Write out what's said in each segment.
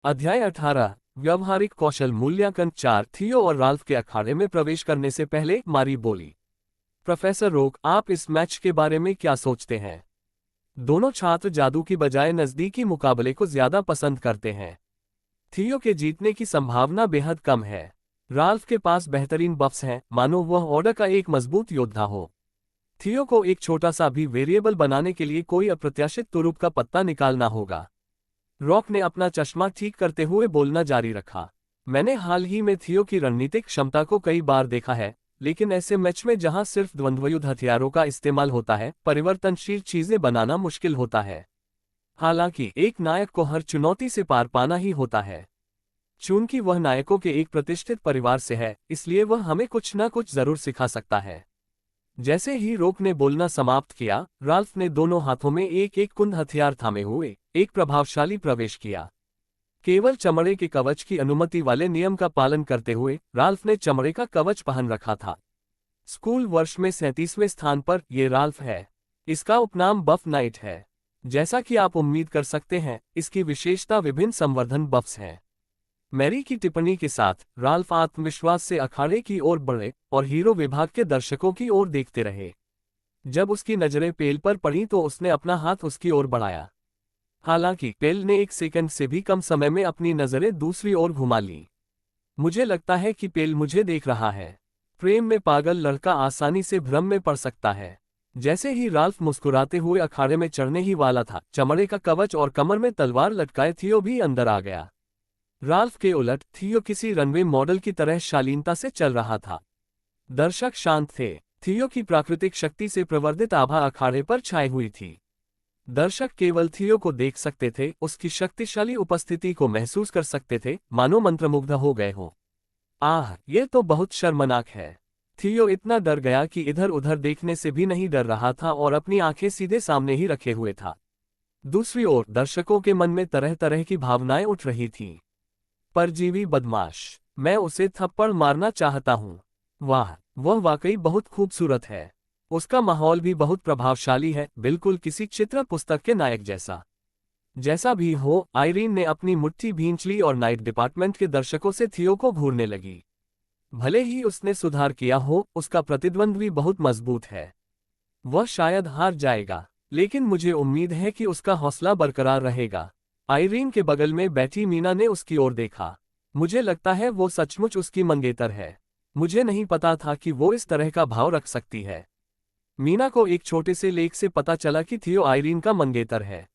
अध्याय 18 व्यवहारिक कौशल मूल्यांकन 4 थियो और राल्फ के अखाड़े में प्रवेश करने से पहले मारी बोली। प्रोफेसर रोक, आप इस मैच के बारे में क्या सोचते हैं? दोनों छात्र जादू की बजाय नजदीकी मुकाबले को ज्यादा पसंद करते हैं। थियो के जीतने की संभावना बेहद कम है। राल्फ के पास बेहतरीन बफ्स हैं, मानो वह ऑर्डर का एक मजबूत योद्धा हो। थियो को एक छोटा सा भी वेरिएबल बनाने के लिए कोई अप्रत्याशित तुरुप का पत्ता निकालना होगा। रॉक ने अपना चश्मा ठीक करते हुए बोलना जारी रखा। मैंने हाल ही में थियो की रणनीतिक क्षमता को कई बार देखा है, लेकिन ऐसे मैच में जहां सिर्फ द्वंद्वयुद्ध हथियारों का इस्तेमाल होता है, परिवर्तनशील चीजें बनाना मुश्किल होता है। हालांकि एक नायक को हर चुनौती से पार पाना ही होता है। चूंकि वह नायकों के एक प्रतिष्ठित परिवार से है, इसलिए वह हमें कुछ न कुछ जरूर सिखा सकता है। जैसे ही रोक ने बोलना समाप्त किया, राल्फ ने दोनों हाथों में एक एक कुंद हथियार थामे हुए एक प्रभावशाली प्रवेश किया। केवल चमड़े के कवच की अनुमति वाले नियम का पालन करते हुए राल्फ ने चमड़े का कवच पहन रखा था। स्कूल वर्ष में 37वें स्थान पर ये राल्फ है। इसका उपनाम बफ नाइट है। जैसा कि आप उम्मीद कर सकते हैं, इसकी विशेषता विभिन्न संवर्धन बफ्स हैं। मैरी की टिप्पणी के साथ राल्फ आत्मविश्वास से अखाड़े की ओर बढ़े और हीरो विभाग के दर्शकों की ओर देखते रहे। जब उसकी नजरें पेल पर पड़ी तो उसने अपना हाथ उसकी ओर बढ़ाया। हालांकि पेल ने 1 सेकंड से भी कम समय में अपनी नजरें दूसरी ओर घुमा ली। मुझे लगता है कि पेल मुझे देख रहा है। प्रेम में पागल लड़का आसानी से भ्रम में पड़ सकता है। जैसे ही राल्फ मुस्कुराते हुए अखाड़े में चढ़ने ही वाला था, चमड़े का कवच और कमर में तलवार लटकाए थियो भी अंदर आ गया। राल्फ के उलट थियो किसी रनवे मॉडल की तरह शालीनता से चल रहा था। दर्शक शांत थे। थियो की प्राकृतिक शक्ति से प्रवर्धित आभा अखाड़े पर छाई हुई थी। दर्शक केवल थियो को देख सकते थे, उसकी शक्तिशाली उपस्थिति को महसूस कर सकते थे, मानो मंत्रमुग्ध हो गए हों। आह, ये तो बहुत शर्मनाक है। थियो इतना डर गया कि इधर उधर देखने से भी नहीं डर रहा था और अपनी आंखें सीधे सामने ही रखे हुए था। दूसरी ओर दर्शकों के मन में तरह तरह की भावनाएं उठ रही थीं। परजीवी बदमाश, मैं उसे थप्पड़ मारना चाहता हूं। वाह, वह वाकई बहुत खूबसूरत है। उसका माहौल भी बहुत प्रभावशाली है, बिल्कुल किसी चित्र पुस्तक के नायक जैसा। जैसा भी हो, आइरीन ने अपनी मुट्ठी भींच ली और नाइट डिपार्टमेंट के दर्शकों से थियो को घूरने लगी। भले ही उसने सुधार किया हो, उसका प्रतिद्वंद्वी बहुत मजबूत है। वह शायद हार जाएगा, लेकिन मुझे उम्मीद है कि उसका हौसला बरकरार रहेगा। आइरीन के बगल में बैठी मीना ने उसकी ओर देखा। मुझे लगता है वो सचमुच उसकी मंगेतर है। मुझे नहीं पता था कि वो इस तरह का भाव रख सकती है। मीना को एक छोटे से लेख से पता चला कि थियो आइरीन का मंगेतर है।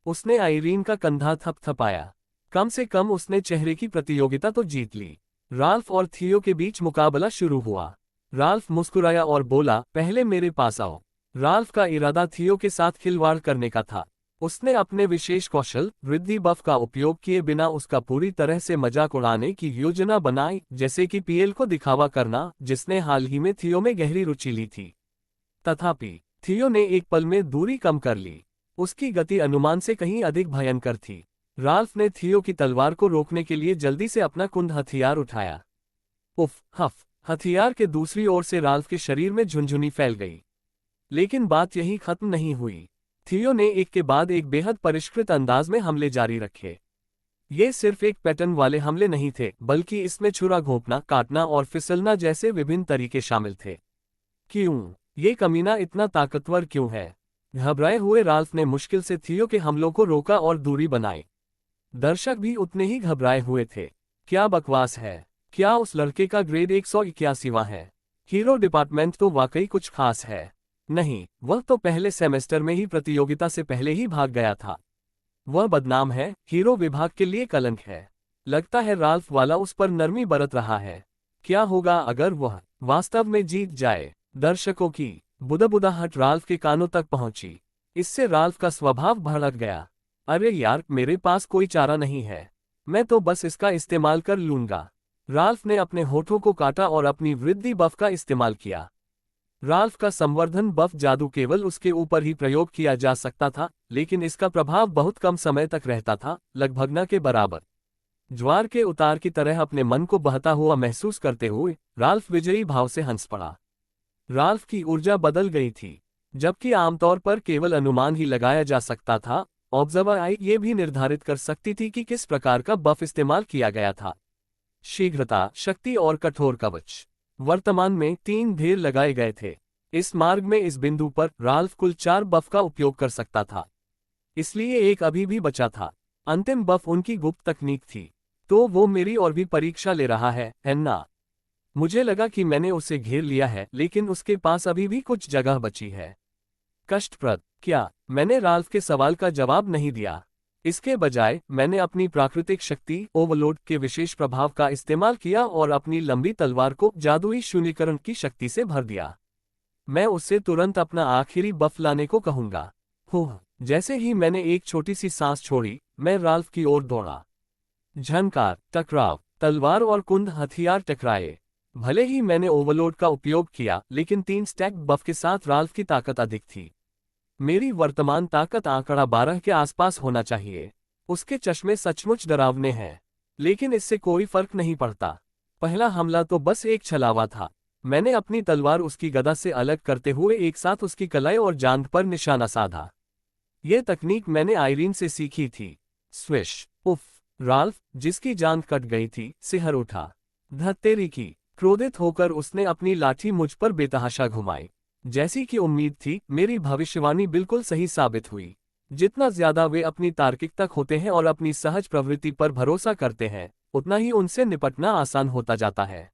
उसने आइरीन का कंधा थपथपाया। कम से कम उसने चेहरे की प्रतियोगिता तो जीत ली। राल्फ और थियो के बीच मुकाबला शुरू हुआ। राल्फ मुस्कुराया और बोला, पहले मेरे पास आओ। राल्फ का इरादा थियो के साथ खिलवाड़ करने का था। उसने अपने विशेष कौशल वृद्धि बफ का उपयोग किए बिना उसका पूरी तरह से मजाक उड़ाने की योजना बनाई, जैसे कि पीएल को दिखावा करना, जिसने हाल ही में थियो में गहरी रुचि ली थी। तथापि थियो ने एक पल में दूरी कम कर ली। उसकी गति अनुमान से कहीं अधिक भयंकर थी। राल्फ ने थियो की तलवार को रोकने के लिए जल्दी से अपना कुंद हथियार उठाया। उफ हफ, हथियार के दूसरी ओर से राल्फ के शरीर में झुनझुनी फैल गई। लेकिन बात यहीं खत्म नहीं हुई। थियो ने एक के बाद एक बेहद परिष्कृत अंदाज में हमले जारी रखे। ये सिर्फ एक पैटर्न वाले हमले नहीं थे, बल्कि इसमें छुरा घोंपना, काटना और फिसलना जैसे विभिन्न तरीके शामिल थे। क्यों? ये कमीना इतना ताकतवर क्यों है? घबराए हुए राल्फ ने मुश्किल से थियो के हमलों को रोका और दूरी बनाई। दर्शक भी उतने ही घबराए हुए थे। क्या बकवास है! क्या उस लड़के का ग्रेड 181वां है? हीरो डिपार्टमेंट तो वाकई कुछ खास है। नहीं, वह तो पहले सेमेस्टर में ही प्रतियोगिता से पहले ही भाग गया था। वह बदनाम है, हीरो विभाग के लिए कलंक है। लगता है राल्फ वाला उस पर नरमी बरत रहा है। क्या होगा अगर वह वास्तव में जीत जाए? दर्शकों की बुदबुदाहट राल्फ के कानों तक पहुंची। इससे राल्फ का स्वभाव भड़क गया। अरे यार, मेरे पास कोई चारा नहीं है। मैं तो बस इसका इस्तेमाल कर लूंगा। राल्फ ने अपने होठों को काटा और अपनी वृद्धि बफ का इस्तेमाल किया। राल्फ का संवर्धन बफ जादू केवल उसके ऊपर ही प्रयोग किया जा सकता था, लेकिन इसका प्रभाव बहुत कम समय तक रहता था, लगभग न के बराबर। ज्वार के उतार की तरह अपने मन को बहता हुआ महसूस करते हुए राल्फ विजयी भाव से हंस पड़ा। राल्फ की ऊर्जा बदल गई थी। जबकि आमतौर पर केवल अनुमान ही लगाया जा सकता था, ऑब्जर्वर आई ये भी निर्धारित कर सकती थी कि किस प्रकार का बफ इस्तेमाल किया गया था। शीघ्रता, शक्ति और कठोर कवच। वर्तमान में 3 ढेर लगाए गए थे। इस मार्ग में इस बिंदु पर राल्फ कुल 4 बफ का उपयोग कर सकता था, इसलिए एक अभी भी बचा था। अंतिम बफ उनकी गुप्त तकनीक थी। तो वो मेरी और भी परीक्षा ले रहा है ना? मुझे लगा कि मैंने उसे घेर लिया है, लेकिन उसके पास अभी भी कुछ जगह बची है। कष्टप्रद क्या? मैंने राल्फ के सवाल का जवाब नहीं दिया। इसके बजाय मैंने अपनी प्राकृतिक शक्ति ओवरलोड के विशेष प्रभाव का इस्तेमाल किया और अपनी लंबी तलवार को जादुई शून्यकरण की शक्ति से भर दिया। मैं उससे तुरंत अपना आखिरी बफ लाने को कहूंगा। जैसे ही मैंने एक छोटी सी सांस छोड़ी, मैं राल्फ की ओर दौड़ा। झनकार, टकराव, तलवार और कुंद हथियार टकराए। भले ही मैंने ओवरलोड का उपयोग किया, लेकिन 3 स्टैक बफ के साथ राल्फ की ताकत अधिक थी। मेरी वर्तमान ताकत आंकड़ा 12 के आसपास होना चाहिए। उसके चश्मे सचमुच डरावने हैं, लेकिन इससे कोई फर्क नहीं पड़ता। पहला हमला तो बस एक छलावा था। मैंने अपनी तलवार उसकी गदा से अलग करते हुए एक साथ उसकी कलाई और जांघ पर निशाना साधा। यह तकनीक मैंने आयरीन से सीखी थी। स्विश! उफ! राल्फ, जिसकी जांघ कट गई थी, सिहर उठा। धत्तेरी की! क्रोधित होकर उसने अपनी लाठी मुझ पर बेतहाशा घुमाई। जैसी कि उम्मीद थी, मेरी भविष्यवाणी बिल्कुल सही साबित हुई। जितना ज्यादा वे अपनी तार्किकता खोते हैं और अपनी सहज प्रवृत्ति पर भरोसा करते हैं, उतना ही उनसे निपटना आसान होता जाता है।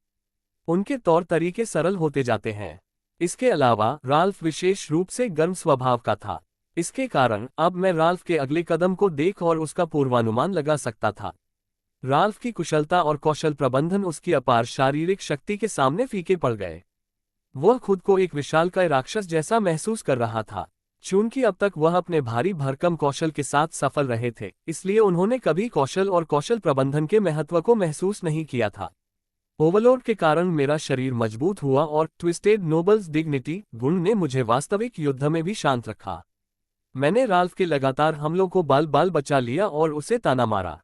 उनके तौर तरीके सरल होते जाते हैं। इसके अलावा राल्फ विशेष रूप से गर्म स्वभाव का था। इसके कारण अब मैं राल्फ के अगले कदम को देख और उसका पूर्वानुमान लगा सकता था। राल्फ की कुशलता और कौशल प्रबंधन उसकी अपार शारीरिक शक्ति के सामने फीके पड़ गए। वह खुद को एक विशालकाय राक्षस जैसा महसूस कर रहा था। चूंकि अब तक वह अपने भारी भरकम कौशल के साथ सफल रहे थे, इसलिए उन्होंने कभी कौशल और कौशल प्रबंधन के महत्व को महसूस नहीं किया था। ओवरलोड के कारण मेरा शरीर मजबूत हुआ और ट्विस्टेड नोबल्स डिग्निटी गुण ने मुझे वास्तविक युद्ध में भी शांत रखा। मैंने राल्फ के लगातार हमलों को बाल बाल बचा लिया और उसे ताना मारा।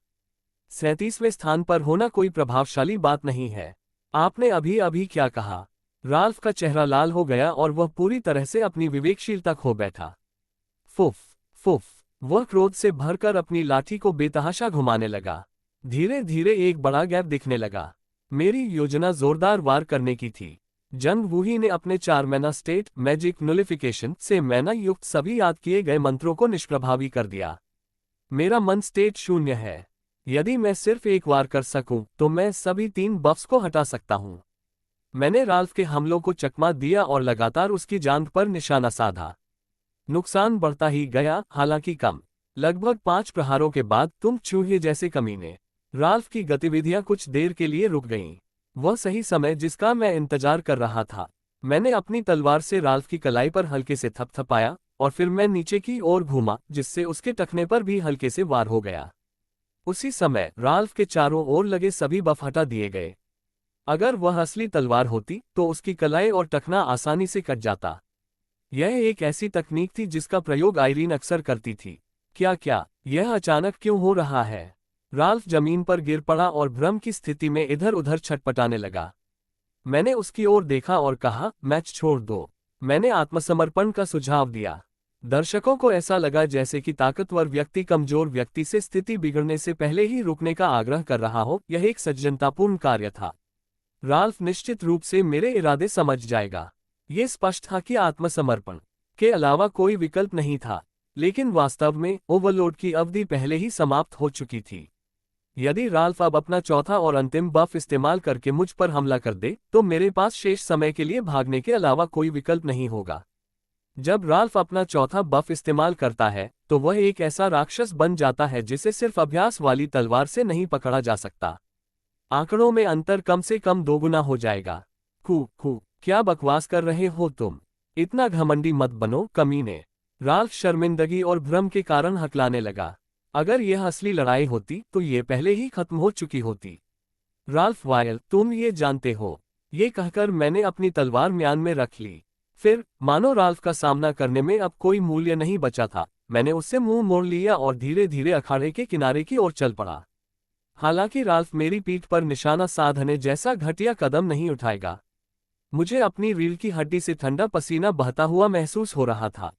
37वें स्थान पर होना कोई प्रभावशाली बात नहीं है। आपने अभी अभी क्या कहा? राल्फ का चेहरा लाल हो गया और वह पूरी तरह से अपनी विवेकशीलता खो बैठा। फुफ फुफ! वह क्रोध से भरकर अपनी लाठी को बेतहाशा घुमाने लगा। धीरे धीरे एक बड़ा गैप दिखने लगा। मेरी योजना जोरदार वार करने की थी। जंग वूही ने अपने 4 मैना स्टेट मैजिक नुलिफिकेशन से मैना युक्त सभी याद किए गए मंत्रों को निष्प्रभावी कर दिया। मेरा मन स्टेट 0 है। यदि मैं सिर्फ एक वार कर सकूं, तो मैं सभी 3 बफ्स को हटा सकता हूं। मैंने राल्फ के हमलों को चकमा दिया और लगातार उसकी जांघ पर निशाना साधा। नुकसान बढ़ता ही गया, हालांकि कम। लगभग 5 प्रहारों के बाद तुम चूहे जैसे कमीने। राल्फ की गतिविधियां कुछ देर के लिए रुक गईं। वह सही समय जिसका मैं इंतजार कर रहा था। मैंने अपनी तलवार से राल्फ की कलाई पर हल्के से थपथपाया और फिर मैं नीचे की ओर घूमा, जिससे उसके टखने पर भी हल्के से वार हो गया। उसी समय राल्फ के चारों ओर लगे सभी बफ हटा दिए गए। अगर वह असली तलवार होती, तो उसकी कलाई और टखना आसानी से कट जाता। यह एक ऐसी तकनीक थी जिसका प्रयोग आयरीन अक्सर करती थी। क्या यह अचानक क्यों हो रहा है? राल्फ जमीन पर गिर पड़ा और भ्रम की स्थिति में इधर उधर छटपटाने लगा। मैंने उसकी ओर देखा और कहा, मैच छोड़ दो। मैंने आत्मसमर्पण का सुझाव दिया। दर्शकों को ऐसा लगा जैसे कि ताकतवर व्यक्ति कमजोर व्यक्ति से स्थिति बिगड़ने से पहले ही रुकने का आग्रह कर रहा हो। यह एक सज्जनतापूर्ण कार्य था। राल्फ निश्चित रूप से मेरे इरादे समझ जाएगा। ये स्पष्ट था कि आत्मसमर्पण के अलावा कोई विकल्प नहीं था, लेकिन वास्तव में ओवरलोड की अवधि पहले ही समाप्त हो चुकी थी। यदि राल्फ अब अपना चौथा और अंतिम बफ इस्तेमाल करके मुझ पर हमला कर दे, तो मेरे पास शेष समय के लिए भागने के अलावा कोई विकल्प नहीं होगा। जब राल्फ अपना चौथा बफ इस्तेमाल करता है, तो वह एक ऐसा राक्षस बन जाता है जिसे सिर्फ अभ्यास वाली तलवार से नहीं पकड़ा जा सकता। आंकड़ों में अंतर कम से कम 2 गुना हो जाएगा। क्या बकवास कर रहे हो तुम? इतना घमंडी मत बनो, कमीने। राल्फ शर्मिंदगी और भ्रम के कारण हकलाने लगा। अगर यह असली लड़ाई होती, तो ये पहले ही खत्म हो चुकी होती। राल्फ वायल, तुम ये जानते हो। ये कहकर मैंने अपनी तलवार म्यान में रख ली। फिर, मानो राल्फ का सामना करने में अब कोई मूल्य नहीं बचा था, मैंने उससे मुंह मोड़ लिया और धीरे धीरे अखाड़े के किनारे की ओर चल पड़ा। हालांकि राल्फ मेरी पीठ पर निशाना साधने जैसा घटिया कदम नहीं उठाएगा। मुझे अपनी रीढ़ की हड्डी से ठंडा पसीना बहता हुआ महसूस हो रहा था।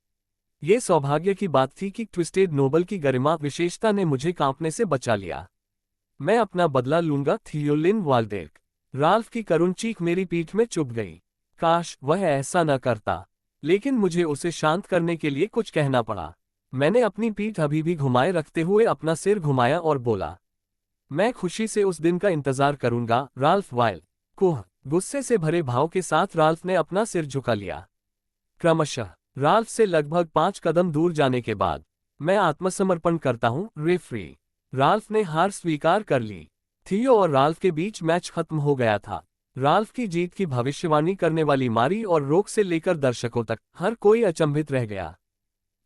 ये सौभाग्य की बात थी कि ट्विस्टेड नोबल की गरिमा विशेषता ने मुझे कांपने से बचा लिया। मैं अपना बदला लूंगा, थियोलिन वाल्डेक। राल्फ की करुण चीख मेरी पीठ में चुभ गई। काश वह ऐसा न करता, लेकिन मुझे उसे शांत करने के लिए कुछ कहना पड़ा। मैंने अपनी पीठ अभी भी घुमाए रखते हुए अपना सिर घुमाया और बोला, मैं खुशी से उस दिन का इंतजार करूंगा, राल्फ वाइल। कुह। गुस्से से भरे भाव के साथ राल्फ ने अपना सिर झुका लिया। क्रमशः राल्फ से लगभग 5 कदम दूर जाने के बाद, मैं आत्मसमर्पण करता हूं, रेफरी। राल्फ ने हार स्वीकार कर ली। थियो और राल्फ के बीच मैच खत्म हो गया था। राल्फ की जीत की भविष्यवाणी करने वाली मारी और रोक से लेकर दर्शकों तक हर कोई अचंभित रह गया।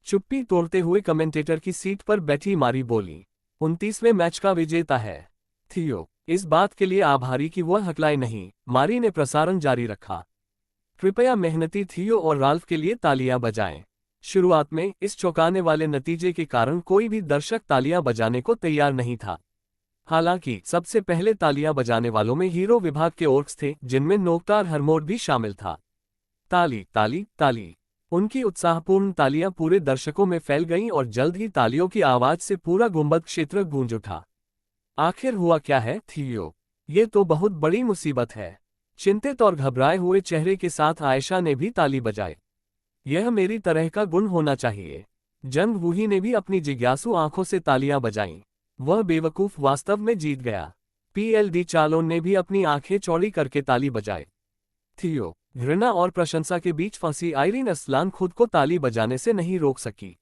चुप्पी तोड़ते हुए कमेंटेटर की सीट पर बैठी मारी बोली, 29वें मैच का विजेता है थियो। इस बात के लिए आभारी कि वह हकलाए नहीं। मारी ने प्रसारण जारी रखा। कृपया मेहनती थियो और राल्फ के लिए तालियां बजाएं। शुरुआत में इस चौंकाने वाले नतीजे के कारण कोई भी दर्शक तालियां बजाने को तैयार नहीं था। हालांकि सबसे पहले तालियां बजाने वालों में हीरो विभाग के ओर्क्स थे, जिनमें नोकतार हरमोड भी शामिल था। ताली ताली ताली। उनकी उत्साहपूर्ण तालियां पूरे दर्शकों में फैल गईं और जल्द ही तालियों की आवाज से पूरा गुंबद क्षेत्र गूंज उठा। आखिर हुआ क्या है, थियो? ये तो बहुत बड़ी मुसीबत है। चिंतित और घबराए हुए चेहरे के साथ आयशा ने भी ताली बजाई। यह मेरी तरह का गुण होना चाहिए। जंग वूही ने भी अपनी जिज्ञासु आंखों से तालियां बजाईं। वह बेवकूफ वास्तव में जीत गया। पीएलडी चालोन ने भी अपनी आंखें चौड़ी करके ताली बजाई। थियो। घृणा और प्रशंसा के बीच फंसी आयरीन असलान खुद को ताली बजाने से नहीं रोक सकी।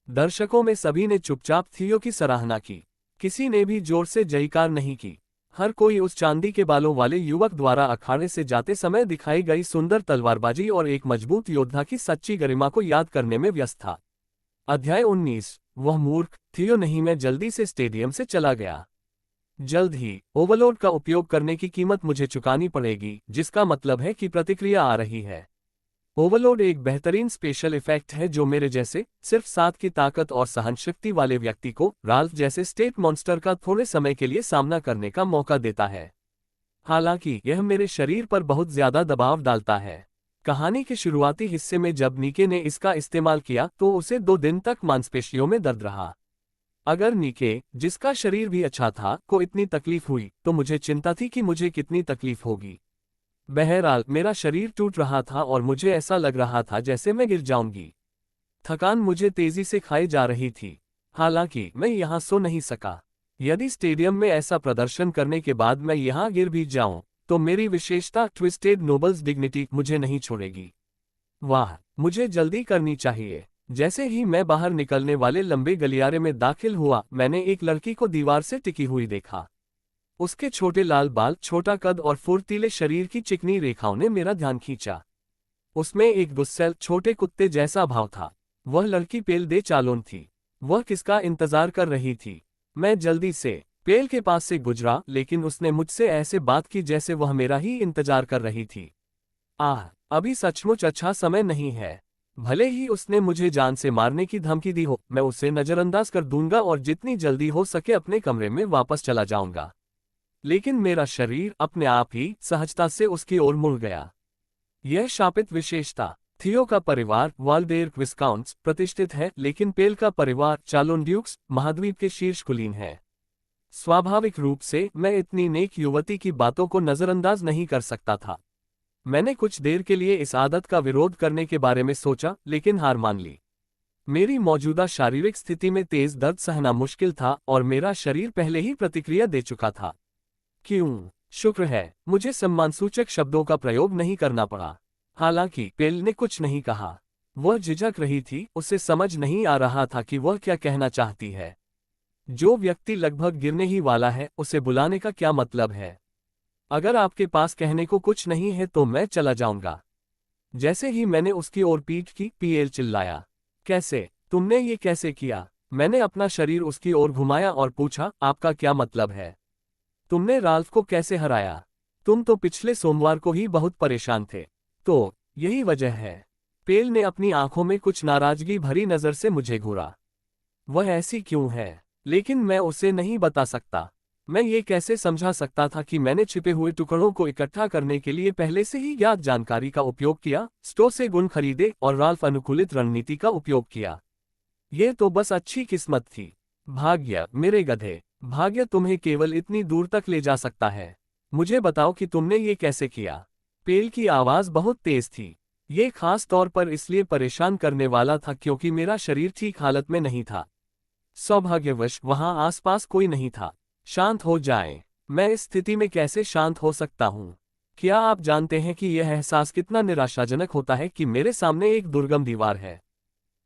दर्शकों में सभी ने चुपचाप थियो की सराहना की। किसी ने भी जोर से जयकार नहीं की। हर कोई उस चांदी के बालों वाले युवक द्वारा अखाड़े से जाते समय दिखाई गई सुंदर तलवारबाजी और एक मजबूत योद्धा की सच्ची गरिमा को याद करने में व्यस्त था। अध्याय 19। वह मूर्ख थियो नहीं। मैं जल्दी से स्टेडियम से चला गया। जल्द ही ओवरलोड का उपयोग करने की कीमत मुझे चुकानी पड़ेगी, जिसका मतलब है कि प्रतिक्रिया आ रही है। ओवरलोड एक बेहतरीन स्पेशल इफेक्ट है जो मेरे जैसे सिर्फ 7 की ताकत और सहनशक्ति वाले व्यक्ति को राल्फ जैसे स्टेट मॉन्स्टर का थोड़े समय के लिए सामना करने का मौका देता है। हालांकि यह मेरे शरीर पर बहुत ज्यादा दबाव डालता है। कहानी के शुरुआती हिस्से में जब नीके ने इसका इस्तेमाल किया तो उसे 2 दिन तक मांसपेशियों में दर्द रहा। अगर नीके, जिसका शरीर भी अच्छा था, को इतनी तकलीफ हुई तो मुझे चिंता थी कि मुझे कितनी तकलीफ होगी। बहरहाल मेरा शरीर टूट रहा था और मुझे ऐसा लग रहा था जैसे मैं गिर जाऊंगी। थकान मुझे तेजी से खाई जा रही थी। हालांकि मैं यहां सो नहीं सका। यदि स्टेडियम में ऐसा प्रदर्शन करने के बाद मैं यहां गिर भी जाऊं तो मेरी विशेषता ट्विस्टेड नोबल्स डिग्निटी मुझे नहीं छोड़ेगी। वाह, मुझे जल्दी करनी चाहिए। जैसे ही मैं बाहर निकलने वाले लंबे गलियारे में दाखिल हुआ, मैंने एक लड़की को दीवार से टिकी हुई देखा। उसके छोटे लाल बाल, छोटा कद और फुर्तीले शरीर की चिकनी रेखाओं ने मेरा ध्यान खींचा। उसमें एक गुस्सैल छोटे कुत्ते जैसा भाव था। वह लड़की पेल दे चालोन थी। वह किसका इंतजार कर रही थी? मैं जल्दी से पेल के पास से गुजरा, लेकिन उसने मुझसे ऐसे बात की जैसे वह मेरा ही इंतजार कर रही थी। अभी सचमुच अच्छा समय नहीं है। भले ही उसने मुझे जान से मारने की धमकी दी हो, मैं उसे नजरअंदाज कर दूंगा और जितनी जल्दी हो सके अपने कमरे में वापस चला जाऊंगा। लेकिन मेरा शरीर अपने आप ही सहजता से उसकी ओर मुड़ गया। यह शापित विशेषता। थियो का परिवार वाल्डेर विस्काउंट्स प्रतिष्ठित है, लेकिन पेल का परिवार चालोन ड्यूक्स महाद्वीप के शीर्ष कुलीन है। स्वाभाविक रूप से मैं इतनी नेक युवती की बातों को नजरअंदाज नहीं कर सकता था। मैंने कुछ देर के लिए इस आदत का विरोध करने के बारे में सोचा, लेकिन हार मान ली। मेरी मौजूदा शारीरिक स्थिति में तेज दर्द सहना मुश्किल था और मेरा शरीर पहले ही प्रतिक्रिया दे चुका था। क्यों? शुक्र है मुझे सम्मानसूचक शब्दों का प्रयोग नहीं करना पड़ा। हालांकि पेल ने कुछ नहीं कहा। वह झिझक रही थी। उसे समझ नहीं आ रहा था कि वह क्या कहना चाहती है। जो व्यक्ति लगभग गिरने ही वाला है, उसे बुलाने का क्या मतलब है? अगर आपके पास कहने को कुछ नहीं है तो मैं चला जाऊंगा। जैसे ही मैंने उसकी ओर पीठ की, पीएल चिल्लाया, कैसे? तुमने ये कैसे किया? मैंने अपना शरीर उसकी ओर घुमाया और पूछा, आपका क्या मतलब है? तुमने राल्फ को कैसे हराया? तुम तो पिछले सोमवार को ही बहुत परेशान थे। तो यही वजह है। पेल ने अपनी आंखों में कुछ नाराजगी भरी नजर से मुझे घूरा। वह ऐसी क्यों है? लेकिन मैं उसे नहीं बता सकता। मैं ये कैसे समझा सकता था कि मैंने छिपे हुए टुकड़ों को इकट्ठा करने के लिए पहले से ही ज्ञात जानकारी का उपयोग किया, स्टोर से गुण खरीदे और राल्फ अनुकूलित रणनीति का उपयोग किया। ये तो बस अच्छी किस्मत थी। भाग्य, मेरे गधे, भाग्य तुम्हें केवल इतनी दूर तक ले जा सकता है। मुझे बताओ कि तुमने ये कैसे किया। पेल की आवाज बहुत तेज थी। ये खास तौर पर इसलिए परेशान करने वाला था क्योंकि मेरा शरीर ठीक हालत में नहीं था। सौभाग्यवश वहां आसपास कोई नहीं था। शांत हो जाएं। मैं इस स्थिति में कैसे शांत हो सकता हूं? क्या आप जानते हैं कि यह एहसास कितना निराशाजनक होता है कि मेरे सामने एक दुर्गम दीवार है?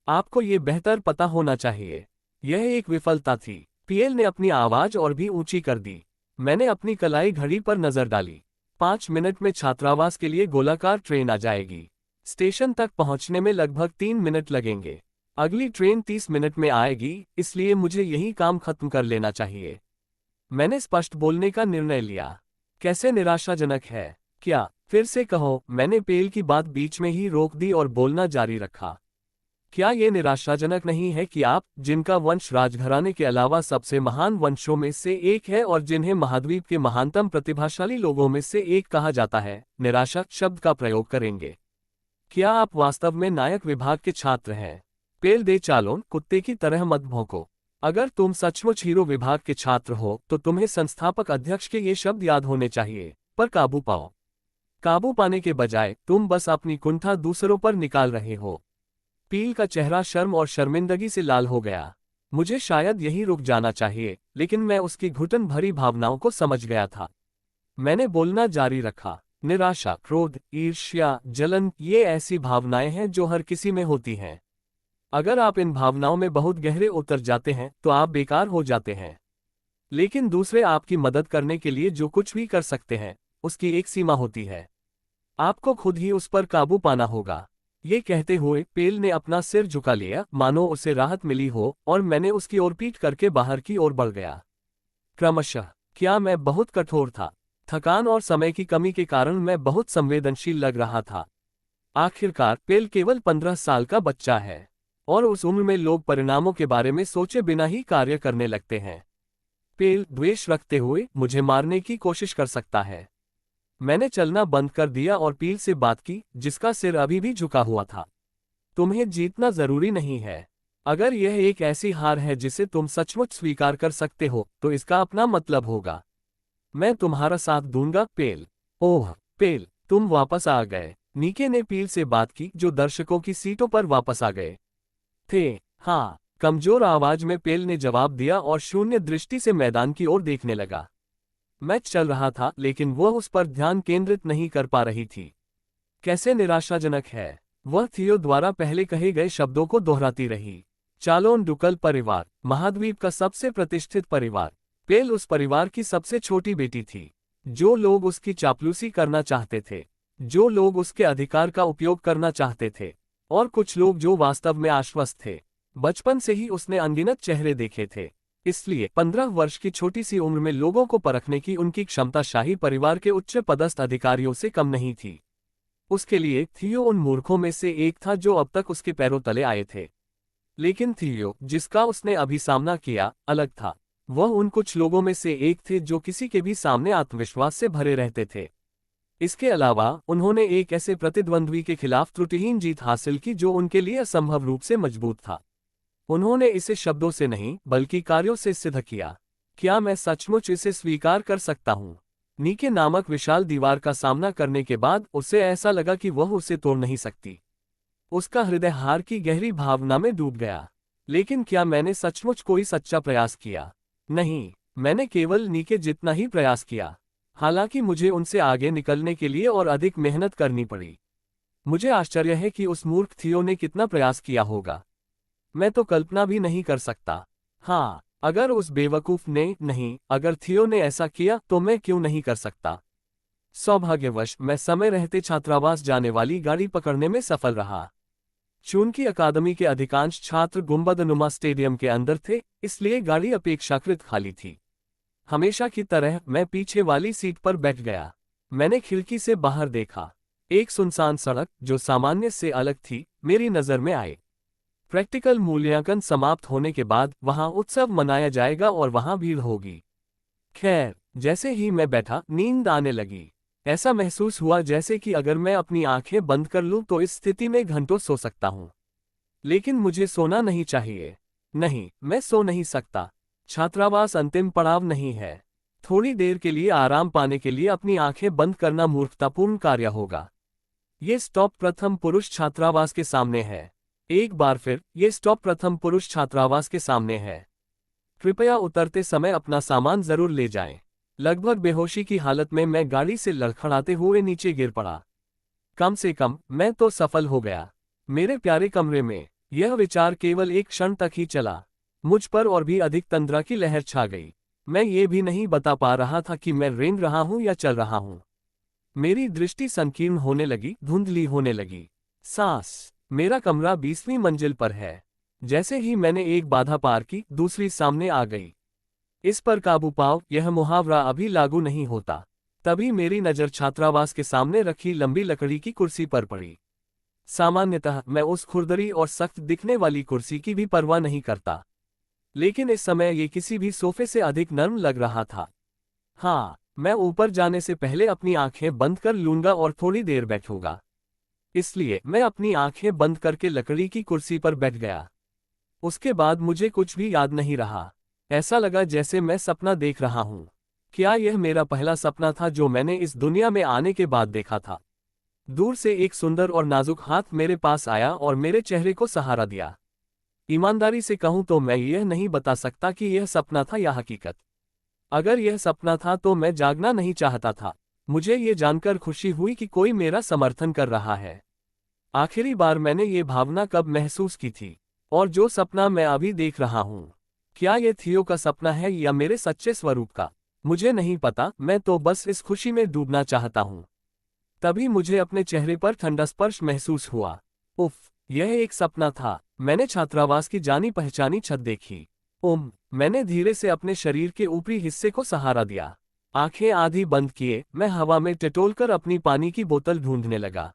आपको ये बेहतर पता होना चाहिए। यह एक विफलता थी। पीएल ने अपनी आवाज और भी ऊंची कर दी। मैंने अपनी कलाई घड़ी पर नजर डाली। 5 मिनट में छात्रावास के लिए गोलाकार ट्रेन आ जाएगी। स्टेशन तक पहुंचने में लगभग 3 मिनट लगेंगे। अगली ट्रेन 30 मिनट में आएगी, इसलिए मुझे यही काम खत्म कर लेना चाहिए। मैंने स्पष्ट बोलने का निर्णय लिया। कैसे निराशाजनक है। क्या? फिर से कहो। मैंने पेल की बात बीच में ही रोक दी और बोलना जारी रखा। क्या ये निराशाजनक नहीं है कि आप, जिनका वंश राजघराने के अलावा सबसे महान वंशों में से एक है और जिन्हें महाद्वीप के महानतम प्रतिभाशाली लोगों में से एक कहा जाता है, निराशा शब्द का प्रयोग करेंगे? क्या आप वास्तव में नायक विभाग के छात्र हैं? पेल दे चालोन, कुत्ते की तरह मत भौंको। अगर तुम सचमुच हीरो विभाग के छात्र हो तो तुम्हें संस्थापक अध्यक्ष के ये शब्द याद होने चाहिए, पर काबू पाओ। काबू पाने के बजाय तुम बस अपनी कुंठा दूसरों पर निकाल रहे हो। पील का चेहरा शर्म और शर्मिंदगी से लाल हो गया। मुझे शायद यहीं रुक जाना चाहिए, लेकिन मैं उसकी घुटन भरी भावनाओं को समझ गया था। मैंने बोलना जारी रखा। निराशा, क्रोध, ईर्ष्या, जलन, ये ऐसी भावनाएं हैं जो हर किसी में होती हैं। अगर आप इन भावनाओं में बहुत गहरे उतर जाते हैं तो आप बेकार हो जाते हैं। लेकिन दूसरे आपकी मदद करने के लिए जो कुछ भी कर सकते हैं, उसकी एक सीमा होती है। आपको खुद ही उस पर काबू पाना होगा। ये कहते हुए पेल ने अपना सिर झुका लिया, मानो उसे राहत मिली हो, और मैंने उसकी ओर पीठ करके बाहर की ओर बढ़ गया। क्रमशः। क्या मैं बहुत कठोर था? थकान और समय की कमी के कारण मैं बहुत संवेदनशील लग रहा था। आखिरकार पेल केवल 15 साल का बच्चा है, और उस उम्र में लोग परिणामों के बारे में सोचे बिना ही कार्य करने लगते हैं। पेल द्वेष रखते हुए मुझे मारने की कोशिश कर सकता है। मैंने चलना बंद कर दिया और पील से बात की, जिसका सिर अभी भी झुका हुआ था। तुम्हें जीतना जरूरी नहीं है। अगर यह एक ऐसी हार है जिसे तुम सचमुच स्वीकार कर सकते हो, तो इसका अपना मतलब होगा। मैं तुम्हारा साथ दूंगा, पेल। ओह पेल, तुम वापस आ गए। नीके ने पील से बात की, जो दर्शकों की सीटों पर वापस आ गए थे। हाँ, कमजोर आवाज में पेल ने जवाब दिया और शून्य दृष्टि से मैदान की ओर देखने लगा। मैच चल रहा था, लेकिन वह उस पर ध्यान केंद्रित नहीं कर पा रही थी। कैसे निराशाजनक है। वह थियो द्वारा पहले कहे गए शब्दों को दोहराती रही। चालोन डुकल परिवार, महाद्वीप का सबसे प्रतिष्ठित परिवार। पेल उस परिवार की सबसे छोटी बेटी थी। जो लोग उसकी चापलूसी करना चाहते थे, जो लोग उसके अधिकार का उपयोग करना चाहते थे, और कुछ लोग जो वास्तव में आश्वस्त थे। बचपन से ही उसने अनगिनत चेहरे देखे थे। इसलिए 15 वर्ष की छोटी सी उम्र में लोगों को परखने की उनकी क्षमता शाही परिवार के उच्च पदस्थ अधिकारियों से कम नहीं थी। उसके लिए थियो उन मूर्खों में से एक था जो अब तक उसके पैरों तले आए थे। लेकिन थियो, जिसका उसने अभी सामना किया, अलग था। वह उन कुछ लोगों में से एक थे जो किसी के भी सामने आत्मविश्वास से भरे रहते थे। इसके अलावा उन्होंने एक ऐसे प्रतिद्वंद्वी के खिलाफ त्रुटिहीन जीत हासिल की जो उनके लिए असंभव रूप से मजबूत था। उन्होंने इसे शब्दों से नहीं, बल्कि कार्यों से सिद्ध किया। क्या मैं सचमुच इसे स्वीकार कर सकता हूँ? नीके नामक विशाल दीवार का सामना करने के बाद उसे ऐसा लगा कि वह उसे तोड़ नहीं सकती। उसका हृदय हार की गहरी भावना में डूब गया। लेकिन क्या मैंने सचमुच कोई सच्चा प्रयास किया? नहीं, मैंने केवल नीके जितना ही प्रयास किया। हालांकि मुझे उनसे आगे निकलने के लिए और अधिक मेहनत करनी पड़ी। मुझे आश्चर्य है कि उस मूर्ख थियो ने कितना प्रयास किया होगा। मैं तो कल्पना भी नहीं कर सकता। हाँ, अगर उस बेवकूफ ने नहीं, अगर थियो ने ऐसा किया तो मैं क्यों नहीं कर सकता? सौभाग्यवश मैं समय रहते छात्रावास जाने वाली गाड़ी पकड़ने में सफल रहा। चूंकि अकादमी के अधिकांश छात्र गुंबदनुमा स्टेडियम के अंदर थे, इसलिए गाड़ी अपेक्षाकृत खाली थी। हमेशा की तरह मैं पीछे वाली सीट पर बैठ गया। मैंने खिड़की से बाहर देखा। एक सुनसान सड़क, जो सामान्य से अलग थी, मेरी नजर में आई। प्रैक्टिकल मूल्यांकन समाप्त होने के बाद वहां उत्सव मनाया जाएगा और वहां भीड़ होगी। खैर, जैसे ही मैं बैठा नींद आने लगी। ऐसा महसूस हुआ जैसे कि अगर मैं अपनी आंखें बंद कर लूं तो इस स्थिति में घंटों सो सकता हूं। लेकिन मुझे सोना नहीं चाहिए। नहीं, मैं सो नहीं सकता। छात्रावास अंतिम पड़ाव नहीं है। थोड़ी देर के लिए आराम पाने के लिए अपनी आंखें बंद करना मूर्खतापूर्ण कार्य होगा। ये स्टॉप प्रथम पुरुष छात्रावास के सामने है। एक बार फिर, ये स्टॉप प्रथम पुरुष छात्रावास के सामने है। कृपया उतरते समय अपना सामान जरूर ले जाएं। लगभग बेहोशी की हालत में मैं गाड़ी से लड़खड़ाते हुए नीचे गिर पड़ा। कम से कम मैं तो सफल हो गया। मेरे प्यारे कमरे में यह विचार केवल एक क्षण तक ही चला। मुझ पर और भी अधिक तंद्रा की लहर छा गई। मैं ये भी नहीं बता पा रहा था कि मैं रेंग रहा हूं या चल रहा हूं। मेरी दृष्टि संकीर्ण होने लगी, धुंधली होने लगी। सांस। मेरा कमरा 20वीं मंजिल पर है। जैसे ही मैंने एक बाधा पार की, दूसरी सामने आ गई। इस पर काबू पाओ, यह मुहावरा अभी लागू नहीं होता। तभी मेरी नज़र छात्रावास के सामने रखी लंबी लकड़ी की कुर्सी पर पड़ी। सामान्यतः मैं उस खुरदरी और सख्त दिखने वाली कुर्सी की भी परवाह नहीं करता, लेकिन इस समय ये किसी भी सोफे से अधिक नर्म लग रहा था। हाँ, मैं ऊपर जाने से पहले अपनी आंखें बंद कर लूंगा और थोड़ी देर बैठूंगा। इसलिए मैं अपनी आंखें बंद करके लकड़ी की कुर्सी पर बैठ गया। उसके बाद मुझे कुछ भी याद नहीं रहा। ऐसा लगा जैसे मैं सपना देख रहा हूं। क्या यह मेरा पहला सपना था जो मैंने इस दुनिया में आने के बाद देखा था? दूर से एक सुंदर और नाजुक हाथ मेरे पास आया और मेरे चेहरे को सहारा दिया। ईमानदारी से कहूं तो मैं यह नहीं बता सकता कि यह सपना था या हकीकत। अगर यह सपना था तो मैं जागना नहीं चाहता था। मुझे ये जानकर खुशी हुई कि कोई मेरा समर्थन कर रहा है। आखिरी बार मैंने ये भावना कब महसूस की थी? और जो सपना मैं अभी देख रहा हूँ, क्या यह थियो का सपना है या मेरे सच्चे स्वरूप का? मुझे नहीं पता, मैं तो बस इस खुशी में डूबना चाहता हूँ। तभी मुझे अपने चेहरे पर ठंडा स्पर्श महसूस हुआ। उफ, यह एक सपना था। मैंने छात्रावास की जानी पहचानी छत देखी। मैंने धीरे से अपने शरीर के ऊपरी हिस्से को सहारा दिया। आंखें आधी बंद किए मैं हवा में टटोलकर अपनी पानी की बोतल ढूंढने लगा।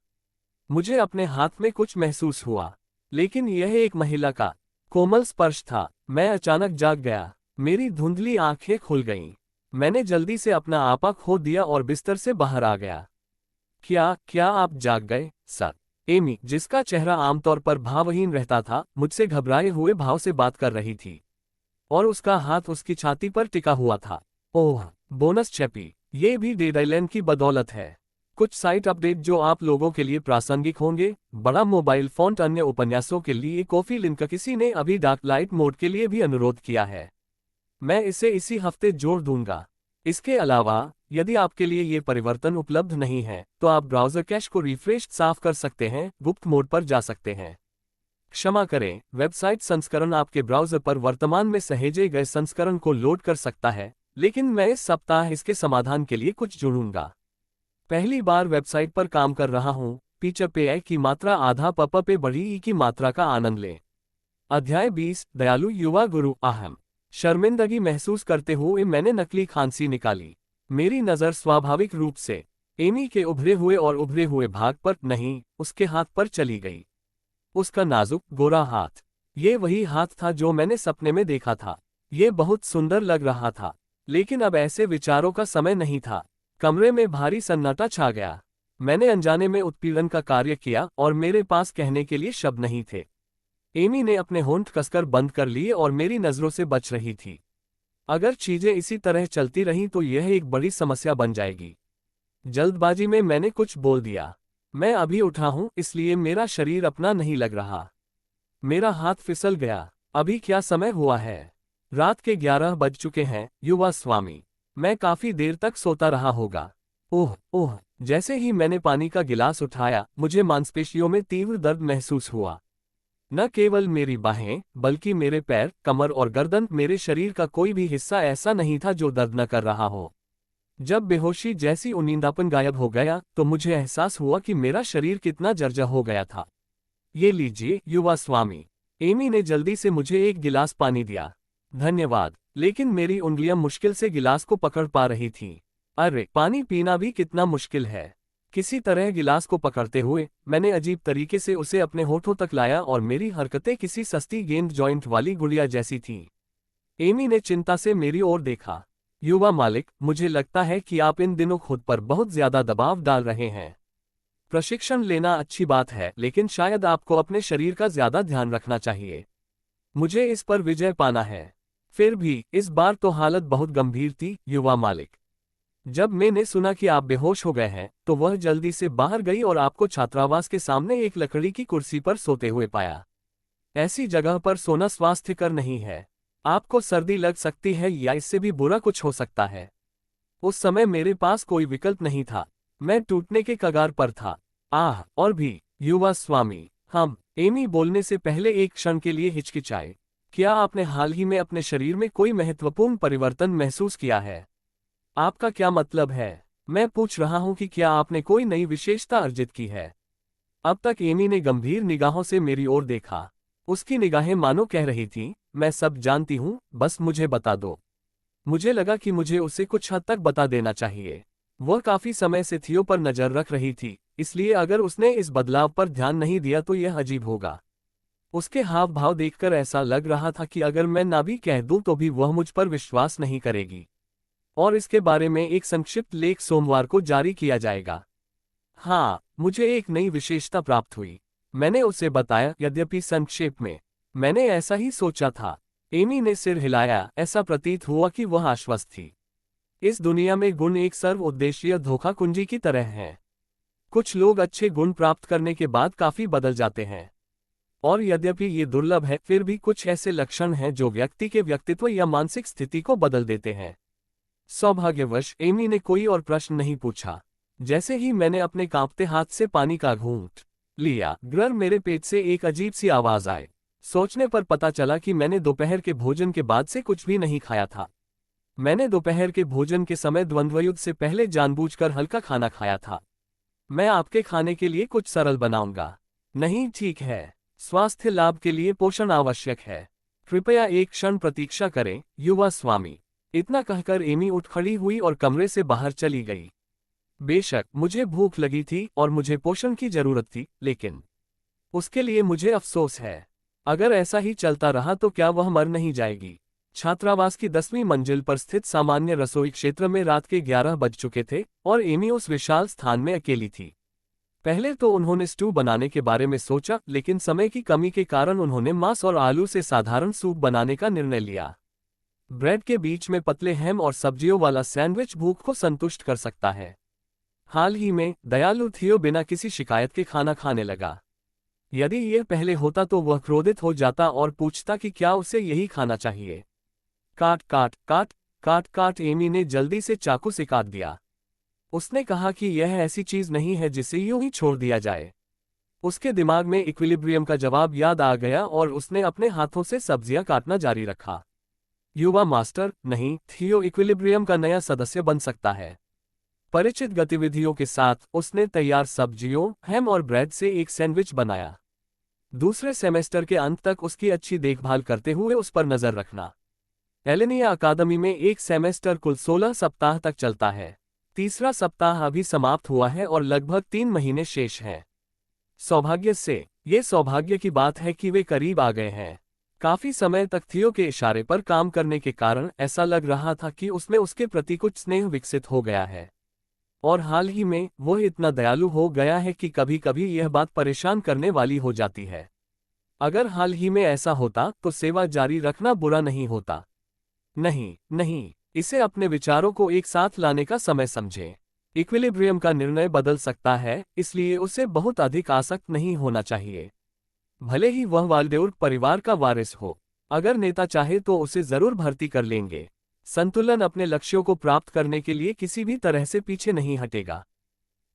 मुझे अपने हाथ में कुछ महसूस हुआ, लेकिन यह एक महिला का कोमल स्पर्श था। मैं अचानक जाग गया। मेरी धुंधली आंखें खुल गईं। मैंने जल्दी से अपना आपा खो दिया और बिस्तर से बाहर आ गया। क्या आप जाग गए, सर? एमी, जिसका चेहरा आमतौर पर भावहीन रहता था, मुझसे घबराए हुए भाव से बात कर रही थी और उसका हाथ उसकी छाती पर टिका हुआ था। ओह, बोनस चैपी, ये भी डेड आइलैंड की बदौलत है। कुछ साइट अपडेट जो आप लोगों के लिए प्रासंगिक होंगे। बड़ा मोबाइल फ़ॉन्ट। अन्य उपन्यासों के लिए कॉफी लिंक। किसी ने अभी डार्क लाइट मोड के लिए भी अनुरोध किया है। मैं इसे इसी हफ्ते जोड़ दूंगा। इसके अलावा, यदि आपके लिए ये परिवर्तन उपलब्ध नहीं है, तो आप ब्राउज़र कैश को रिफ्रेश साफ कर सकते हैं, गुप्त मोड पर जा सकते हैं। क्षमा करें, वेबसाइट संस्करण आपके ब्राउज़र पर वर्तमान में सहेजे गए संस्करण को लोड कर सकता है, लेकिन मैं इस सप्ताह इसके समाधान के लिए कुछ जोड़ूंगा। पहली बार वेबसाइट पर काम कर रहा हूं। फीचर पे ए की मात्रा आधा पप पे बढ़ी ई की मात्रा का आनंद लें। अध्याय 20, दयालु युवा गुरु। अहम शर्मिंदगी महसूस करते हुए मैंने नकली खांसी निकाली। मेरी नज़र स्वाभाविक रूप से एमी के उभरे हुए भाग पर नहीं, उसके हाथ पर चली गई। उसका नाजुक गोरा हाथ, ये वही हाथ था जो मैंने सपने में देखा था। ये बहुत सुंदर लग रहा था, लेकिन अब ऐसे विचारों का समय नहीं था। कमरे में भारी सन्नाटा छा गया। मैंने अनजाने में उत्पीड़न का कार्य किया और मेरे पास कहने के लिए शब्द नहीं थे। एमी ने अपने होंठ कसकर बंद कर लिए और मेरी नज़रों से बच रही थी। अगर चीजें इसी तरह चलती रहीं तो यह एक बड़ी समस्या बन जाएगी। जल्दबाजी में मैंने कुछ बोल दिया। मैं अभी उठा हूं, इसलिए मेरा शरीर अपना नहीं लग रहा। मेरा हाथ फिसल गया। अभी क्या समय हुआ है? रात के 11 बज चुके हैं, युवा स्वामी। मैं काफी देर तक सोता रहा होगा। ओह, जैसे ही मैंने पानी का गिलास उठाया, मुझे मांसपेशियों में तीव्र दर्द महसूस हुआ। न केवल मेरी बाहें, बल्कि मेरे पैर, कमर और गर्दन। मेरे शरीर का कोई भी हिस्सा ऐसा नहीं था जो दर्द न कर रहा हो। जब बेहोशी जैसी उनींदापन गायब हो गया, तो मुझे एहसास हुआ कि मेरा शरीर कितना जर्जर हो गया था। ये लीजिए, युवा स्वामी। एमी ने जल्दी से मुझे एक गिलास पानी दिया। धन्यवाद, लेकिन मेरी उंगलियां मुश्किल से गिलास को पकड़ पा रही थीं। अरे, पानी पीना भी कितना मुश्किल है। किसी तरह गिलास को पकड़ते हुए मैंने अजीब तरीके से उसे अपने होठों तक लाया और मेरी हरकतें किसी सस्ती गेंद जॉइंट वाली गुड़िया जैसी थीं। एमी ने चिंता से मेरी ओर देखा। युवा मालिक, मुझे लगता है कि आप इन दिनों खुद पर बहुत ज्यादा दबाव डाल रहे हैं। प्रशिक्षण लेना अच्छी बात है, लेकिन शायद आपको अपने शरीर का ज्यादा ध्यान रखना चाहिए। मुझे इस पर विजय पाना है। फिर भी इस बार तो हालत बहुत गंभीर थी, युवा मालिक। जब मैंने सुना कि आप बेहोश हो गए हैं, तो वह जल्दी से बाहर गई और आपको छात्रावास के सामने एक लकड़ी की कुर्सी पर सोते हुए पाया। ऐसी जगह पर सोना स्वास्थ्यकर नहीं है। आपको सर्दी लग सकती है या इससे भी बुरा कुछ हो सकता है। उस समय मेरे पास कोई विकल्प नहीं था। मैं टूटने के कगार पर था। आह, और भी, युवा स्वामी। हम एमी बोलने से पहले एक क्षण के लिए हिचकिचाए। क्या आपने हाल ही में अपने शरीर में कोई महत्वपूर्ण परिवर्तन महसूस किया है? आपका क्या मतलब है? मैं पूछ रहा हूं कि क्या आपने कोई नई विशेषता अर्जित की है? अब तक एमी ने गंभीर निगाहों से मेरी ओर देखा। उसकी निगाहें मानो कह रही थीं, मैं सब जानती हूं, बस मुझे बता दो। मुझे लगा कि मुझे उसे कुछ हद तक बता देना चाहिए। वह काफी समय से थियो पर नजर रख रही थी, इसलिए अगर उसने इस बदलाव पर ध्यान नहीं दिया तो यह अजीब होगा। उसके हाव भाव देखकर ऐसा लग रहा था कि अगर मैं ना भी कह दूं तो भी वह मुझ पर विश्वास नहीं करेगी। और इसके बारे में एक संक्षिप्त लेख सोमवार को जारी किया जाएगा। हाँ, मुझे एक नई विशेषता प्राप्त हुई। मैंने उसे बताया, यद्यपि संक्षेप में। मैंने ऐसा ही सोचा था। एमी ने सिर हिलाया। ऐसा प्रतीत हुआ कि वह आश्वस्त थी। इस दुनिया में गुण एक सर्व उद्देशीय धोखा कुंजी की तरह हैं। कुछ लोग अच्छे गुण प्राप्त करने के बाद काफी बदल जाते हैं। और यद्यपि ये दुर्लभ है, फिर भी कुछ ऐसे लक्षण हैं जो व्यक्ति के व्यक्तित्व या मानसिक स्थिति को बदल देते हैं। सौभाग्यवश एमी ने कोई और प्रश्न नहीं पूछा। जैसे ही मैंने अपने कांपते हाथ से पानी का घूंट लिया, ग्रर मेरे पेट से एक अजीब सी आवाज आई। सोचने पर पता चला कि मैंने दोपहर के भोजन के बाद से कुछ भी नहीं खाया था। मैंने दोपहर के भोजन के समय द्वंद्वयुद्ध से पहले जानबूझकर हल्का खाना खाया था। मैं आपके खाने के लिए कुछ सरल बनाऊंगा। नहीं, ठीक है। स्वास्थ्य लाभ के लिए पोषण आवश्यक है। कृपया एक क्षण प्रतीक्षा करें, युवा स्वामी। इतना कहकर एमी उठ खड़ी हुई और कमरे से बाहर चली गई। बेशक मुझे भूख लगी थी और मुझे पोषण की जरूरत थी, लेकिन उसके लिए मुझे अफसोस है। अगर ऐसा ही चलता रहा तो क्या वह मर नहीं जाएगी? छात्रावास की 10वीं मंजिल पर स्थित सामान्य रसोई क्षेत्र में रात के 11 बज चुके थे और एमी उस विशाल स्थान में अकेली थी। पहले तो उन्होंने स्टू बनाने के बारे में सोचा, लेकिन समय की कमी के कारण उन्होंने मांस और आलू से साधारण सूप बनाने का निर्णय लिया। ब्रेड के बीच में पतले हैम और सब्जियों वाला सैंडविच भूख को संतुष्ट कर सकता है। हाल ही में दयालु थियो बिना किसी शिकायत के खाना खाने लगा। यदि यह पहले होता तो वह क्रोधित हो जाता और पूछता कि क्या उसे यही खाना चाहिए। काट काट काट काट काट, एमी ने जल्दी से चाकू से काट दिया। उसने कहा कि यह ऐसी चीज नहीं है जिसे यूं ही छोड़ दिया जाए। उसके दिमाग में इक्विलिब्रियम का जवाब याद आ गया और उसने अपने हाथों से सब्जियां काटना जारी रखा। युवा मास्टर, नहीं, थियो इक्विलिब्रियम का नया सदस्य बन सकता है। परिचित गतिविधियों के साथ उसने तैयार सब्जियों, हैम और ब्रेड से एक सैंडविच बनाया। दूसरे सेमेस्टर के अंत तक उसकी अच्छी देखभाल करते हुए उस पर नजर रखना। एलेनिया अकादमी में एक सेमेस्टर कुल 16 सप्ताह तक चलता है। तीसरा सप्ताह अभी समाप्त हुआ है और लगभग 3 महीने शेष हैं। सौभाग्य से, ये सौभाग्य की बात है कि वे करीब आ गए हैं। काफी समय तक थियो के इशारे पर काम करने के कारण ऐसा लग रहा था कि उसमें उसके प्रति कुछ स्नेह विकसित हो गया है। और हाल ही में वह इतना दयालु हो गया है कि कभी कभी यह बात परेशान करने वाली हो जाती है। अगर हाल ही में ऐसा होता तो सेवा जारी रखना बुरा नहीं होता। नहीं नहीं, इसे अपने विचारों को एक साथ लाने का समय समझें। इक्विलिब्रियम का निर्णय बदल सकता है, इसलिए उसे बहुत अधिक आसक्त नहीं होना चाहिए। भले ही वह वाल्डेउर परिवार का वारिस हो। अगर नेता चाहे तो उसे जरूर भर्ती कर लेंगे। संतुलन अपने लक्ष्यों को प्राप्त करने के लिए किसी भी तरह से पीछे नहीं हटेगा,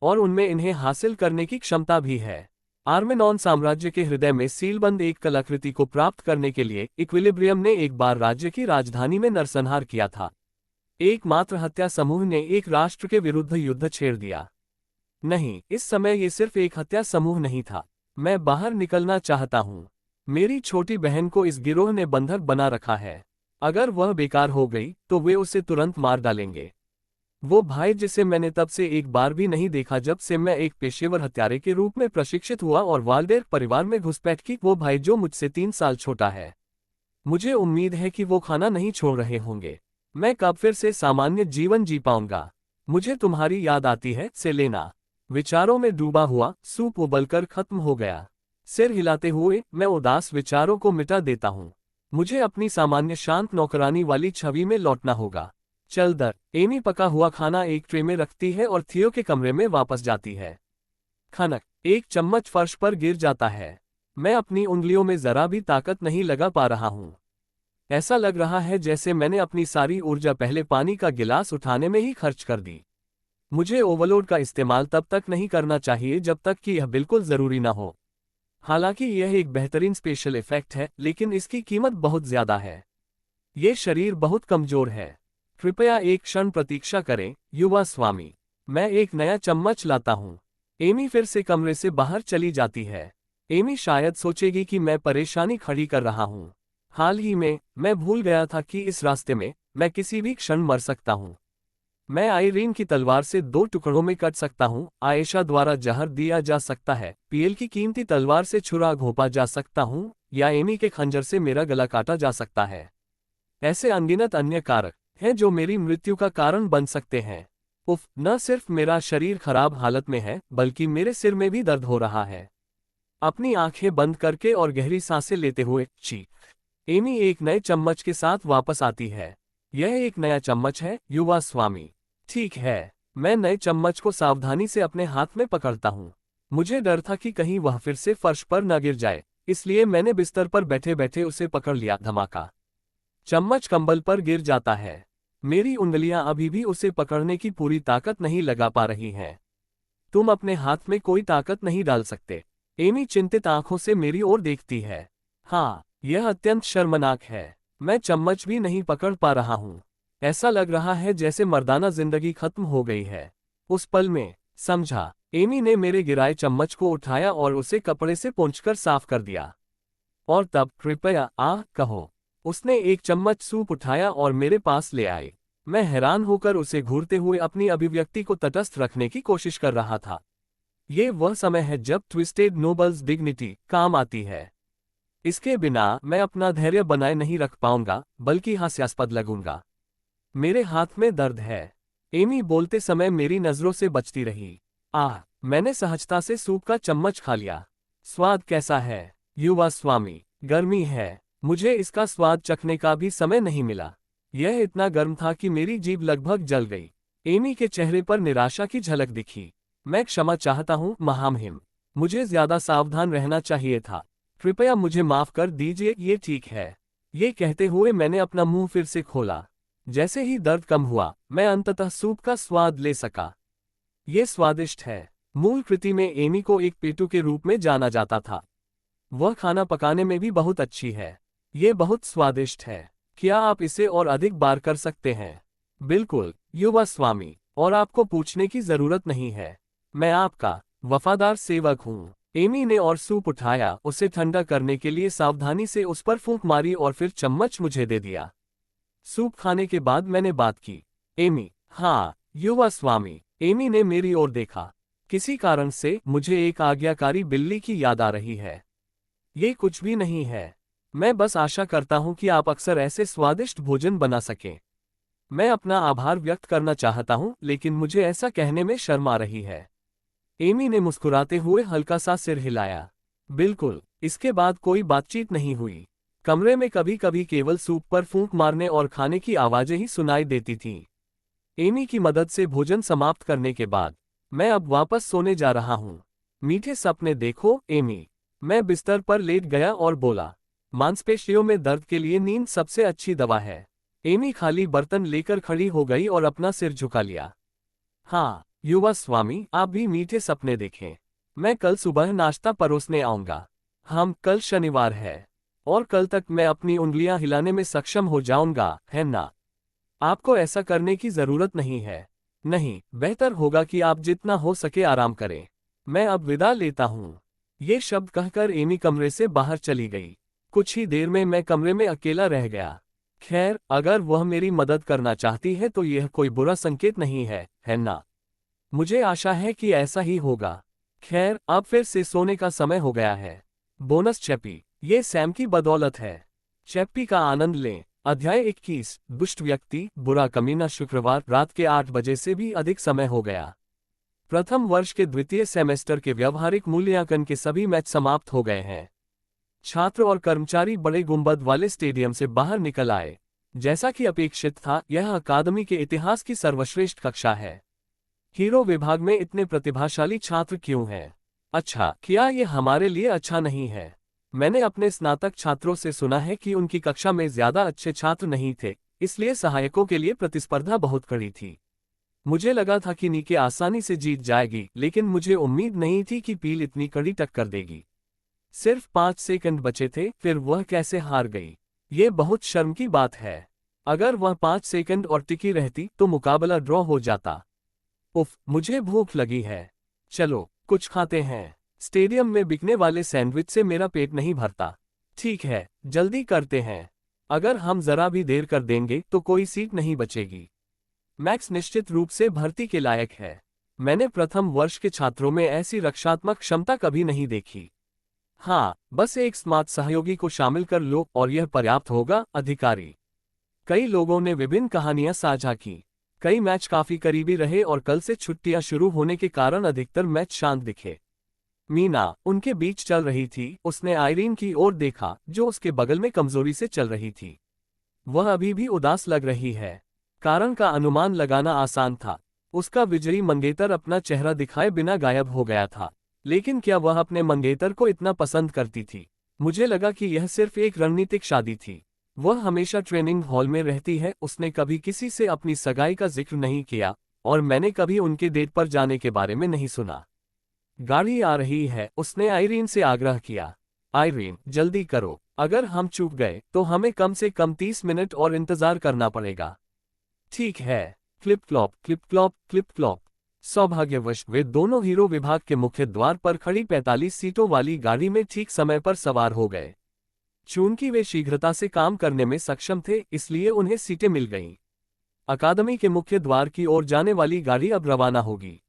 और उनमें इन्हें हासिल करने की क्षमता भी है। आर्मेनॉन साम्राज्य के हृदय में सीलबंद एक कलाकृति को प्राप्त करने के लिए इक्विलिब्रियम ने एक बार राज्य की राजधानी में नरसंहार किया था। एकमात्र हत्या समूह ने एक राष्ट्र के विरुद्ध युद्ध छेड़ दिया। नहीं, इस समय ये सिर्फ एक हत्या समूह नहीं था। मैं बाहर निकलना चाहता हूँ। मेरी छोटी बहन को इस गिरोह ने बंधक बना रखा है। अगर वह बेकार हो गई तो वे उसे तुरंत मार डालेंगे। वो भाई जिसे मैंने तब से एक बार भी नहीं देखा जब से मैं एक पेशेवर हत्यारे के रूप में प्रशिक्षित हुआ और वाल्डेर परिवार में घुसपैठ की, वो भाई जो मुझसे 3 साल छोटा है। मुझे उम्मीद है कि वो खाना नहीं छोड़ रहे होंगे। मैं कब फिर से सामान्य जीवन जी पाऊंगा? मुझे तुम्हारी याद आती है, सेलेना। विचारों में डूबा हुआ सूप उबलकर खत्म हो गया। सिर हिलाते हुए मैं उदास विचारों को मिटा देता हूँ। मुझे अपनी सामान्य शांत नौकरानी वाली छवि में लौटना होगा। चल दर। एमी पका हुआ खाना एक ट्रे में रखती है और थियो के कमरे में वापस जाती है। खनक। एक चम्मच फर्श पर गिर जाता है। मैं अपनी उंगलियों में जरा भी ताकत नहीं लगा पा रहा हूँ। ऐसा लग रहा है जैसे मैंने अपनी सारी ऊर्जा पहले पानी का गिलास उठाने में ही खर्च कर दी। मुझे ओवरलोड का इस्तेमाल तब तक नहीं करना चाहिए जब तक कि यह बिल्कुल जरूरी ना हो। हालांकि यह एक बेहतरीन स्पेशल इफेक्ट है, लेकिन इसकी कीमत बहुत ज्यादा है। ये शरीर बहुत कमजोर है। कृपया एक क्षण प्रतीक्षा करें, युवा स्वामी। मैं एक नया चम्मच लाता हूँ। एमी फिर से कमरे से बाहर चली जाती है। एमी शायद सोचेगी कि मैं परेशानी खड़ी कर रहा हूँ। हाल ही में मैं भूल गया था कि इस रास्ते में मैं किसी भी क्षण मर सकता हूँ। मैं आइरीन की तलवार से 2 टुकड़ों में कट सकता हूँ, आयशा द्वारा जहर दिया जा सकता है, पीएल की कीमती तलवार से छुरा घोंपा जा सकता हूँ, या एमी के खंजर से मेरा गला काटा जा सकता है। ऐसे अनगिनत अन्य कारक हैं जो मेरी मृत्यु का कारण बन सकते हैं। उफ, न सिर्फ मेरा शरीर खराब हालत में है, बल्कि मेरे सिर में भी दर्द हो रहा है। अपनी आंखें बंद करके और गहरी सांसें लेते हुए चीख। एमी एक नए चम्मच के साथ वापस आती है। यह एक नया चम्मच है, युवा स्वामी। ठीक है। मैं नए चम्मच को सावधानी से अपने हाथ में पकड़ता हूँ। मुझे डर था कि कहीं वह फिर से फर्श पर न गिर जाए, इसलिए मैंने बिस्तर पर बैठे बैठे उसे पकड़ लिया। धमाका। चम्मच कंबल पर गिर जाता है। मेरी उंगलियां अभी भी उसे पकड़ने की पूरी ताकत नहीं लगा पा रही हैं। तुम अपने हाथ में कोई ताकत नहीं डाल सकते। एमी चिंतित आंखों से मेरी ओर देखती है। हाँ, यह अत्यंत शर्मनाक है। मैं चम्मच भी नहीं पकड़ पा रहा हूँ। ऐसा लग रहा है जैसे मर्दाना जिंदगी खत्म हो गई है। उस पल में समझा। एमी ने मेरे गिराए चम्मच को उठाया और उसे कपड़े से पोंछकर साफ कर दिया। और तब कृपया कहो। उसने एक चम्मच सूप उठाया और मेरे पास ले आई। मैं हैरान होकर उसे घूरते हुए अपनी अभिव्यक्ति को तटस्थ रखने की कोशिश कर रहा था। ये वह समय है जब ट्विस्टेड नोबल्स डिग्निटी काम आती है। इसके बिना मैं अपना धैर्य बनाए नहीं रख पाऊंगा, बल्कि हास्यास्पद लगूंगा। मेरे हाथ में दर्द है। एमी बोलते समय मेरी नजरों से बचती रही। मैंने सहजता से सूप का चम्मच खा लिया। स्वाद कैसा है, युवा स्वामी? गर्मी है। मुझे इसका स्वाद चखने का भी समय नहीं मिला। यह इतना गर्म था कि मेरी जीभ लगभग जल गई। एमी के चेहरे पर निराशा की झलक दिखी। मैं क्षमा चाहता हूँ महामहिम। मुझे ज्यादा सावधान रहना चाहिए था। कृपया मुझे माफ कर दीजिए, ये ठीक है। ये कहते हुए मैंने अपना मुंह फिर से खोला। जैसे ही दर्द कम हुआ, मैं अंततः सूप का स्वाद ले सका। ये स्वादिष्ट है। मूल कृति में एमी को एक पेटू के रूप में जाना जाता था। वह खाना पकाने में भी बहुत अच्छी है। ये बहुत स्वादिष्ट है। क्या आप इसे और अधिक बार कर सकते हैं? बिल्कुल, युवा स्वामी, और आपको पूछने की जरूरत नहीं है। मैं आपका वफादार सेवक हूँ। एमी ने और सूप उठाया, उसे ठंडा करने के लिए सावधानी से उस पर फूंक मारी और फिर चम्मच मुझे दे दिया। सूप खाने के बाद मैंने बात की। एमी। हाँ, युवा स्वामी। एमी ने मेरी ओर देखा। किसी कारण से मुझे एक आज्ञाकारी बिल्ली की याद आ रही है। ये कुछ भी नहीं है। मैं बस आशा करता हूँ कि आप अक्सर ऐसे स्वादिष्ट भोजन बना सकें। मैं अपना आभार व्यक्त करना चाहता हूँ, लेकिन मुझे ऐसा कहने में शर्म आ रही है। एमी ने मुस्कुराते हुए हल्का सा सिर हिलाया। बिल्कुल। इसके बाद कोई बातचीत नहीं हुई। कमरे में कभी कभी केवल सूप पर फूंक मारने और खाने की आवाजें ही सुनाई देती थीं। एमी की मदद से भोजन समाप्त करने के बाद मैं अब वापस सोने जा रहा हूँ। मीठे सपने देखो, एमी। मैं बिस्तर पर लेट गया और बोला, मांसपेशियों में दर्द के लिए नींद सबसे अच्छी दवा है। एमी खाली बर्तन लेकर खड़ी हो गई और अपना सिर झुका लिया। हाँ, युवा स्वामी, आप भी मीठे सपने देखें। मैं कल सुबह नाश्ता परोसने आऊंगा। कल शनिवार है, और कल तक मैं अपनी उंगलियां हिलाने में सक्षम हो जाऊंगा, है ना? आपको ऐसा करने की जरूरत नहीं है। नहीं, बेहतर होगा कि आप जितना हो सके आराम करें। मैं अब विदा लेता हूँ। ये शब्द कहकर एमी कमरे से बाहर चली गई। कुछ ही देर में मैं कमरे में अकेला रह गया। खैर, अगर वह मेरी मदद करना चाहती है तो यह कोई बुरा संकेत नहीं है ना? मुझे आशा है कि ऐसा ही होगा। खैर, अब फिर से सोने का समय हो गया है। बोनस चैप्पी, ये सैम की बदौलत है। चैप्पी का आनंद लें। अध्याय 21 दुष्ट व्यक्ति बुरा कमीना। शुक्रवार रात के 8 बजे से भी अधिक समय हो गया। प्रथम वर्ष के द्वितीय सेमेस्टर के व्यावहारिक मूल्यांकन के सभी मैच समाप्त हो गए हैं। छात्र और कर्मचारी बड़े गुंबद वाले स्टेडियम से बाहर निकल आए। जैसा कि अपेक्षित था, यह अकादमी के इतिहास की सर्वश्रेष्ठ कक्षा है। हीरो विभाग में इतने प्रतिभाशाली छात्र क्यों हैं? अच्छा, क्या ये हमारे लिए अच्छा नहीं है? मैंने अपने स्नातक छात्रों से सुना है कि उनकी कक्षा में ज्यादा अच्छे छात्र नहीं थे, इसलिए सहायकों के लिए प्रतिस्पर्धा बहुत कड़ी थी। मुझे लगा था कि नीके आसानी से जीत जाएगी, लेकिन मुझे उम्मीद नहीं थी कि पील इतनी कड़ी टक्कर देगी। सिर्फ 5 सेकंड बचे थे, फिर वह कैसे हार गई? ये बहुत शर्म की बात है। अगर वह 5 सेकंड और टिकी रहती तो मुकाबला ड्रॉ हो जाता। उफ, मुझे भूख लगी है। चलो कुछ खाते हैं। स्टेडियम में बिकने वाले सैंडविच से मेरा पेट नहीं भरता। ठीक है, जल्दी करते हैं। अगर हम जरा भी देर कर देंगे तो कोई सीट नहीं बचेगी। मैक्स निश्चित रूप से भर्ती के लायक है। मैंने प्रथम वर्ष के छात्रों में ऐसी रक्षात्मक क्षमता कभी नहीं देखी। हाँ, बस एक स्मार्ट सहयोगी को शामिल कर लो और यह पर्याप्त होगा। अधिकारी। कई लोगों ने विभिन्न कहानियां साझा की। कई मैच काफी करीबी रहे और कल से छुट्टियां शुरू होने के कारण अधिकतर मैच शांत दिखे। मीना उनके बीच चल रही थी। उसने आयरीन की ओर देखा, जो उसके बगल में कमजोरी से चल रही थी। वह अभी भी उदास लग रही है। कारण का अनुमान लगाना आसान था। उसका विजयी मंगेतर अपना चेहरा दिखाए बिना गायब हो गया था। लेकिन क्या वह अपने मंगेतर को इतना पसंद करती थी? मुझे लगा कि यह सिर्फ एक रणनीतिक शादी थी। वह हमेशा ट्रेनिंग हॉल में रहती है। उसने कभी किसी से अपनी सगाई का जिक्र नहीं किया और मैंने कभी उनके डेट पर जाने के बारे में नहीं सुना। गाड़ी आ रही है, उसने आयरीन से आग्रह किया। आयरीन, जल्दी करो। अगर हम चूक गए तो हमें कम से कम 30 मिनट और इंतजार करना पड़ेगा। ठीक है। Clip clop clip clop clip clop. सौभाग्यवश वे दोनों हीरो विभाग के मुख्य द्वार पर खड़ी 45 सीटों वाली गाड़ी में ठीक समय पर सवार हो गए। चूंकि वे शीघ्रता से काम करने में सक्षम थे, इसलिए उन्हें सीटें मिल गईं। अकादमी के मुख्य द्वार की ओर जाने वाली गाड़ी अब रवाना होगी।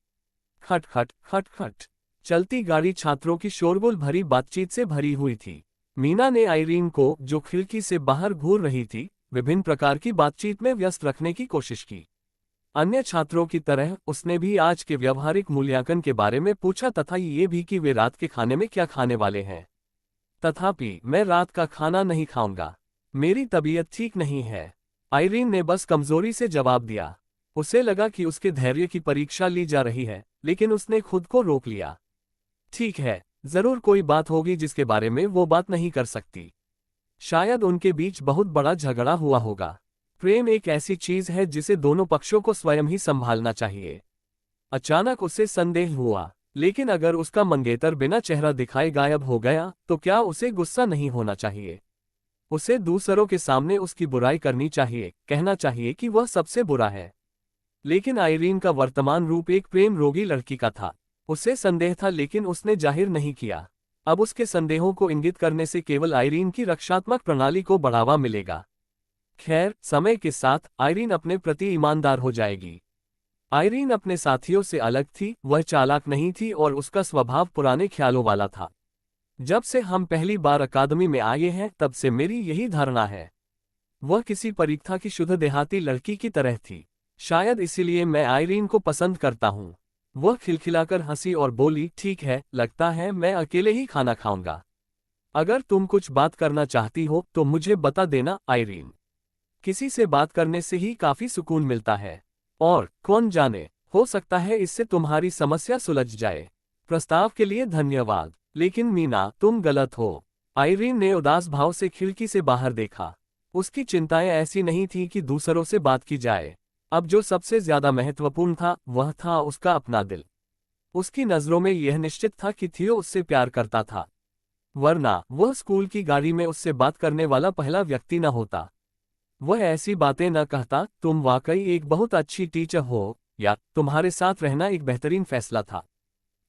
खट खट खट खट। चलती गाड़ी छात्रों की शोरगुल भरी बातचीत से भरी हुई थी। मीना ने आयरीन को, जो खिड़की से बाहर घूर रही थी, विभिन्न प्रकार की बातचीत में व्यस्त रखने की कोशिश की। अन्य छात्रों की तरह उसने भी आज के व्यावहारिक मूल्यांकन के बारे में पूछा तथा ये भी कि वे रात के खाने में क्या खाने वाले हैं। तथापि मैं रात का खाना नहीं खाऊंगा। मेरी तबीयत ठीक नहीं है। आयरीन ने बस कमजोरी से जवाब दिया। उसे लगा कि उसके धैर्य की परीक्षा ली जा रही है, लेकिन उसने खुद को रोक लिया। ठीक है, जरूर कोई बात होगी जिसके बारे में वो बात नहीं कर सकती। शायद उनके बीच बहुत बड़ा झगड़ा हुआ होगा। प्रेम एक ऐसी चीज है जिसे दोनों पक्षों को स्वयं ही संभालना चाहिए। अचानक उसे संदेह हुआ, लेकिन अगर उसका मंगेतर बिना चेहरा दिखाए गायब हो गया तो क्या उसे गुस्सा नहीं होना चाहिए? उसे दूसरों के सामने उसकी बुराई करनी चाहिए, कहना चाहिए कि वह सबसे बुरा है। लेकिन आयरीन का वर्तमान रूप एक प्रेम रोगी लड़की का था। उसे संदेह था, लेकिन उसने जाहिर नहीं किया। अब उसके संदेहों को इंगित करने से केवल आयरीन की रक्षात्मक प्रणाली को बढ़ावा मिलेगा। खैर, समय के साथ आयरीन अपने प्रति ईमानदार हो जाएगी। आयरीन अपने साथियों से अलग थी। वह चालाक नहीं थी और उसका स्वभाव पुराने ख्यालों वाला था। जब से हम पहली बार अकादमी में आए हैं, तब से मेरी यही धारणा है। वह किसी परीक्षा की शुद्ध देहाती लड़की की तरह थी। शायद इसीलिए मैं आयरीन को पसंद करता हूँ। वह खिलखिलाकर हंसी और बोली, ठीक है, लगता है मैं अकेले ही खाना खाऊंगा। अगर तुम कुछ बात करना चाहती हो तो मुझे बता देना आयरीन। किसी से बात करने से ही काफी सुकून मिलता है। और कौन जाने, हो सकता है इससे तुम्हारी समस्या सुलझ जाए। प्रस्ताव के लिए धन्यवाद, लेकिन मीना, तुम गलत हो। आयरीन ने उदास भाव से खिड़की से बाहर देखा। उसकी चिंताएं ऐसी नहीं थी कि दूसरों से बात की जाए। अब जो सबसे ज्यादा महत्वपूर्ण था, वह था उसका अपना दिल। उसकी नजरों में यह निश्चित था कि थियो उससे प्यार करता था, वरना वह स्कूल की गाड़ी में उससे बात करने वाला पहला व्यक्ति न होता। वह ऐसी बातें न कहता, तुम वाकई एक बहुत अच्छी टीचर हो, या तुम्हारे साथ रहना एक बेहतरीन फैसला था।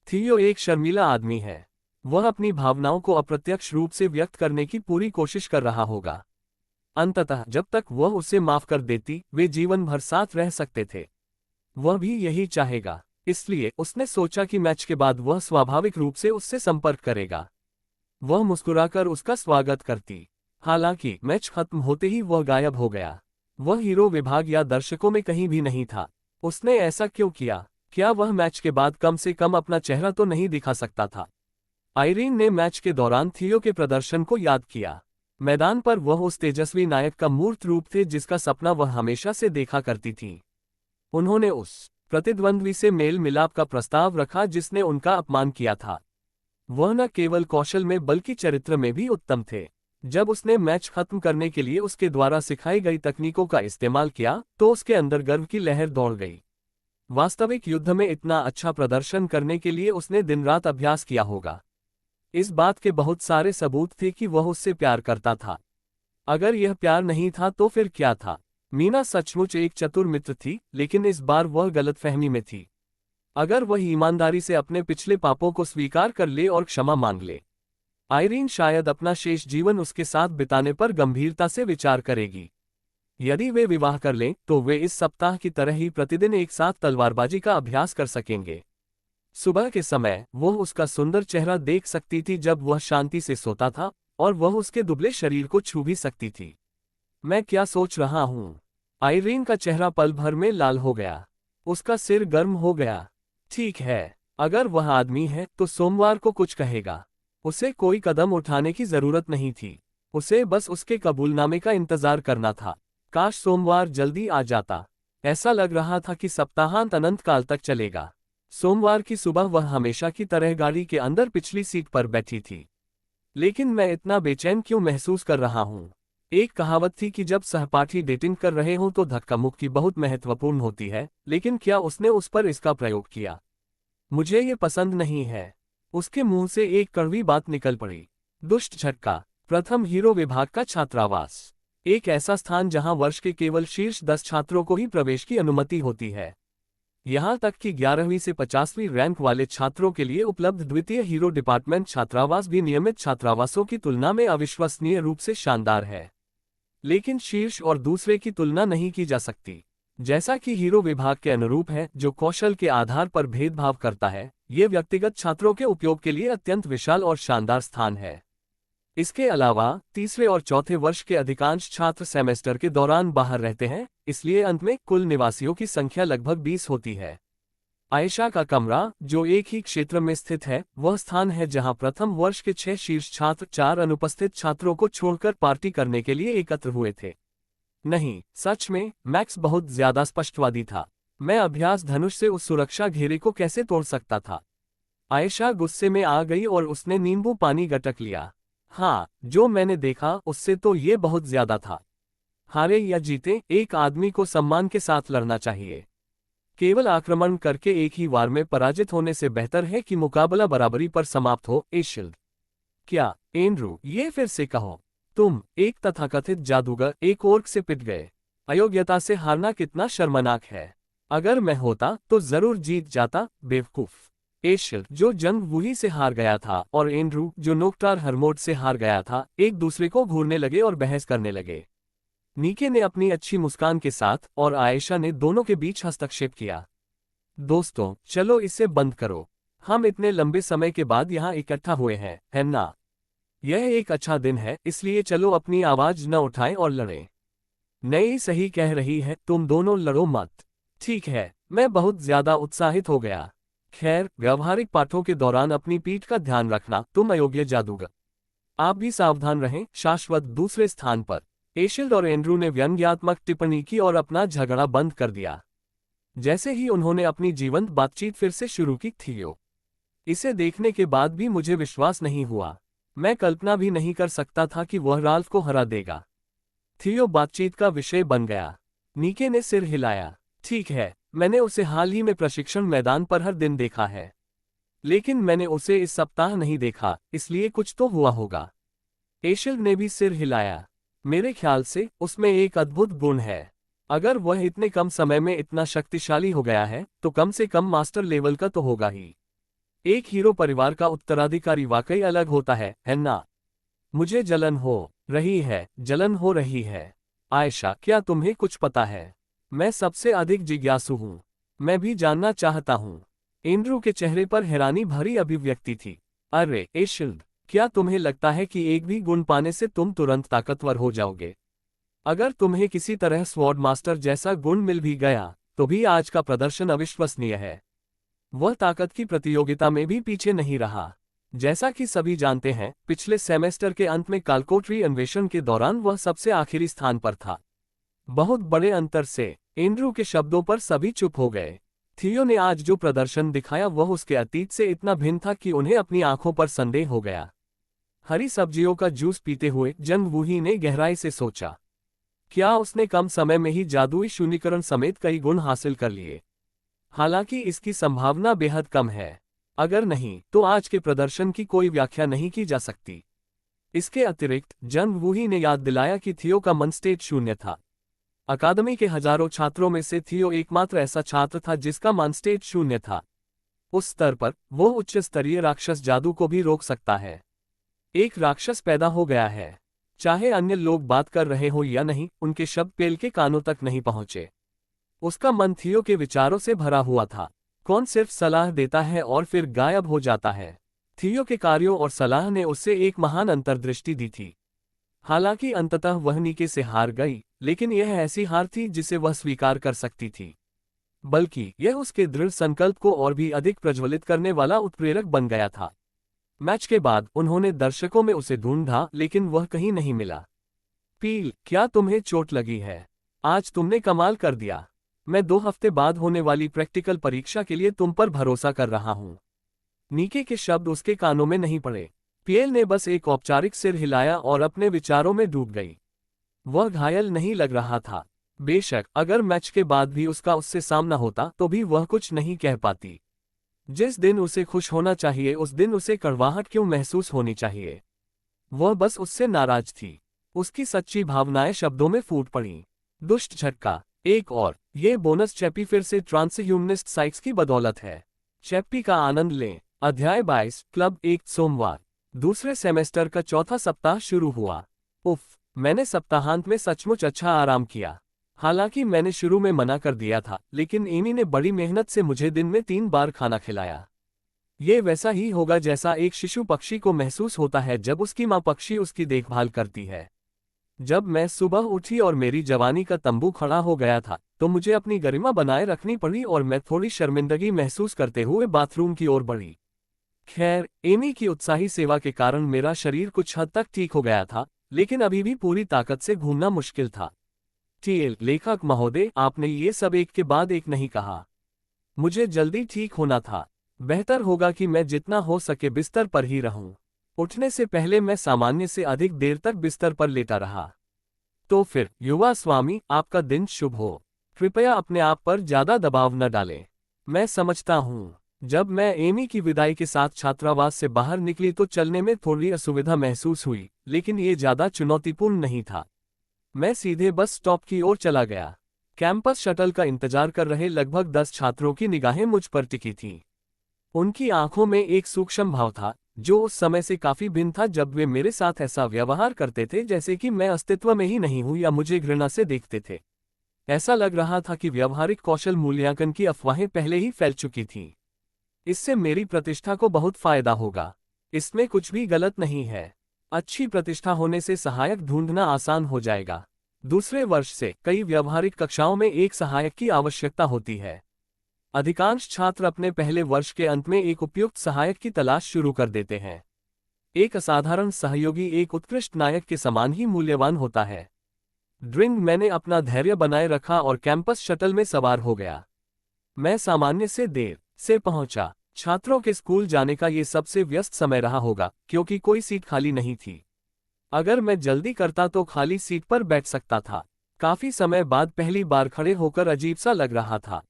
थियो एक शर्मीला आदमी है। वह अपनी भावनाओं को अप्रत्यक्ष रूप से व्यक्त करने की पूरी कोशिश कर रहा होगा। अंततः जब तक वह उसे माफ कर देती, वे जीवन भर साथ रह सकते थे। वह भी यही चाहेगा। इसलिए उसने सोचा कि मैच के बाद वह स्वाभाविक रूप से उससे संपर्क करेगा। वह मुस्कुराकर उसका स्वागत करती। हालांकि मैच खत्म होते ही वह गायब हो गया। वह हीरो विभाग या दर्शकों में कहीं भी नहीं था। उसने ऐसा क्यों किया? क्या वह मैच के बाद कम से कम अपना चेहरा तो नहीं दिखा सकता था? आइरीन ने मैच के दौरान थियो के प्रदर्शन को याद किया। मैदान पर वह उस तेजस्वी नायक का मूर्त रूप थे जिसका सपना वह हमेशा से देखा करती थी। उन्होंने उस प्रतिद्वंद्वी से मेल मिलाप का प्रस्ताव रखा जिसने उनका अपमान किया था। वह न केवल कौशल में बल्कि चरित्र में भी उत्तम थे। जब उसने मैच खत्म करने के लिए उसके द्वारा सिखाई गई तकनीकों का इस्तेमाल किया तो उसके अंदर गर्व की लहर दौड़ गई। वास्तविक युद्ध में इतना अच्छा प्रदर्शन करने के लिए उसने दिन रात अभ्यास किया होगा। इस बात के बहुत सारे सबूत थे कि वह उससे प्यार करता था। अगर यह प्यार नहीं था तो फिर क्या था? मीना सचमुच एक चतुर मित्र थी, लेकिन इस बार वह गलतफहमी में थी। अगर वह ईमानदारी से अपने पिछले पापों को स्वीकार कर ले और क्षमा मांग ले, आइरीन शायद अपना शेष जीवन उसके साथ बिताने पर गंभीरता से विचार करेगी। यदि वे विवाह कर लें तो वे इस सप्ताह की तरह ही प्रतिदिन एक साथ तलवारबाजी का अभ्यास कर सकेंगे। सुबह के समय वह उसका सुंदर चेहरा देख सकती थी जब वह शांति से सोता था, और वह उसके दुबले शरीर को छू भी सकती थी। मैं क्या सोच रहा हूँ? आइरीन का चेहरा पल भर में लाल हो गया। उसका सिर गर्म हो गया। ठीक है, अगर वह आदमी है तो सोमवार को कुछ कहेगा। उसे कोई कदम उठाने की जरूरत नहीं थी। उसे बस उसके कबूलनामे का इंतजार करना था। काश सोमवार जल्दी आ जाता। ऐसा लग रहा था कि सप्ताहांत अनंत काल तक चलेगा। सोमवार की सुबह वह हमेशा की तरह गाड़ी के अंदर पिछली सीट पर बैठी थी। लेकिन मैं इतना बेचैन क्यों महसूस कर रहा हूँ? एक कहावत थी कि जब सहपाठी डेटिंग कर रहे हों तो धक्का मुक्की बहुत महत्वपूर्ण होती है, लेकिन क्या उसने उस पर इसका प्रयोग किया? मुझे ये पसंद नहीं है। उसके मुंह से एक कड़वी बात निकल पड़ी। दुष्ट झटका। प्रथम हीरो विभाग का छात्रावास, एक ऐसा स्थान जहां वर्ष के केवल शीर्ष 10 छात्रों को ही प्रवेश की अनुमति होती है। यहां तक कि 11वीं से 50वीं रैंक वाले छात्रों के लिए उपलब्ध द्वितीय हीरो डिपार्टमेंट छात्रावास भी नियमित छात्रावासों की तुलना में अविश्वसनीय रूप से शानदार है। लेकिन शीर्ष और दूसरे की तुलना नहीं की जा सकती। जैसा कि हीरो विभाग के अनुरूप है, जो कौशल के आधार पर भेदभाव करता है, ये व्यक्तिगत छात्रों के उपयोग के लिए अत्यंत विशाल और शानदार स्थान है। इसके अलावा तीसरे और चौथे वर्ष के अधिकांश छात्र सेमेस्टर के दौरान बाहर रहते हैं, इसलिए अंत में कुल निवासियों की संख्या लगभग 20 होती है। आयशा का कमरा, जो एक ही क्षेत्र में स्थित है, वह स्थान है जहां प्रथम वर्ष के 6 शीर्ष छात्र 4 अनुपस्थित छात्रों को छोड़कर पार्टी करने के लिए एकत्र हुए थे। नहीं, सच में, मैक्स बहुत ज्यादा स्पष्टवादी था। मैं अभ्यास धनुष से उस सुरक्षा घेरे को कैसे तोड़ सकता था? आयशा गुस्से में आ गई और उसने नींबू पानी गटक लिया। हाँ, जो मैंने देखा उससे तो ये बहुत ज्यादा था। हारे या जीते, एक आदमी को सम्मान के साथ लड़ना चाहिए। केवल आक्रमण करके एक ही वार में पराजित होने से बेहतर है कि मुकाबला बराबरी पर समाप्त हो। एशिल्ड। क्या, एंड्रू, ये फिर से कहो। तुम, एक तथाकथित जादूगर, एक ओर्क से पिट गए। अयोग्यता से हारना कितना शर्मनाक है। अगर मैं होता तो जरूर जीत जाता, बेवकूफ। एशिल्ड, जो जंग वूही से हार गया था, और एंड्रू, जो नोक्टार हरमोड से हार गया था, एक दूसरे को घूरने लगे और बहस करने लगे। नीके ने अपनी अच्छी मुस्कान के साथ और आयशा ने दोनों के बीच हस्तक्षेप किया। दोस्तों, चलो इसे बंद करो। हम इतने लंबे समय के बाद यहाँ इकट्ठा हुए हैं, है ना? यह एक अच्छा दिन है, इसलिए चलो अपनी आवाज न उठाएं और लड़ें। नई सही कह रही है, तुम दोनों लड़ो मत। ठीक है, मैं बहुत ज्यादा उत्साहित हो गया। खैर, व्यावहारिक पाठों के दौरान अपनी पीठ का ध्यान रखना, तुम अयोग्य जादूगर। आप भी सावधान रहें। शाश्वत दूसरे स्थान पर। एशिल्ड और एंड्रू ने व्यंग्यात्मक टिप्पणी की और अपना झगड़ा बंद कर दिया। जैसे ही उन्होंने अपनी जीवंत बातचीत फिर से शुरू की थी, इसे देखने के बाद भी मुझे विश्वास नहीं हुआ। मैं कल्पना भी नहीं कर सकता था कि वह राल्फ को हरा देगा। थियो बातचीत का विषय बन गया। नीके ने सिर हिलाया। ठीक है, मैंने उसे हाल ही में प्रशिक्षण मैदान पर हर दिन देखा है। लेकिन मैंने उसे इस सप्ताह नहीं देखा, इसलिए कुछ तो हुआ होगा। एशिल्ड ने भी सिर हिलाया। मेरे ख्याल से उसमें एक अद्भुत गुण है। अगर वह इतने कम समय में इतना शक्तिशाली हो गया है, तो कम से कम मास्टर लेवल का तो होगा ही। एक हीरो परिवार का उत्तराधिकारी वाकई अलग होता है ना? मुझे जलन हो रही है। आयशा, क्या तुम्हें कुछ पता है? मैं सबसे अधिक जिज्ञासु हूँ। मैं भी जानना चाहता हूँ। एंड्रू के चेहरे पर हैरानी भरी अभिव्यक्ति थी। अरे एशिल्ड, क्या तुम्हें लगता है कि एक भी गुण पाने से तुम तुरंत ताकतवर हो जाओगे? अगर तुम्हें किसी तरह स्वॉर्ड मास्टर जैसा गुण मिल भी गया, तो भी आज का प्रदर्शन अविश्वसनीय है। वह ताकत की प्रतियोगिता में भी पीछे नहीं रहा। जैसा कि सभी जानते हैं, पिछले सेमेस्टर के अंत में कालकोटरी अन्वेषण के दौरान वह सबसे आखिरी स्थान पर था। बहुत बड़े अंतर से। एंड्रू के शब्दों पर सभी चुप हो गए। थियो ने आज जो प्रदर्शन दिखाया वह उसके अतीत से इतना भिन्न था कि उन्हें अपनी आंखों पर संदेह हो गया। हरी सब्जियों का जूस पीते हुए जंग वूही ने गहराई से सोचा, क्या उसने कम समय में ही जादुई शून्यकरण समेत कई गुण हासिल कर लिए? हालांकि इसकी संभावना बेहद कम है। अगर नहीं, तो आज के प्रदर्शन की कोई व्याख्या नहीं की जा सकती। इसके अतिरिक्त जंग वूही ने याद दिलाया कि थियो का मन स्टेट शून्य था। अकादमी के हजारों छात्रों में से थियो एकमात्र ऐसा छात्र था जिसका मन स्टेट शून्य था। उस स्तर पर वो उच्च स्तरीय राक्षस जादू को भी रोक सकता है। एक राक्षस पैदा हो गया है। चाहे अन्य लोग बात कर रहे हो या नहीं, उनके शब्द पेल के कानों तक नहीं पहुंचे। उसका मन थियो के विचारों से भरा हुआ था। कौन सिर्फ सलाह देता है और फिर गायब हो जाता है? थियो के कार्यों और सलाह ने उससे एक महान अंतर्दृष्टि दी थी। हालांकि अंततः वह नीचे से हार गई, लेकिन यह ऐसी हार थी जिसे वह स्वीकार कर सकती थी। बल्कि यह उसके दृढ़ संकल्प को और भी अधिक प्रज्वलित करने वाला उत्प्रेरक बन गया था। मैच के बाद उन्होंने दर्शकों में उसे ढूंढा, लेकिन वह कहीं नहीं मिला। पील, क्या तुम्हें चोट लगी है? आज तुमने कमाल कर दिया। मैं 2 हफ्ते बाद होने वाली प्रैक्टिकल परीक्षा के लिए तुम पर भरोसा कर रहा हूं। नीके के शब्द उसके कानों में नहीं पड़े। पियल ने बस एक औपचारिक सिर हिलाया और अपने विचारों में डूब गई। वह घायल नहीं लग रहा था। बेशक अगर मैच के बाद भी उसका उससे सामना होता तो भी वह कुछ नहीं कह पाती। जिस दिन उसे खुश होना चाहिए उस दिन उसे कड़वाहट क्यों महसूस होनी चाहिए? वह बस उससे नाराज थी। उसकी सच्ची भावनाएं शब्दों में फूट पड़ीं। दुष्ट झटका। एक और, ये बोनस चैप्पी फिर से ट्रांसह्यूमनिस्ट साइक्स की बदौलत है। चैप्पी का आनंद लें। अध्याय 22, क्लब 1। सोमवार। दूसरे सेमेस्टर का चौथा सप्ताह शुरू हुआ। उफ, मैंने सप्ताहांत में सचमुच अच्छा आराम किया। हालांकि मैंने शुरू में मना कर दिया था, लेकिन एमी ने बड़ी मेहनत से मुझे दिन में 3 बार खाना खिलाया। ये वैसा ही होगा जैसा एक शिशु पक्षी को महसूस होता है जब उसकी माँ पक्षी उसकी देखभाल करती है। जब मैं सुबह उठी और मेरी जवानी का तंबू खड़ा हो गया था, तो मुझे अपनी गरिमा बनाए रखनी पड़ी और मैं थोड़ी शर्मिंदगी महसूस करते हुए बाथरूम की ओर बढ़ी। खैर, एमी की उत्साही सेवा के कारण मेरा शरीर कुछ हद तक ठीक हो गया था, लेकिन अभी भी पूरी ताकत से घूमना मुश्किल था। टीएल, लेखक महोदय, आपने ये सब एक के बाद एक नहीं कहा। मुझे जल्दी ठीक होना था। बेहतर होगा कि मैं जितना हो सके बिस्तर पर ही रहूं। उठने से पहले मैं सामान्य से अधिक देर तक बिस्तर पर लेटा रहा। तो फिर, युवा स्वामी, आपका दिन शुभ हो। कृपया अपने आप पर ज्यादा दबाव न डालें। मैं समझता हूं। जब मैं एमी की विदाई के साथ छात्रावास से बाहर निकली तो चलने में थोड़ी असुविधा महसूस हुई, लेकिन ये ज्यादा चुनौतीपूर्ण नहीं था। मैं सीधे बस स्टॉप की ओर चला गया। कैंपस शटल का इंतजार कर रहे लगभग 10 छात्रों की निगाहें मुझ पर टिकी थीं। उनकी आंखों में एक सूक्ष्म भाव था, जो उस समय से काफी भिन्न था जब वे मेरे साथ ऐसा व्यवहार करते थे जैसे कि मैं अस्तित्व में ही नहीं हूं या मुझे घृणा से देखते थे। ऐसा लग रहा था कि व्यावहारिक कौशल मूल्यांकन की अफवाहें पहले ही फैल चुकी थीं। इससे मेरी प्रतिष्ठा को बहुत फायदा होगा। इसमें कुछ भी गलत नहीं है। अच्छी प्रतिष्ठा होने से सहायक ढूंढना आसान हो जाएगा। दूसरे वर्ष से कई व्यावहारिक कक्षाओं में एक सहायक की आवश्यकता होती है। अधिकांश छात्र अपने पहले वर्ष के अंत में एक उपयुक्त सहायक की तलाश शुरू कर देते हैं। एक असाधारण सहयोगी एक उत्कृष्ट नायक के समान ही मूल्यवान होता है। ड्रिंग, मैंने अपना धैर्य बनाए रखा और कैंपस शटल में सवार हो गया। मैं सामान्य से देर से पहुंचा। छात्रों के स्कूल जाने का ये सबसे व्यस्त समय रहा होगा, क्योंकि कोई सीट खाली नहीं थी। अगर मैं जल्दी करता तो खाली सीट पर बैठ सकता था। काफी समय बाद पहली बार खड़े होकर अजीब सा लग रहा था।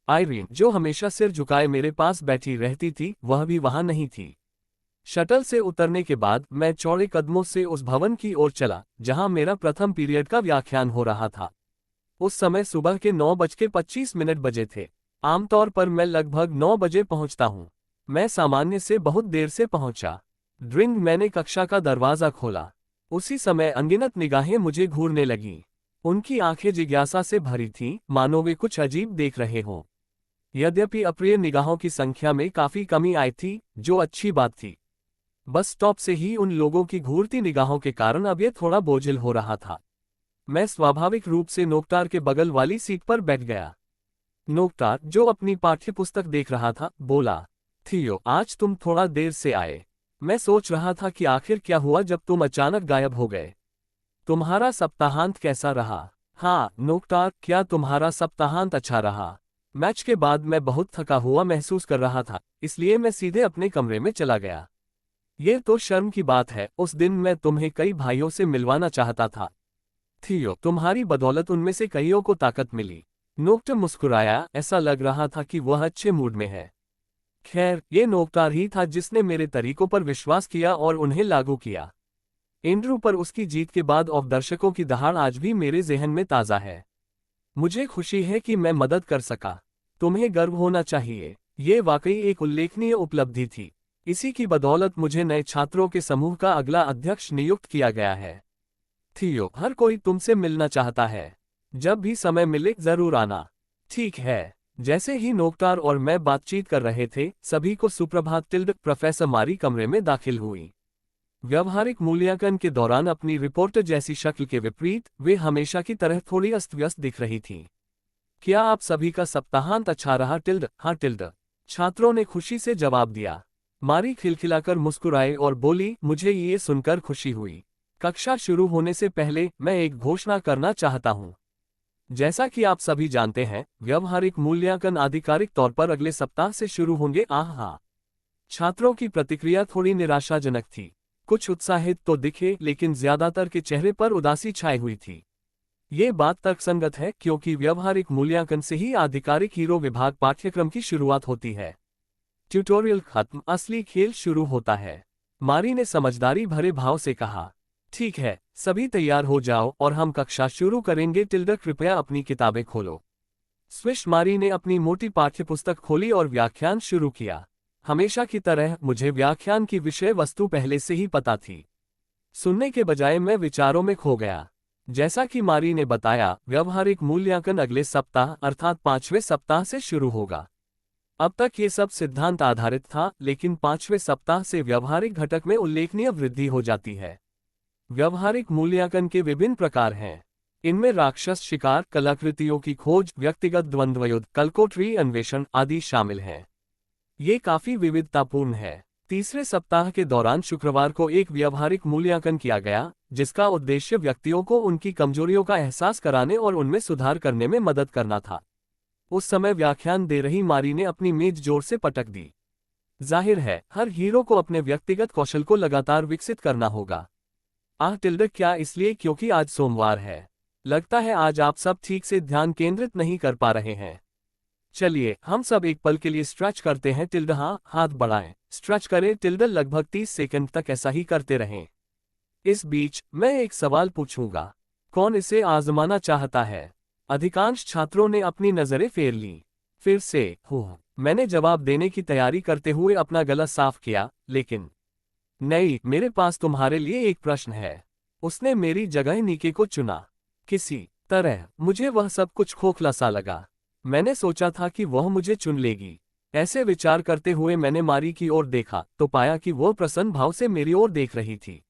आयरीन, जो हमेशा सिर झुकाए मेरे पास बैठी रहती थी, वह भी वहां नहीं थी। शटल से उतरने के बाद मैं चौड़े कदमों से उस भवन की ओर चला जहां मेरा प्रथम पीरियड का व्याख्यान हो रहा था। उस समय सुबह के 9:25 बजे थे। आमतौर पर मैं लगभग 9 बजे पहुंचता हूं। मैं सामान्य से बहुत देर से पहुंचा। ड्रिंग, मैंने कक्षा का दरवाजा खोला। उसी समय अनगिनत निगाहें मुझे घूरने लगीं। उनकी आंखें जिज्ञासा से भरी थीं, मानो वे कुछ अजीब देख रहे हों। यद्यपि अप्रिय निगाहों की संख्या में काफी कमी आई थी, जो अच्छी बात थी। बस स्टॉप से ही उन लोगों की घूरती निगाहों के कारण अब ये थोड़ा बोझिल हो रहा था। मैं स्वाभाविक रूप से नोकटार के बगल वाली सीट पर बैठ गया। नोकटार, जो अपनी पाठ्यपुस्तक देख रहा था, बोला, थियो, आज तुम थोड़ा देर से आए। मैं सोच रहा था कि आखिर क्या हुआ जब तुम अचानक गायब हो गए। तुम्हारा सप्ताहांत कैसा रहा? हाँ नोकटार, क्या तुम्हारा सप्ताहांत अच्छा रहा? मैच के बाद मैं बहुत थका हुआ महसूस कर रहा था, इसलिए मैं सीधे अपने कमरे में चला गया। ये तो शर्म की बात है, उस दिन मैं तुम्हें कई भाइयों से मिलवाना चाहता था। थियो, तुम्हारी बदौलत उनमें से कईयों को ताकत मिली। नोकटार मुस्कुराया, ऐसा लग रहा था कि वह अच्छे मूड में है। खैर, ये नोकटार ही था जिसने मेरे तरीकों पर विश्वास किया और उन्हें लागू किया। एंड्रू पर उसकी जीत के बाद ऑफ दर्शकों की दहाड़ आज भी मेरे जहन में ताज़ा है। मुझे खुशी है कि मैं मदद कर सका। तुम्हें गर्व होना चाहिए, ये वाकई एक उल्लेखनीय उपलब्धि थी। इसी की बदौलत मुझे नए छात्रों के समूह का अगला अध्यक्ष नियुक्त किया गया है। थियो, हर कोई तुमसे मिलना चाहता है। जब भी समय मिले जरूर आना। ठीक है। जैसे ही नोकटार और मैं बातचीत कर रहे थे, सभी को सुप्रभात प्रोफेसर मारी कमरे में दाखिल हुई। व्यावहारिक मूल्यांकन के दौरान अपनी रिपोर्टर जैसी शक्ल के विपरीत वे हमेशा की तरह थोड़ी अस्त व्यस्त दिख रही थीं। क्या आप सभी का सप्ताहांत अच्छा रहा? हाँ छात्रों ने खुशी से जवाब दिया। मारी खिलखिलाकर मुस्कुराए और बोली, मुझे ये सुनकर खुशी हुई। कक्षा शुरू होने से पहले मैं एक घोषणा करना चाहता हूँ। जैसा कि आप सभी जानते हैं, व्यावहारिक मूल्यांकन आधिकारिक तौर पर अगले सप्ताह से शुरू होंगे। आहा। छात्रों की प्रतिक्रिया थोड़ी निराशाजनक थी। कुछ उत्साहित तो दिखे, लेकिन ज्यादातर के चेहरे पर उदासी छाई हुई थी। ये बात तर्कसंगत है, क्योंकि व्यावहारिक मूल्यांकन से ही आधिकारिक हीरो विभाग पाठ्यक्रम की शुरुआत होती है। ट्यूटोरियल खत्म, असली खेल शुरू होता है। मारी ने समझदारी भरे भाव से कहा। ठीक है, सभी तैयार हो जाओ और हम कक्षा शुरू करेंगे। कृपया अपनी किताबें खोलो। स्विश। मारी ने अपनी मोटी पाठ्यपुस्तक खोली और व्याख्यान शुरू किया। हमेशा की तरह मुझे व्याख्यान की विषय वस्तु पहले से ही पता थी। सुनने के बजाय मैं विचारों में खो गया। जैसा कि मारी ने बताया, व्यावहारिक मूल्यांकन अगले सप्ताह अर्थात 5वें सप्ताह से शुरू होगा। अब तक ये सब सिद्धांत आधारित था, लेकिन 5वें सप्ताह से व्यावहारिक घटक में उल्लेखनीय वृद्धि हो जाती है। व्यावहारिक मूल्यांकन के विभिन्न प्रकार हैं। इनमें राक्षस शिकार, कलाकृतियों की खोज, व्यक्तिगत द्वंद्वयुद्ध, कलकोटरी अन्वेषण आदि शामिल हैं। ये काफी विविधतापूर्ण है। तीसरे सप्ताह के दौरान शुक्रवार को एक व्यावहारिक मूल्यांकन किया गया, जिसका उद्देश्य व्यक्तियों को उनकी कमजोरियों का एहसास कराने और उनमें सुधार करने में मदद करना था। उस समय व्याख्यान दे रही मारी ने अपनी मेज जोर से पटक दी। जाहिर है, हर हीरो को अपने व्यक्तिगत कौशल को लगातार विकसित करना होगा। क्या इसलिए क्योंकि आज सोमवार है? लगता है आज आप सब ठीक से ध्यान केंद्रित नहीं कर पा रहे हैं। चलिए हम सब एक पल के लिए स्ट्रेच करते हैं। हाँ, हाथ बढ़ाएं, स्ट्रेच करें। लगभग 30 सेकंड तक ऐसा ही करते रहें। इस बीच मैं एक सवाल पूछूंगा, कौन इसे आजमाना चाहता है? अधिकांश छात्रों ने अपनी नजरें फेर लीं। फिर से मैंने जवाब देने की तैयारी करते हुए अपना गला साफ किया, लेकिन नहीं, मेरे पास तुम्हारे लिए एक प्रश्न है। उसने मेरी जगह नीके को चुना। किसी तरह मुझे वह सब कुछ खोखला सा लगा। मैंने सोचा था कि वह मुझे चुन लेगी। ऐसे विचार करते हुए मैंने मारी की ओर देखा तो पाया कि वह प्रसन्न भाव से मेरी ओर देख रही थी।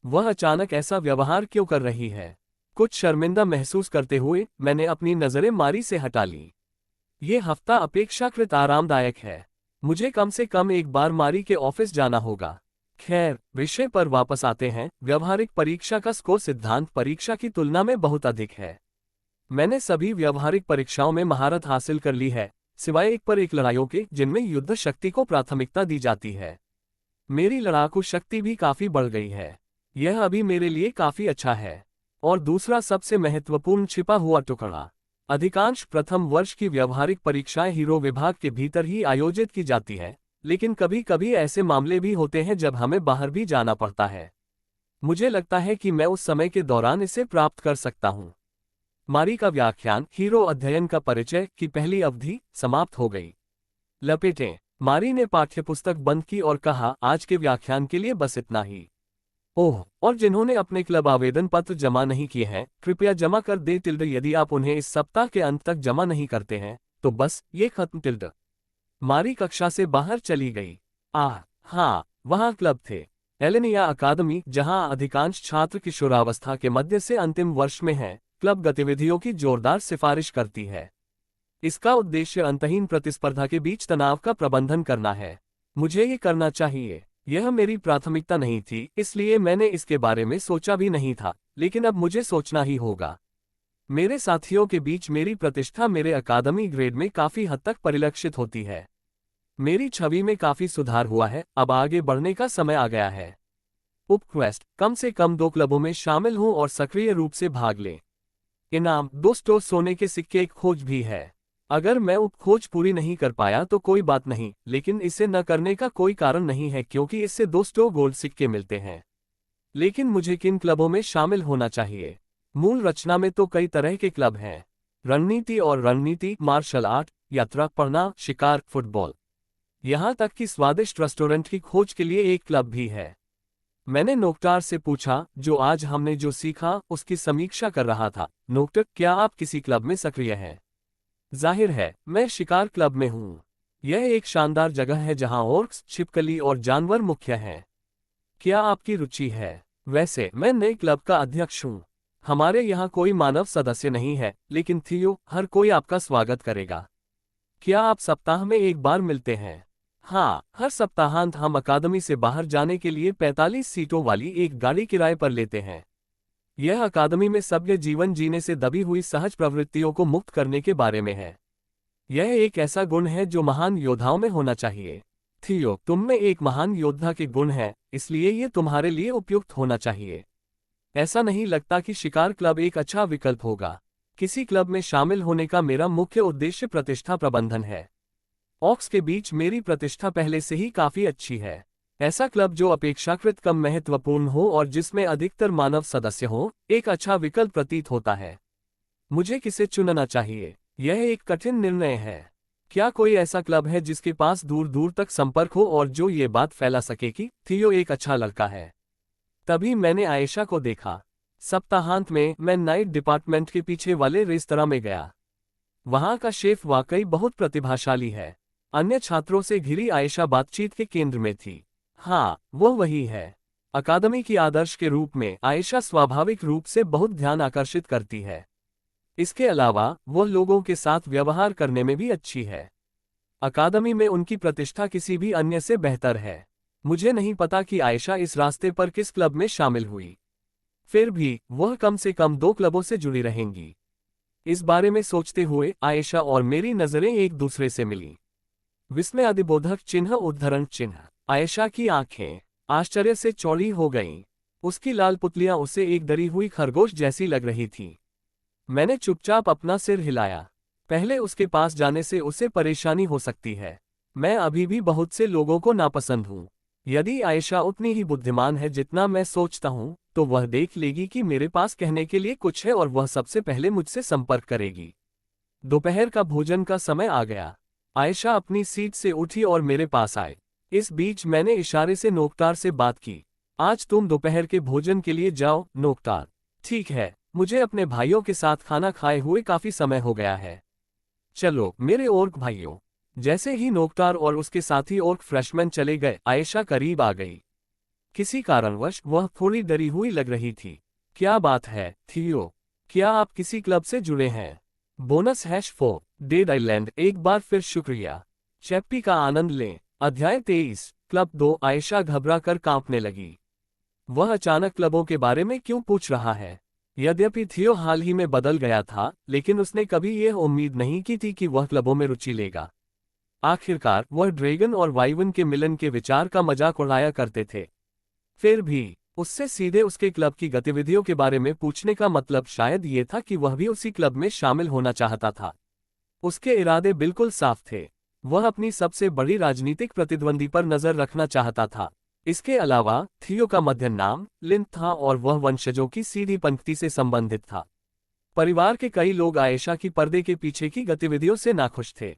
वह अचानक ऐसा व्यवहार क्यों कर रही है? कुछ शर्मिंदा महसूस करते हुए मैंने अपनी नजरें मारी से हटा ली। ये हफ्ता अपेक्षाकृत आरामदायक है। मुझे कम से कम एक बार मारी के ऑफिस जाना होगा। खैर, विषय पर वापस आते हैं। व्यावहारिक परीक्षा का स्कोर सिद्धांत परीक्षा की तुलना में बहुत अधिक है। मैंने सभी व्यावहारिक परीक्षाओं में महारत हासिल कर ली है, सिवाय एक पर एक लड़ाइयों के, जिनमें युद्ध शक्ति को प्राथमिकता दी जाती है। मेरी लड़ाकू शक्ति भी काफी बढ़ गई है। यह अभी मेरे लिए काफी अच्छा है। और दूसरा सबसे महत्वपूर्ण छिपा हुआ टुकड़ा, अधिकांश प्रथम वर्ष की व्यावहारिक परीक्षाएं हीरो विभाग के भीतर ही आयोजित की जाती है, लेकिन कभी कभी ऐसे मामले भी होते हैं जब हमें बाहर भी जाना पड़ता है। मुझे लगता है कि मैं उस समय के दौरान इसे प्राप्त कर सकता हूँ। मारी का व्याख्यान, हीरो अध्ययन का परिचय की पहली अवधि समाप्त हो गई। लपेटें। मारी ने पाठ्यपुस्तक बंद की और कहा, आज के व्याख्यान के लिए बस इतना ही। ओह, और जिन्होंने अपने क्लब आवेदन पत्र जमा नहीं किए हैं, कृपया जमा कर दे। यदि आप उन्हें इस सप्ताह के अंत तक जमा नहीं करते हैं तो बस ये खत्म। मारी कक्षा से बाहर चली गई। हाँ, वहाँ क्लब थे। एलेनिया अकादमी, जहाँ अधिकांश छात्र किशोरावस्था के मध्य से अंतिम वर्ष में हैं, क्लब गतिविधियों की जोरदार सिफारिश करती है। इसका उद्देश्य अंतहीन प्रतिस्पर्धा के बीच तनाव का प्रबंधन करना है। मुझे ये करना चाहिए। यह मेरी प्राथमिकता नहीं थी, इसलिए मैंने इसके बारे में सोचा भी नहीं था, लेकिन अब मुझे सोचना ही होगा। मेरे साथियों के बीच मेरी प्रतिष्ठा मेरे अकादमी ग्रेड में काफी हद तक परिलक्षित होती है। मेरी छवि में काफी सुधार हुआ है। अब आगे बढ़ने का समय आ गया है। उपक्वेस्ट, कम से कम 2 क्लबों में शामिल हों और सक्रिय रूप से भाग लें। इनाम, दोस्तों, सोने के सिक्के एक खोज भी है। अगर मैं उपखोज पूरी नहीं कर पाया तो कोई बात नहीं, लेकिन इसे न करने का कोई कारण नहीं है क्योंकि इससे 2 गोल्ड सिक्के मिलते हैं। लेकिन मुझे किन क्लबों में शामिल होना चाहिए? मूल रचना में तो कई तरह के क्लब हैं। रणनीति और रणनीति, मार्शल आर्ट, यात्रा, पढ़ना, शिकार, फुटबॉल, यहाँ तक कि स्वादिष्ट रेस्टोरेंट की खोज के लिए एक क्लब भी है। मैंने नोक्टार से पूछा, जो आज हमने जो सीखा उसकी समीक्षा कर रहा था। नोक्टर, क्या आप किसी क्लब में सक्रिय हैं? जाहिर है, मैं शिकार क्लब में हूँ। यह एक शानदार जगह है जहाँ ऑर्क्स, छिपकली और जानवर मुख्य हैं। क्या आपकी रुचि है? वैसे मैं नए क्लब का अध्यक्ष हूँ। हमारे यहाँ कोई मानव सदस्य नहीं है, लेकिन थियो, हर कोई आपका स्वागत करेगा। क्या आप सप्ताह में एक बार मिलते हैं? हाँ, हर सप्ताहांत हम अकादमी से बाहर जाने के लिए 45 सीटों वाली एक गाड़ी किराए पर लेते हैं। यह अकादमी में सभ्य जीवन जीने से दबी हुई सहज प्रवृत्तियों को मुक्त करने के बारे में है। यह एक ऐसा गुण है जो महान योद्धाओं में होना चाहिए। थियो, तुम में एक महान योद्धा के गुण हैं, इसलिए ये तुम्हारे लिए उपयुक्त होना चाहिए। ऐसा नहीं लगता कि शिकार क्लब एक अच्छा विकल्प होगा। किसी क्लब में शामिल होने का मेरा मुख्य उद्देश्य प्रतिष्ठा प्रबंधन है। ऑक्स के बीच मेरी प्रतिष्ठा पहले से ही काफी अच्छी है। ऐसा क्लब जो अपेक्षाकृत कम महत्वपूर्ण हो और जिसमें अधिकतर मानव सदस्य हो, एक अच्छा विकल्प प्रतीत होता है। मुझे किसे चुनना चाहिए? यह एक कठिन निर्णय है। क्या कोई ऐसा क्लब है जिसके पास दूर दूर तक संपर्क हो और जो ये बात फैला सके कि थियो एक अच्छा लड़का है? तभी मैंने आयशा को देखा। सप्ताहांत में मैं नाइट डिपार्टमेंट के पीछे वाले रेस्तरां में गया। वहां का शेफ वाकई बहुत प्रतिभाशाली है। अन्य छात्रों से घिरी आयशा बातचीत के केंद्र में थी। हाँ, वो वही है। अकादमी की आदर्श के रूप में आयशा स्वाभाविक रूप से बहुत ध्यान आकर्षित करती है। इसके अलावा वह लोगों के साथ व्यवहार करने में भी अच्छी है। अकादमी में उनकी प्रतिष्ठा किसी भी अन्य से बेहतर है। मुझे नहीं पता कि आयशा इस रास्ते पर किस क्लब में शामिल हुई। फिर भी वह कम से कम 2 क्लबों से जुड़ी रहेंगी। इस बारे में सोचते हुए आयशा और मेरी नजरें एक दूसरे से मिली। विस्मय अधिबोधक चिन्ह, उद्धरण चिन्ह। आयशा की आंखें आश्चर्य से चौड़ी हो गईं। उसकी लाल पुतलियां उसे एक डरी हुई खरगोश जैसी लग रही थीं। मैंने चुपचाप अपना सिर हिलाया। पहले उसके पास जाने से उसे परेशानी हो सकती है। मैं अभी भी बहुत से लोगों को नापसंद हूँ। यदि आयशा उतनी ही बुद्धिमान है जितना मैं सोचता हूँ, तो वह देख लेगी कि मेरे पास कहने के लिए कुछ है और वह सबसे पहले मुझसे संपर्क करेगी। दोपहर का भोजन का समय आ गया। आयशा अपनी सीट से उठी और मेरे पास आए। इस बीच मैंने इशारे से नोक्टार से बात की। आज तुम दोपहर के भोजन के लिए जाओ, नोक्टार। ठीक है, मुझे अपने भाइयों के साथ खाना खाए हुए काफी समय हो गया है। चलो मेरे ओर्क भाइयों। जैसे ही नोक्टार और उसके साथी ओर्क फ्रेशमैन चले गए, आयशा करीब आ गई। किसी कारणवश वह थोड़ी डरी हुई लग रही थी। क्या बात है, थियो? क्या आप किसी क्लब से जुड़े हैं? Bonus #4 dead island. एक बार फिर शुक्रिया। चैप्पी का आनंद लें। अध्याय 23 क्लब 2। आयशा घबरा कर कांपने लगी। वह अचानक क्लबों के बारे में क्यों पूछ रहा है? यद्यपि थियो हाल ही में बदल गया था, लेकिन उसने कभी यह उम्मीद नहीं की थी कि वह क्लबों में रुचि लेगा। आखिरकार वह ड्रैगन और वाइवन के मिलन के विचार का मजाक उड़ाया करते थे। फिर भी उससे सीधे उसके क्लब की गतिविधियों के बारे में पूछने का मतलब शायद ये था कि वह भी उसी क्लब में शामिल होना चाहता था। उसके इरादे बिल्कुल साफ थे। वह अपनी सबसे बड़ी राजनीतिक प्रतिद्वंदी पर नजर रखना चाहता था। इसके अलावा थियो का मध्य नाम लिन था और वह वंशजों की सीधी पंक्ति से संबंधित था। परिवार के कई लोग आयशा की पर्दे के पीछे की गतिविधियों से नाखुश थे।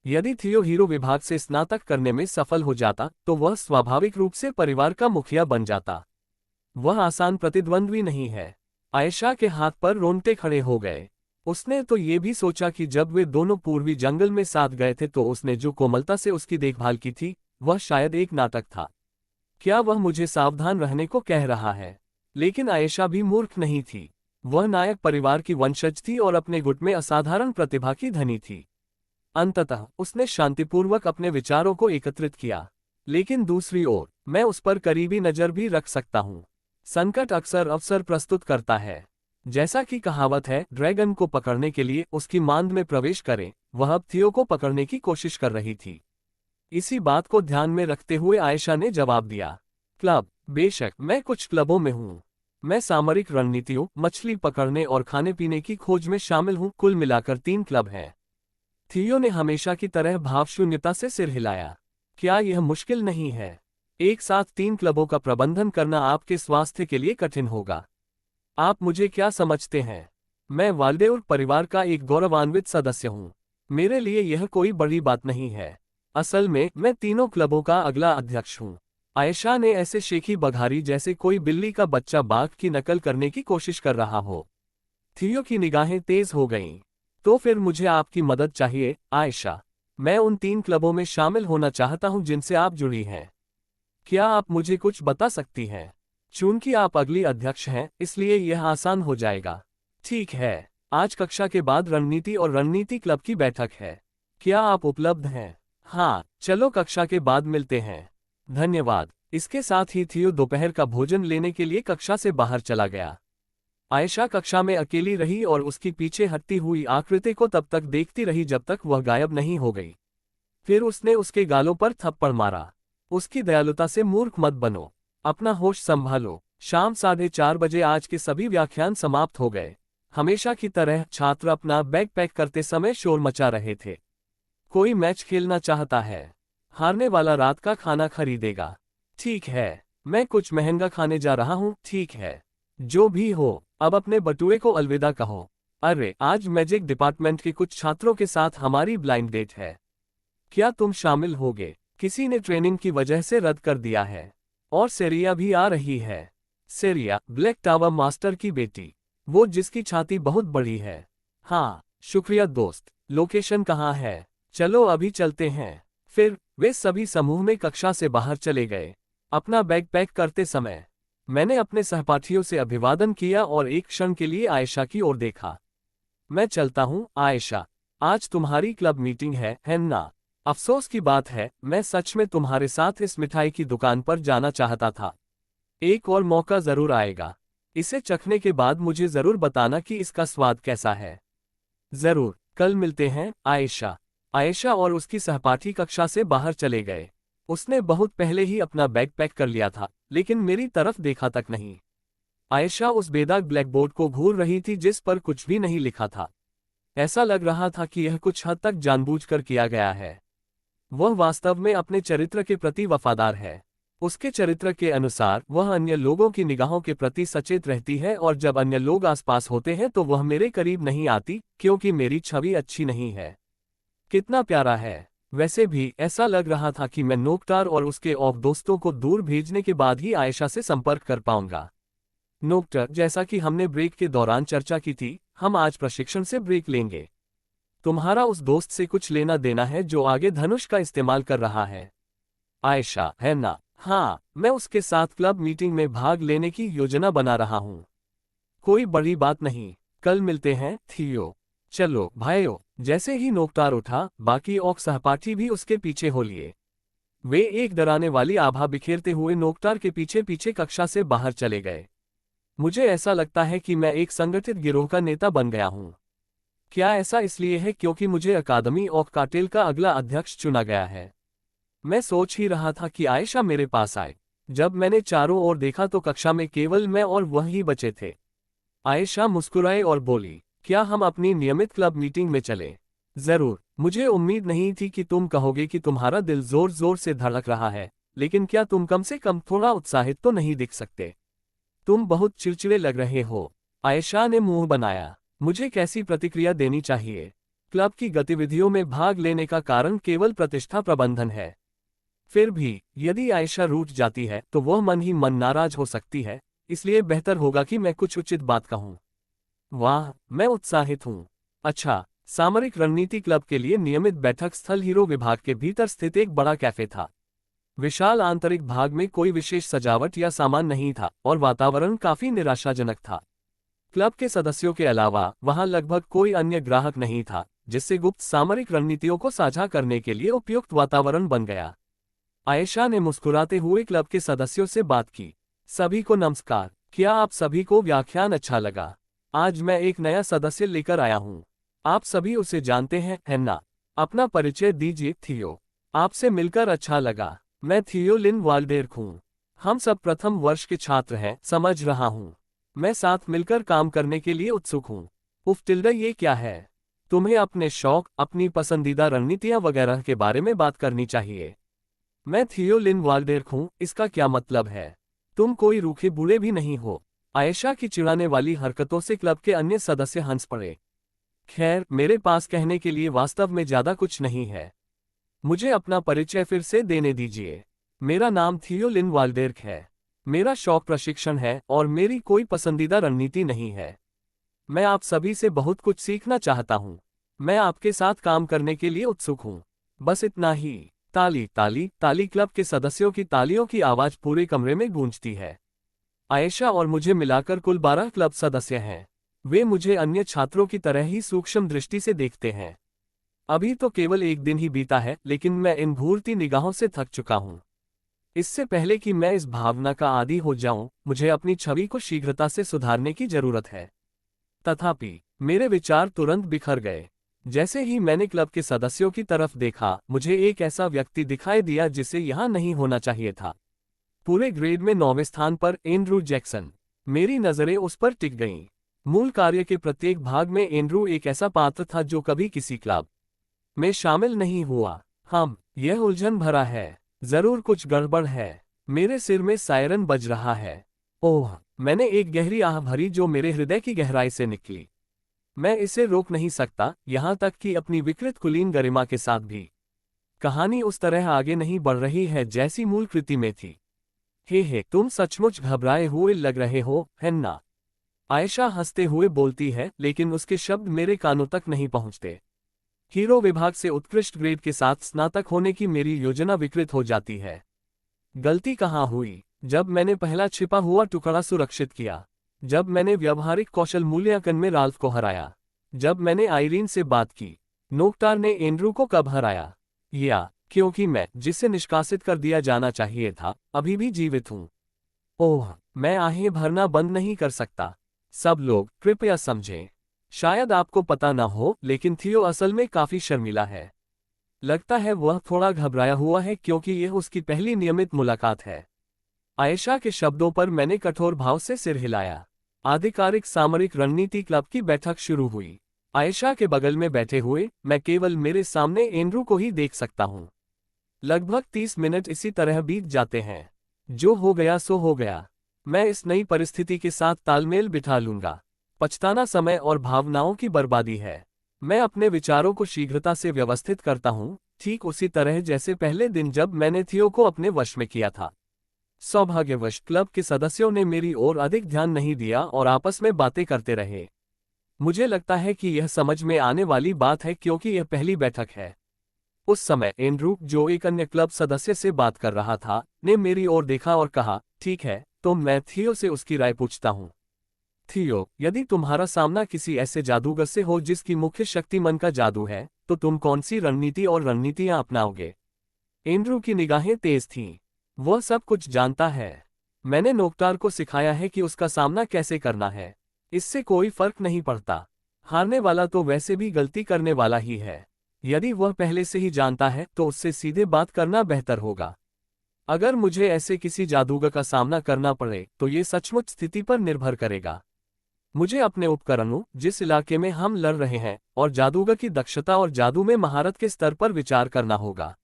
यदि थियो हीरो विभाग से स्नातक करने में सफल हो जाता, तो वह स्वाभाविक रूप से परिवार का मुखिया बन जाता। वह आसान प्रतिद्वंद्वी नहीं है। आयशा के हाथ पर रोंगटे खड़े हो गए। उसने तो ये भी सोचा कि जब वे दोनों पूर्वी जंगल में साथ गए थे तो उसने जो कोमलता से उसकी देखभाल की थी, वह शायद एक नाटक था। क्या वह मुझे सावधान रहने को कह रहा है? लेकिन आयशा भी मूर्ख नहीं थी। वह नायक परिवार की वंशज थी और अपने गुट में असाधारण प्रतिभा की धनी थी। अंततः उसने शांतिपूर्वक अपने विचारों को एकत्रित किया। लेकिन दूसरी ओर, मैं उस पर करीबी नजर भी रख सकता हूँ। संकट अक्सर अवसर प्रस्तुत करता है। जैसा कि कहावत है, ड्रैगन को पकड़ने के लिए उसकी मांद में प्रवेश करें। वह अब थियो को पकड़ने की कोशिश कर रही थी। इसी बात को ध्यान में रखते हुए आयशा ने जवाब दिया, क्लब? बेशक, मैं कुछ क्लबों में हूँ। मैं सामरिक रणनीतियों, मछली पकड़ने और खाने पीने की खोज में शामिल हूँ। कुल मिलाकर 3 क्लब हैं। थियो ने हमेशा की तरह भावशून्यता से सिर हिलाया। क्या यह मुश्किल नहीं है? एक साथ 3 क्लबों का प्रबंधन करना आपके स्वास्थ्य के लिए कठिन होगा। आप मुझे क्या समझते हैं? मैं वाल्डेउर परिवार का एक गौरवान्वित सदस्य हूँ। मेरे लिए यह कोई बड़ी बात नहीं है। असल में मैं तीनों क्लबों का अगला अध्यक्ष हूँ। आयशा ने ऐसे शेखी बघारी जैसे कोई बिल्ली का बच्चा बाघ की नकल करने की कोशिश कर रहा हो। थियो की निगाहें तेज हो गईं। तो फिर मुझे आपकी मदद चाहिए, आयशा। मैं उन 3 क्लबों में शामिल होना चाहता हूं जिनसे आप जुड़ी हैं। क्या आप मुझे कुछ बता सकती हैं? चूंकि आप अगली अध्यक्ष हैं, इसलिए यह आसान हो जाएगा। ठीक है, आज कक्षा के बाद रणनीति और रणनीति क्लब की बैठक है। क्या आप उपलब्ध हैं? हाँ, चलो कक्षा के बाद मिलते हैं। धन्यवाद। इसके साथ ही थियो दोपहर का भोजन लेने के लिए कक्षा से बाहर चला गया। आयशा कक्षा में अकेली रही और उसकी पीछे हटती हुई आकृति को तब तक देखती रही जब तक वह गायब नहीं हो गई। फिर उसने उसके गालों पर थप्पड़ मारा। उसकी दयालुता से मूर्ख मत बनो। अपना होश संभालो। शाम 4:30 बजे आज के सभी व्याख्यान समाप्त हो गए। हमेशा की तरह छात्र अपना बैग पैक करते समय शोर मचा रहे थे। कोई मैच खेलना चाहता है? हारने वाला रात का खाना खरीदेगा। ठीक है, मैं कुछ महंगा खाने जा रहा हूँ। ठीक है, जो भी हो, अब अपने बटुए को अलविदा कहो। अरे, आज मैजिक डिपार्टमेंट के कुछ छात्रों के साथ हमारी ब्लाइंड डेट है। क्या तुम शामिल होगे? किसी ने ट्रेनिंग की वजह से रद्द कर दिया है। और सेरिया भी आ रही है। सेरिया, ब्लैक टावर मास्टर की बेटी, वो जिसकी छाती बहुत बड़ी है। हाँ, शुक्रिया दोस्त। लोकेशन कहाँ है? चलो अभी चलते हैं। फिर वे सभी समूह में कक्षा से बाहर चले गए। अपना बैग पैक करते समय मैंने अपने सहपाठियों से अभिवादन किया और एक क्षण के लिए आयशा की ओर देखा। मैं चलता हूँ, आयशा। आज तुम्हारी क्लब मीटिंग है ना? अफसोस की बात है, मैं सच में तुम्हारे साथ इस मिठाई की दुकान पर जाना चाहता था। एक और मौका जरूर आएगा। इसे चखने के बाद मुझे जरूर बताना कि इसका स्वाद कैसा है। जरूर, कल मिलते हैं, आयशा। आयशा और उसकी सहपाठी कक्षा से बाहर चले गए। उसने बहुत पहले ही अपना बैग पैक कर लिया था, लेकिन मेरी तरफ देखा तक नहीं। आयशा उस बेदाग ब्लैकबोर्ड को घूर रही थी जिस पर कुछ भी नहीं लिखा था। ऐसा लग रहा था कि यह कुछ हद तक जानबूझकर किया गया है। वह वास्तव में अपने चरित्र के प्रति वफादार है। उसके चरित्र के अनुसार वह अन्य लोगों की निगाहों के प्रति सचेत रहती है और जब अन्य लोग आसपास होते हैं तो वह मेरे करीब नहीं आती, क्योंकि मेरी छवि अच्छी नहीं है। कितना प्यारा है। वैसे भी ऐसा लग रहा था कि मैं नोकटार और उसके ऑफ दोस्तों को दूर भेजने के बाद ही आयशा से संपर्क कर पाऊंगा। नोकटार, जैसा कि हमने ब्रेक के दौरान चर्चा की थी, हम आज प्रशिक्षण से ब्रेक लेंगे। तुम्हारा उस दोस्त से कुछ लेना देना है जो आगे धनुष का इस्तेमाल कर रहा है। आयशा, है ना? हाँ, मैं उसके साथ क्लब मीटिंग में भाग लेने की योजना बना रहा हूँ। कोई बड़ी बात नहीं, कल मिलते हैं, थियो। चलो भाइयों। जैसे ही नोकटार उठा, बाकी ऑक सहपाठी भी उसके पीछे हो लिए। वे एक डराने वाली आभा बिखेरते हुए नोकटार के पीछे पीछे कक्षा से बाहर चले गए। मुझे ऐसा लगता है कि मैं एक संगठित गिरोह का नेता बन गया हूँ। क्या ऐसा इसलिए है क्योंकि मुझे अकादमी ऑफ कार्टेल का अगला अध्यक्ष चुना गया है? मैं सोच ही रहा था कि आयशा मेरे पास आए। जब मैंने चारों ओर देखा तो कक्षा में केवल मैं और वह ही बचे थे। आयशा मुस्कुराई और बोली, क्या हम अपनी नियमित क्लब मीटिंग में चलें? जरूर। मुझे उम्मीद नहीं थी कि तुम कहोगे कि तुम्हारा दिल जोर जोर से धड़क रहा है, लेकिन क्या तुम कम से कम थोड़ा उत्साहित तो नहीं दिख सकते? तुम बहुत चिड़चिड़े लग रहे हो। आयशा ने मुंह बनाया। मुझे कैसी प्रतिक्रिया देनी चाहिए? क्लब की गतिविधियों में भाग लेने का कारण केवल प्रतिष्ठा प्रबंधन है। फिर भी यदि आयशा रूठ जाती है तो वह मन ही मन नाराज हो सकती है, इसलिए बेहतर होगा कि मैं कुछ उचित बात कहूँ। वाह, मैं उत्साहित हूँ। अच्छा, सामरिक रणनीति क्लब के लिए नियमित बैठक स्थल हीरो विभाग के भीतर स्थित एक बड़ा कैफे था। विशाल आंतरिक भाग में कोई विशेष सजावट या सामान नहीं था और वातावरण काफी निराशाजनक था। क्लब के सदस्यों के अलावा वहां लगभग कोई अन्य ग्राहक नहीं था, जिससे गुप्त सामरिक रणनीतियों को साझा करने के लिए उपयुक्त वातावरण बन गया। आयशा ने मुस्कुराते हुए क्लब के सदस्यों से बात की। सभी को नमस्कार। क्या आप सभी को व्याख्यान अच्छा लगा? आज मैं एक नया सदस्य लेकर आया हूँ। आप सभी उसे जानते हैं, है ना? अपना परिचय दीजिए। थियो। आपसे मिलकर अच्छा लगा। मैं थियो लिन वाल्डेर्क हूँ। हम सब प्रथम वर्ष के छात्र हैं, समझ रहा हूँ। मैं साथ मिलकर काम करने के लिए उत्सुक हूँ। ये क्या है? तुम्हें अपने शौक, अपनी पसंदीदा रणनीतियाँ वगैरह के बारे में बात करनी चाहिए। मैं थियो लिन वाल्डेर्क हूँ, इसका क्या मतलब है? तुम कोई रूखे बूढ़े भी नहीं हो। आयशा की चिढ़ाने वाली हरकतों से क्लब के अन्य सदस्य हंस पड़े। खैर, मेरे पास कहने के लिए वास्तव में ज्यादा कुछ नहीं है। मुझे अपना परिचय फिर से देने दीजिए। मेरा नाम थियो लिन वाल्डेर्क है। मेरा शौक प्रशिक्षण है और मेरी कोई पसंदीदा रणनीति नहीं है। मैं आप सभी से बहुत कुछ सीखना चाहता हूँ। मैं आपके साथ काम करने के लिए उत्सुक हूँ। बस इतना ही। ताली ताली ताली। क्लब के सदस्यों की तालियों की आवाज पूरे कमरे में गूंजती है। आयशा और मुझे मिलाकर कुल 12 क्लब सदस्य हैं। वे मुझे अन्य छात्रों की तरह ही सूक्ष्म दृष्टि से देखते हैं। अभी तो केवल एक दिन ही बीता है, लेकिन मैं इन घूरती निगाहों से थक चुका हूँ। इससे पहले कि मैं इस भावना का आदी हो जाऊं, मुझे अपनी छवि को शीघ्रता से सुधारने की जरूरत है। तथापि मेरे विचार तुरंत बिखर गए। जैसे ही मैंने क्लब के सदस्यों की तरफ देखा, मुझे एक ऐसा व्यक्ति दिखाई दिया जिसे यहां नहीं होना चाहिए था। पूरे ग्रेड में 9वें स्थान पर एंड्रू जैक्सन। मेरी नजरें उस पर टिक गईं। मूल कार्य के प्रत्येक भाग में एंड्रू एक ऐसा पात्र था जो कभी किसी क्लब में शामिल नहीं हुआ। यह उलझन भरा है। जरूर कुछ गड़बड़ है। मेरे सिर में सायरन बज रहा है। ओह! मैंने एक गहरी आह भरी जो मेरे हृदय की गहराई से निकली। मैं इसे रोक नहीं सकता, यहां तक कि अपनी विकृत कुलीन गरिमा के साथ भी। कहानी उस तरह आगे नहीं बढ़ रही है जैसी मूल कृति में थी। हे, तुम सचमुच घबराए हुए लग रहे हो, है ना? आयशा हंसते हुए बोलती है, लेकिन उसके शब्द मेरे कानों तक नहीं पहुंचते। हीरो विभाग से उत्कृष्ट ग्रेड के साथ स्नातक होने की मेरी योजना विकृत हो जाती है। गलती कहाँ हुई? जब मैंने पहला छिपा हुआ टुकड़ा सुरक्षित किया, जब मैंने व्यावहारिक कौशल मूल्यांकन में राल्फ को हराया, जब मैंने आइरीन से बात की। नोक्टार ने एंड्रू को कब हराया? या क्योंकि मैं, जिसे निष्कासित कर दिया जाना चाहिए था, अभी भी जीवित हूं। ओह! मैं आहें भरना बंद नहीं कर सकता। सब लोग कृपया समझें। शायद आपको पता न हो, लेकिन थियो असल में काफी शर्मीला है। लगता है वह थोड़ा घबराया हुआ है क्योंकि यह उसकी पहली नियमित मुलाकात है। आयशा के शब्दों पर मैंने कठोर भाव से सिर हिलाया। आधिकारिक सामरिक रणनीति क्लब की बैठक शुरू हुई। आयशा के बगल में बैठे हुए, मैं केवल मेरे सामने एंड्रू को ही देख सकता हूँ। लगभग 30 मिनट इसी तरह बीत जाते हैं। जो हो गया सो हो गया। मैं इस नई परिस्थिति के साथ तालमेल बिठा लूंगा। पछताना समय और भावनाओं की बर्बादी है। मैं अपने विचारों को शीघ्रता से व्यवस्थित करता हूँ, ठीक उसी तरह जैसे पहले दिन जब मैंने थियो को अपने वश में किया था। सौभाग्यवश क्लब के सदस्यों ने मेरी ओर अधिक ध्यान नहीं दिया और आपस में बातें करते रहे। मुझे लगता है कि यह समझ में आने वाली बात है क्योंकि यह पहली बैठक है। उस समय एंड्रू, जो एक अन्य क्लब सदस्य से बात कर रहा था, ने मेरी ओर देखा और कहा, ठीक है, तो मैं थियो से उसकी राय पूछता हूँ। थियो, यदि तुम्हारा सामना किसी ऐसे जादूगर से हो जिसकी मुख्य शक्ति मन का जादू है, तो तुम कौन सी रणनीति और रणनीतियां अपनाओगे? एंड्रू की निगाहें तेज थीं। वह सब कुछ जानता है। मैंने नोक्टार को सिखाया है कि उसका सामना कैसे करना है। इससे कोई फर्क नहीं पड़ता। हारने वाला तो वैसे भी गलती करने वाला ही है। यदि वह पहले से ही जानता है तो उससे सीधे बात करना बेहतर होगा। अगर मुझे ऐसे किसी जादूगर का सामना करना पड़े तो ये सचमुच स्थिति पर निर्भर करेगा। मुझे अपने उपकरणों, जिस इलाके में हम लड़ रहे हैं, और जादूगर की दक्षता और जादू में महारत के स्तर पर विचार करना होगा।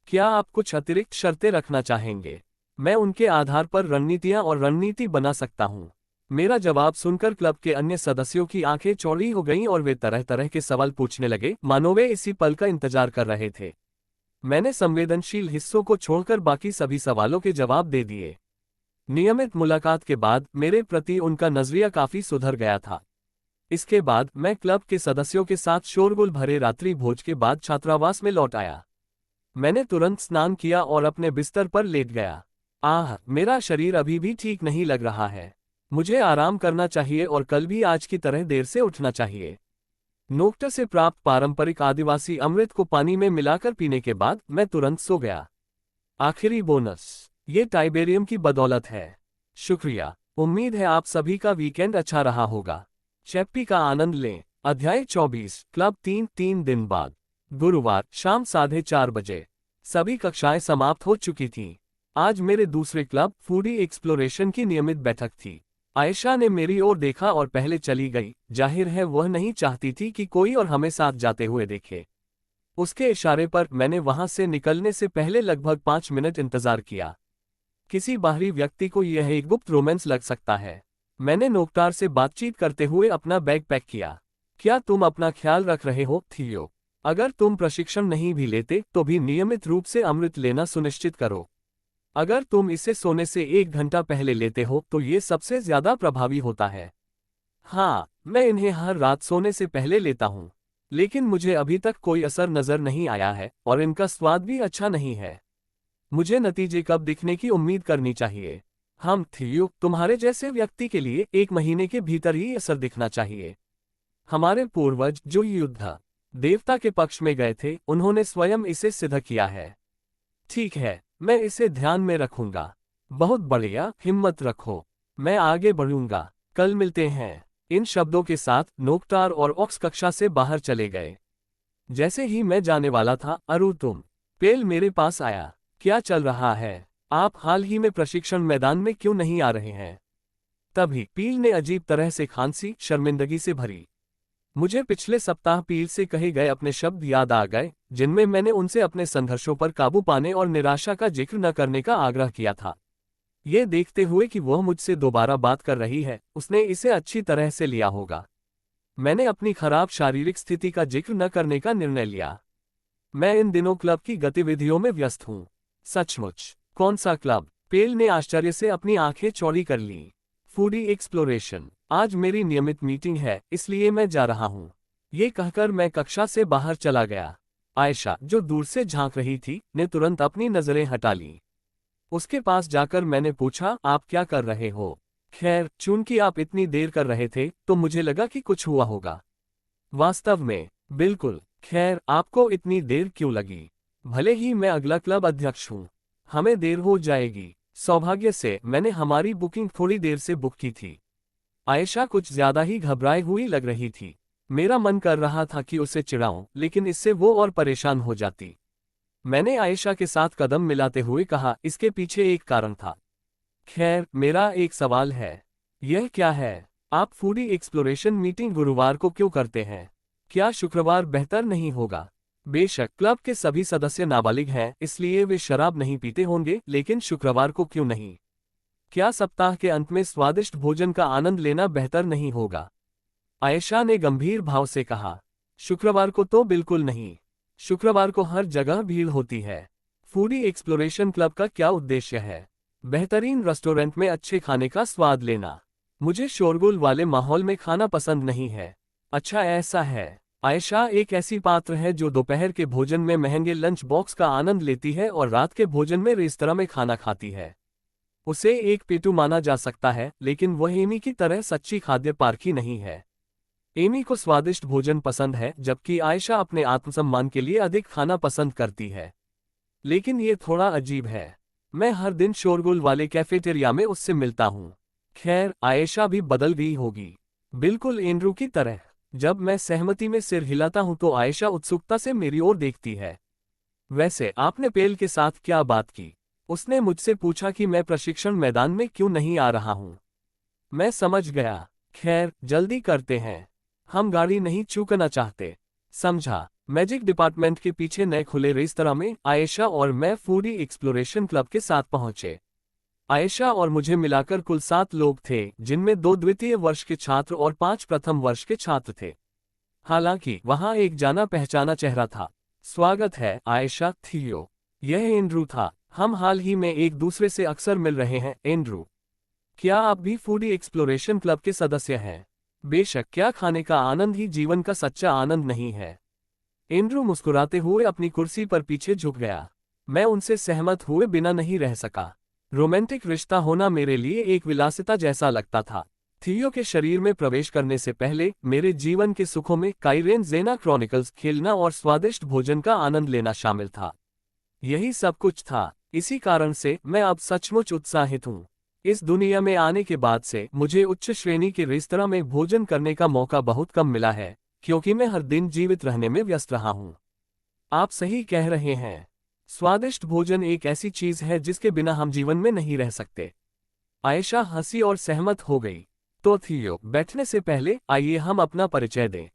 क्या आप कुछ अतिरिक्त शर्तें रखना चाहेंगे? मैं उनके आधार पर रणनीतियां और रणनीति बना सकता हूं। मेरा जवाब सुनकर क्लब के अन्य सदस्यों की आंखें चौड़ी हो गईं और वे तरह तरह के सवाल पूछने लगे, मानो वे इसी पल का इंतजार कर रहे थे। मैंने संवेदनशील हिस्सों को छोड़कर बाकी सभी सवालों के जवाब दे दिए। नियमित मुलाकात के बाद मेरे प्रति उनका नजरिया काफी सुधर गया था। इसके बाद मैं क्लब के सदस्यों के साथ शोरगुल भरे रात्रि भोज के बाद छात्रावास में लौट आया। मैंने तुरंत स्नान किया और अपने बिस्तर पर लेट गया। आह, मेरा शरीर अभी भी ठीक नहीं लग रहा है। मुझे आराम करना चाहिए और कल भी आज की तरह देर से उठना चाहिए। नोक्टा से प्राप्त पारंपरिक आदिवासी अमृत को पानी में मिलाकर पीने के बाद मैं तुरंत सो गया। आखिरी बोनस, ये टाइबेरियम की बदौलत है। शुक्रिया। उम्मीद है आप सभी का वीकेंड अच्छा रहा होगा। चैप्पी का आनंद लें। अध्याय 24, क्लब 3 दिन बाद, गुरुवार शाम 4:30 बजे। सभी कक्षाएं समाप्त हो चुकी थीं। आज मेरे दूसरे क्लब फूडी एक्सप्लोरेशन की नियमित बैठक थी। आयशा ने मेरी ओर देखा और पहले चली गई। जाहिर है वह नहीं चाहती थी कि कोई और हमें साथ जाते हुए देखे। उसके इशारे पर मैंने वहां से निकलने से पहले लगभग 5 मिनट इंतजार किया। किसी बाहरी व्यक्ति को यह एक गुप्त रोमांस लग सकता है। मैंने नोक्टार से बातचीत करते हुए अपना बैग पैक किया। क्या तुम अपना ख्याल रख रहे हो, थियो? अगर तुम प्रशिक्षण नहीं भी लेते तो भी नियमित रूप से अमृत लेना सुनिश्चित करो। अगर तुम इसे सोने से 1 घंटा पहले लेते हो तो ये सबसे ज्यादा प्रभावी होता है। हाँ, मैं इन्हें हर रात सोने से पहले लेता हूँ, लेकिन मुझे अभी तक कोई असर नजर नहीं आया है और इनका स्वाद भी अच्छा नहीं है। मुझे नतीजे कब दिखने की उम्मीद करनी चाहिए? हम थियो, तुम्हारे जैसे व्यक्ति के लिए 1 महीने के भीतर ही असर दिखना चाहिए। हमारे पूर्वज जो युद्ध देवता के पक्ष में गए थे, उन्होंने स्वयं इसे सिद्ध किया है। ठीक है, मैं इसे ध्यान में रखूंगा। बहुत बढ़िया, हिम्मत रखो। मैं आगे बढ़ूंगा। कल मिलते हैं। इन शब्दों के साथ नोक्टार और ऑक्स कक्षा से बाहर चले गए। जैसे ही मैं जाने वाला था, अरु तुम पेल मेरे पास आया। क्या चल रहा है? आप हाल ही में प्रशिक्षण मैदान में क्यों नहीं आ रहे हैं? तभी पील ने अजीब तरह से खांसी शर्मिंदगी से भरी। मुझे पिछले सप्ताह पील से कहे गए अपने शब्द याद आ गए, जिनमें मैंने उनसे अपने संघर्षों पर काबू पाने और निराशा का जिक्र न करने का आग्रह किया था। ये देखते हुए कि वह मुझसे दोबारा बात कर रही है, उसने इसे अच्छी तरह से लिया होगा। मैंने अपनी खराब शारीरिक स्थिति का जिक्र न करने का निर्णय लिया। मैं इन दिनों क्लब की गतिविधियों में व्यस्त हूँ। सचमुच? कौन सा क्लब? पेल ने आश्चर्य से अपनी आंखें चौड़ी कर लीं। Foodie exploration. आज मेरी नियमित मीटिंग है, इसलिए मैं जा रहा हूँ। ये कहकर मैं कक्षा से बाहर चला गया। आयशा, जो दूर से झांक रही थी, ने तुरंत अपनी नजरें हटा लीं। उसके पास जाकर मैंने पूछा, आप क्या कर रहे हो? खैर, चूंकि आप इतनी देर कर रहे थे तो मुझे लगा कि कुछ हुआ होगा। वास्तव में? बिल्कुल। खैर, आपको इतनी देर क्यों लगी? भले ही मैं अगला क्लब अध्यक्ष हूँ। हमें देर हो जाएगी। सौभाग्य से मैंने हमारी बुकिंग थोड़ी देर से बुक की थी। आयशा कुछ ज्यादा ही घबराई हुई लग रही थी। मेरा मन कर रहा था कि उसे चिढ़ाऊं, लेकिन इससे वो और परेशान हो जाती। मैंने आयशा के साथ कदम मिलाते हुए कहा, इसके पीछे एक कारण था। खैर, मेरा एक सवाल है। यह क्या है? आप फूडी एक्सप्लोरेशन मीटिंग गुरुवार को क्यों करते हैं? क्या शुक्रवार बेहतर नहीं होगा? बेशक क्लब के सभी सदस्य नाबालिग हैं, इसलिए वे शराब नहीं पीते होंगे, लेकिन शुक्रवार को क्यों नहीं? क्या सप्ताह के अंत में स्वादिष्ट भोजन का आनंद लेना बेहतर नहीं होगा? आयशा ने गंभीर भाव से कहा। शुक्रवार को तो बिल्कुल नहीं। शुक्रवार को हर जगह भीड़ होती है। फूडी एक्सप्लोरेशन क्लब का क्या उद्देश्य है? बेहतरीन रेस्टोरेंट में अच्छे खाने का स्वाद लेना। मुझे शोरगुल वाले माहौल में खाना पसंद नहीं है। अच्छा, ऐसा है। आयशा एक ऐसी पात्र है जो दोपहर के भोजन में महंगे लंच बॉक्स का आनंद लेती है और रात के भोजन में रेस्तरां में खाना खाती है। उसे एक पेटू माना जा सकता है, लेकिन वह एमी की तरह सच्ची खाद्य पारखी नहीं है। एमी को स्वादिष्ट भोजन पसंद है, जबकि आयशा अपने आत्मसम्मान के लिए अधिक खाना पसंद करती है। लेकिन ये थोड़ा अजीब है। मैं हर दिन शोरगुल वाले कैफेटेरिया में उससे मिलता हूँ। खैर, आयशा भी बदल गई होगी। बिल्कुल एंड्रू की तरह। जब मैं सहमति में सिर हिलाता हूं तो आयशा उत्सुकता से मेरी ओर देखती है। वैसे आपने पेल के साथ क्या बात की? उसने मुझसे पूछा कि मैं प्रशिक्षण मैदान में क्यों नहीं आ रहा हूं। मैं समझ गया। खैर, जल्दी करते हैं। हम गाड़ी नहीं चूकना चाहते। समझा। मैजिक डिपार्टमेंट के पीछे नए खुले रेस्तरां में आयशा और मैं फूडी एक्सप्लोरेशन क्लब के साथ पहुंचे। आयशा और मुझे मिलाकर कुल 7 लोग थे, जिनमें 2 द्वितीय वर्ष के छात्र और 5 प्रथम वर्ष के छात्र थे। हालांकि वहां एक जाना पहचाना चेहरा था। स्वागत है आयशा, थियो। यह एंड्रू था। हम हाल ही में एक दूसरे से अक्सर मिल रहे हैं, एंड्रू। क्या आप भी फूडी एक्सप्लोरेशन क्लब के सदस्य हैं? बेशक, क्या खाने का आनंद ही जीवन का सच्चा आनंद नहीं है? एंड्रू मुस्कुराते हुए अपनी कुर्सी पर पीछे झुक गया। मैं उनसे सहमत हुए बिना नहीं रह सका। रोमांटिक रिश्ता होना मेरे लिए एक विलासिता जैसा लगता था। थियो के शरीर में प्रवेश करने से पहले मेरे जीवन के सुखों में काइरेन ज़ेना क्रॉनिकल्स खेलना और स्वादिष्ट भोजन का आनंद लेना शामिल था। यही सब कुछ था। इसी कारण से मैं अब सचमुच उत्साहित हूँ। इस दुनिया में आने के बाद से मुझे उच्च श्रेणी के रेस्तरां में भोजन करने का मौका बहुत कम मिला है, क्योंकि मैं हर दिन जीवित रहने में व्यस्त रहा हूँ। आप सही कह रहे हैं। स्वादिष्ट भोजन एक ऐसी चीज है जिसके बिना हम जीवन में नहीं रह सकते। आयशा हंसी और सहमत हो गई। तो थियो, बैठने से पहले आइए हम अपना परिचय दें।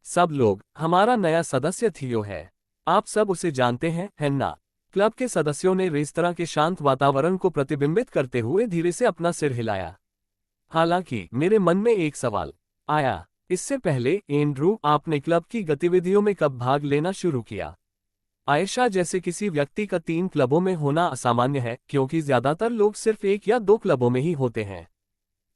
सब लोग, हमारा नया सदस्य थियो है। आप सब उसे जानते हैं, है ना? क्लब के सदस्यों ने रेस्तरां के शांत वातावरण को प्रतिबिंबित करते हुए धीरे से अपना सिर हिलाया। हालांकि मेरे मन में एक सवाल आया। इससे पहले एंड्रू, आपने क्लब की गतिविधियों में कब भाग लेना शुरू किया? आयशा जैसे किसी व्यक्ति का 3 क्लबों में होना असामान्य है, क्योंकि ज्यादातर लोग सिर्फ 1 या 2 क्लबों में ही होते हैं।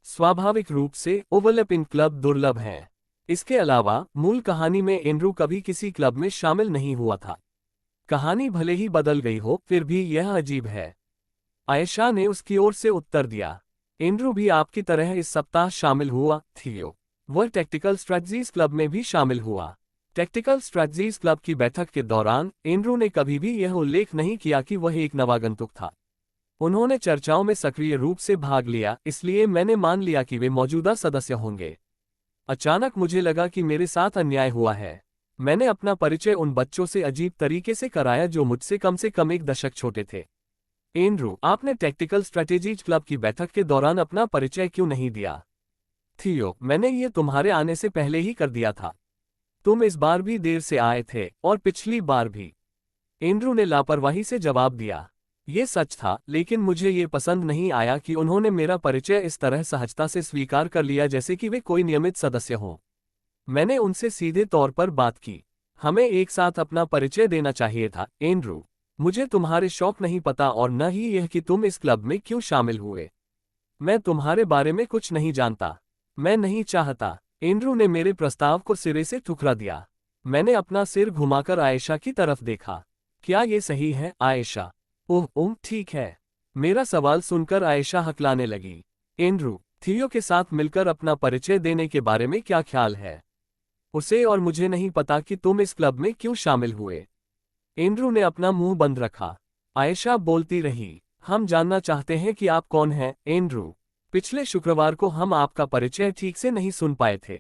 स्वाभाविक रूप से ओवरलैप इन क्लब दुर्लभ हैं। इसके अलावा मूल कहानी में एंड्रू कभी किसी क्लब में शामिल नहीं हुआ था। कहानी भले ही बदल गई हो, फिर भी यह अजीब है। आयशा ने उसकी ओर से उत्तर दिया। एंड्रू भी आपकी तरह इस सप्ताह शामिल हुआ, थियो। वह टैक्टिकल स्ट्रैटेजीज क्लब में भी शामिल हुआ। टैक्टिकल स्ट्रैटेजीज क्लब की बैठक के दौरान एंड्रू ने कभी भी यह उल्लेख नहीं किया कि वह एक नवागंतुक था। उन्होंने चर्चाओं में सक्रिय रूप से भाग लिया, इसलिए मैंने मान लिया कि वे मौजूदा सदस्य होंगे। अचानक मुझे लगा कि मेरे साथ अन्याय हुआ है। मैंने अपना परिचय उन बच्चों से अजीब तरीके से कराया जो मुझसे कम से कम 1 दशक छोटे थे। एंड्रू, आपने टैक्टिकल स्ट्रैटेजीज क्लब की बैठक के दौरान अपना परिचय क्यों नहीं दिया? थियो, मैंने ये तुम्हारे आने से पहले ही कर दिया था। तुम इस बार भी देर से आए थे, और पिछली बार भी। एंड्रू ने लापरवाही से जवाब दिया। ये सच था, लेकिन मुझे ये पसंद नहीं आया कि उन्होंने मेरा परिचय इस तरह सहजता से स्वीकार कर लिया जैसे कि वे कोई नियमित सदस्य हों। मैंने उनसे सीधे तौर पर बात की। हमें एक साथ अपना परिचय देना चाहिए था, एंड्रू। मुझे तुम्हारे शौक नहीं पता और न ही यह कि तुम इस क्लब में क्यों शामिल हुए। मैं तुम्हारे बारे में कुछ नहीं जानता। मैं नहीं चाहता। एंड्रू ने मेरे प्रस्ताव को सिरे से ठुकरा दिया। मैंने अपना सिर घुमाकर आयशा की तरफ देखा। क्या ये सही है, आयशा? ओह, ठीक है। मेरा सवाल सुनकर आयशा हकलाने लगी। एंड्रू, थियो के साथ मिलकर अपना परिचय देने के बारे में क्या ख्याल है? उसे और मुझे नहीं पता कि तुम इस क्लब में क्यों शामिल हुए। एंड्रू ने अपना मुंह बंद रखा। आयशा बोलती रही। हम जानना चाहते हैं कि आप कौन हैं, एंड्रू। पिछले शुक्रवार को हम आपका परिचय ठीक से नहीं सुन पाए थे।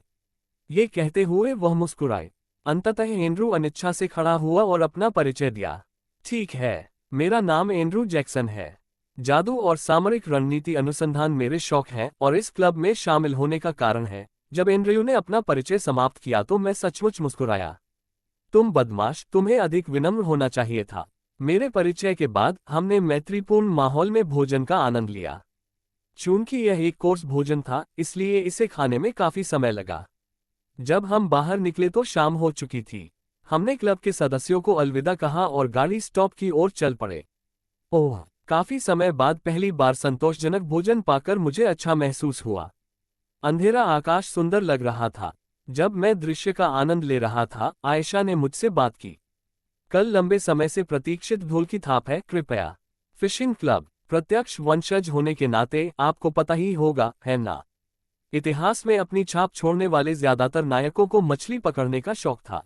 ये कहते हुए वह मुस्कुराए। अंततः एंड्रू अनिच्छा से खड़ा हुआ और अपना परिचय दिया। ठीक है, मेरा नाम एंड्रू जैक्सन है। जादू और सामरिक रणनीति अनुसंधान मेरे शौक हैं और इस क्लब में शामिल होने का कारण है। जब एंड्रयू ने अपना परिचय समाप्त किया तो मैं सचमुच मुस्कुराया। तुम बदमाश, तुम्हें अधिक विनम्र होना चाहिए था। मेरे परिचय के बाद हमने मैत्रीपूर्ण माहौल में भोजन का आनंद लिया। चूंकि यह एक कोर्स भोजन था, इसलिए इसे खाने में काफी समय लगा। जब हम बाहर निकले तो शाम हो चुकी थी। हमने क्लब के सदस्यों को अलविदा कहा और गाड़ी स्टॉप की ओर चल पड़े। ओह, काफी समय बाद पहली बार संतोषजनक भोजन पाकर मुझे अच्छा महसूस हुआ। अंधेरा आकाश सुंदर लग रहा था। जब मैं दृश्य का आनंद ले रहा था, आयशा ने मुझसे बात की। कल लंबे समय से प्रतीक्षित ढोल की थाप है, कृपया। Fishing club. प्रत्यक्ष वंशज होने के नाते आपको पता ही होगा, है ना? इतिहास में अपनी छाप छोड़ने वाले ज्यादातर नायकों को मछली पकड़ने का शौक था।